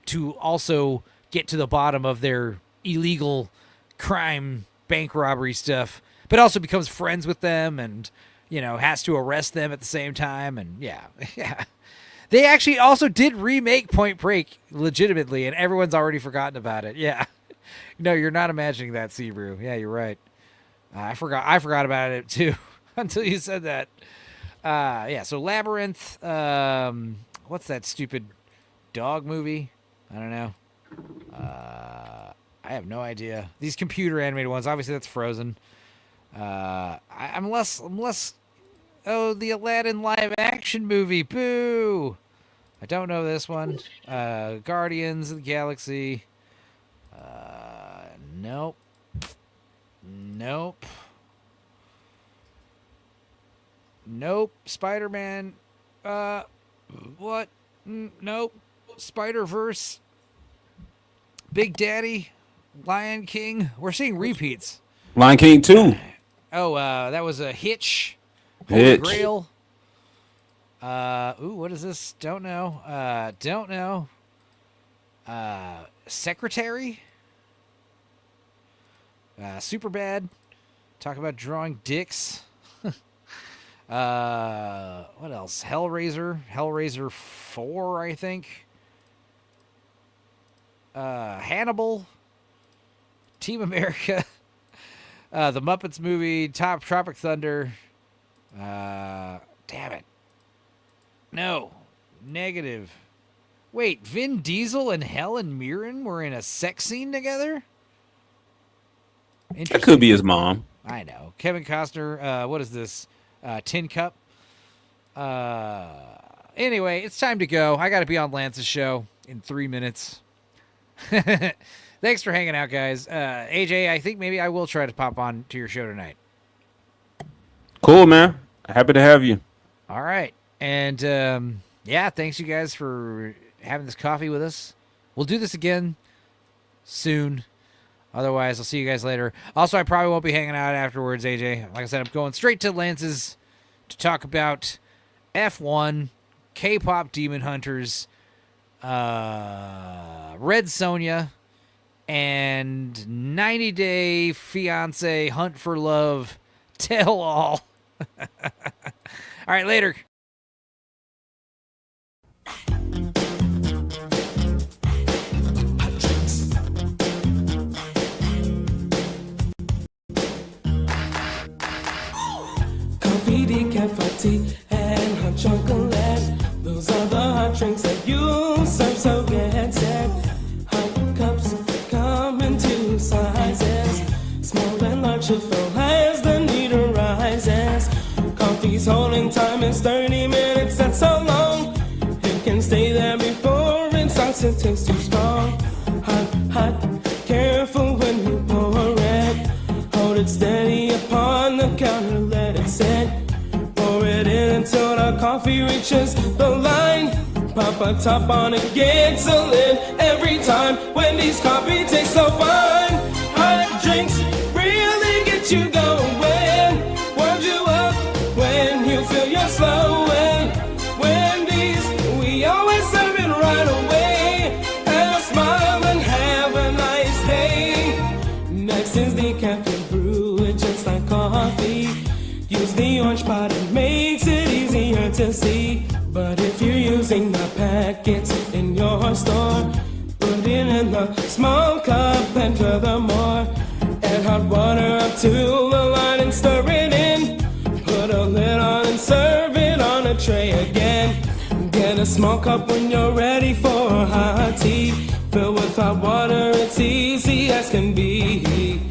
to also get to the bottom of their illegal crime bank robbery stuff, but also becomes friends with them and, has to arrest them at the same time. And yeah. They actually also did remake Point Break legitimately, and everyone's already forgotten about it. Yeah. No, you're not imagining that, Sebrew. Yeah, you're right. I forgot about it too until you said that. Yeah, so Labyrinth, what's that stupid dog movie? I don't know. I have no idea. These computer animated ones, obviously that's Frozen. I'm less. Oh, the Aladdin live action movie. Boo! I don't know this one. Guardians of the Galaxy. Nope. Spider-Man. What? Nope. Spider-Verse. Big Daddy. Lion King. We're seeing repeats. Lion King 2. Oh, that was a Hitch. Hitch. Holy Grail. What is this? Don't know. Secretary. Superbad. Talk about drawing dicks. What else? Hellraiser 4, I think. Hannibal. Team America. The Muppets movie. Tropic Thunder. Damn it. No. Negative. Wait, Vin Diesel and Helen Mirren were in a sex scene together? That could be his mom. I know. Kevin Costner, what is this? Tin Cup? Anyway, it's time to go. I got to be on Lance's show in 3 minutes. Thanks for hanging out, guys. AJ, I think maybe I will try to pop on to your show tonight. Cool, man. Happy to have you. All right. And yeah, thanks you guys for having this coffee with us. We'll do this again soon. Otherwise, I'll see you guys later. Also, I probably won't be hanging out afterwards, AJ. Like I said, I'm going straight to Lance's to talk about F1, K-pop Demon Hunters, Red Sonja, and 90 Day Fiance Hunt for Love Tell All. All right, later. Coffee, decaf, tea, and hot chocolate. Those are the hot drinks that you serve, so get set. Hot cups come in two sizes, small and large to fill as the need arises. Coffee's holding time is 30 minutes, that's so long. It can stay there before it starts to taste too strong. Hot, hot, careful when you pour it. Hold it steady upon the counter, let it sit. Pour it in until the coffee reaches the line. Pop a top on it, gets a lid every time. Wendy's coffee tastes so fine. Hot drinks really get you going. Warms you up when you feel you're slowing. Wendy's, we always serve it right away. Have a smile and have a nice day. Next is the caffeine brew, it's just like coffee. Use the orange pot, it makes it easier to see. But if you're using the packets in your store, put it in the small cup and furthermore, add hot water up to the line and stir it in. Put a lid on and serve it on a tray again. Get a small cup when you're ready for hot tea. Fill with hot water, it's easy as can be.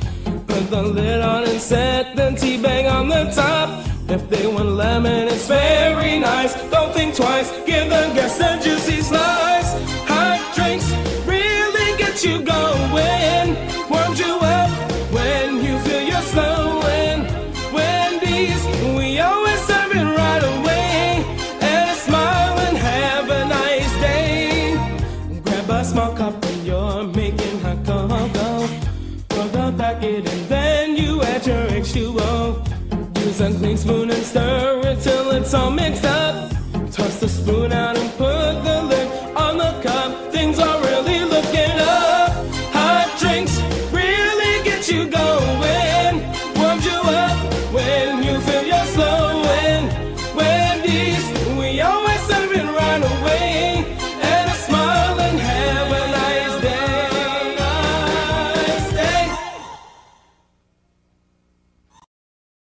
Put the lid on and set the tea bag on the top. If they want lemon, it's very nice. Don't think twice, give the guests a juicy slice. Hot drinks really get you going. Warms you up when you feel you're slowing. Wendy's, we always serve it right away. And a smile and have a nice day. Grab a small cup when you're making hot cocoa. Pour the packet and then you add your H2O. Use a clean spoon and stir it till it's all mixed up. Toss the spoon out and put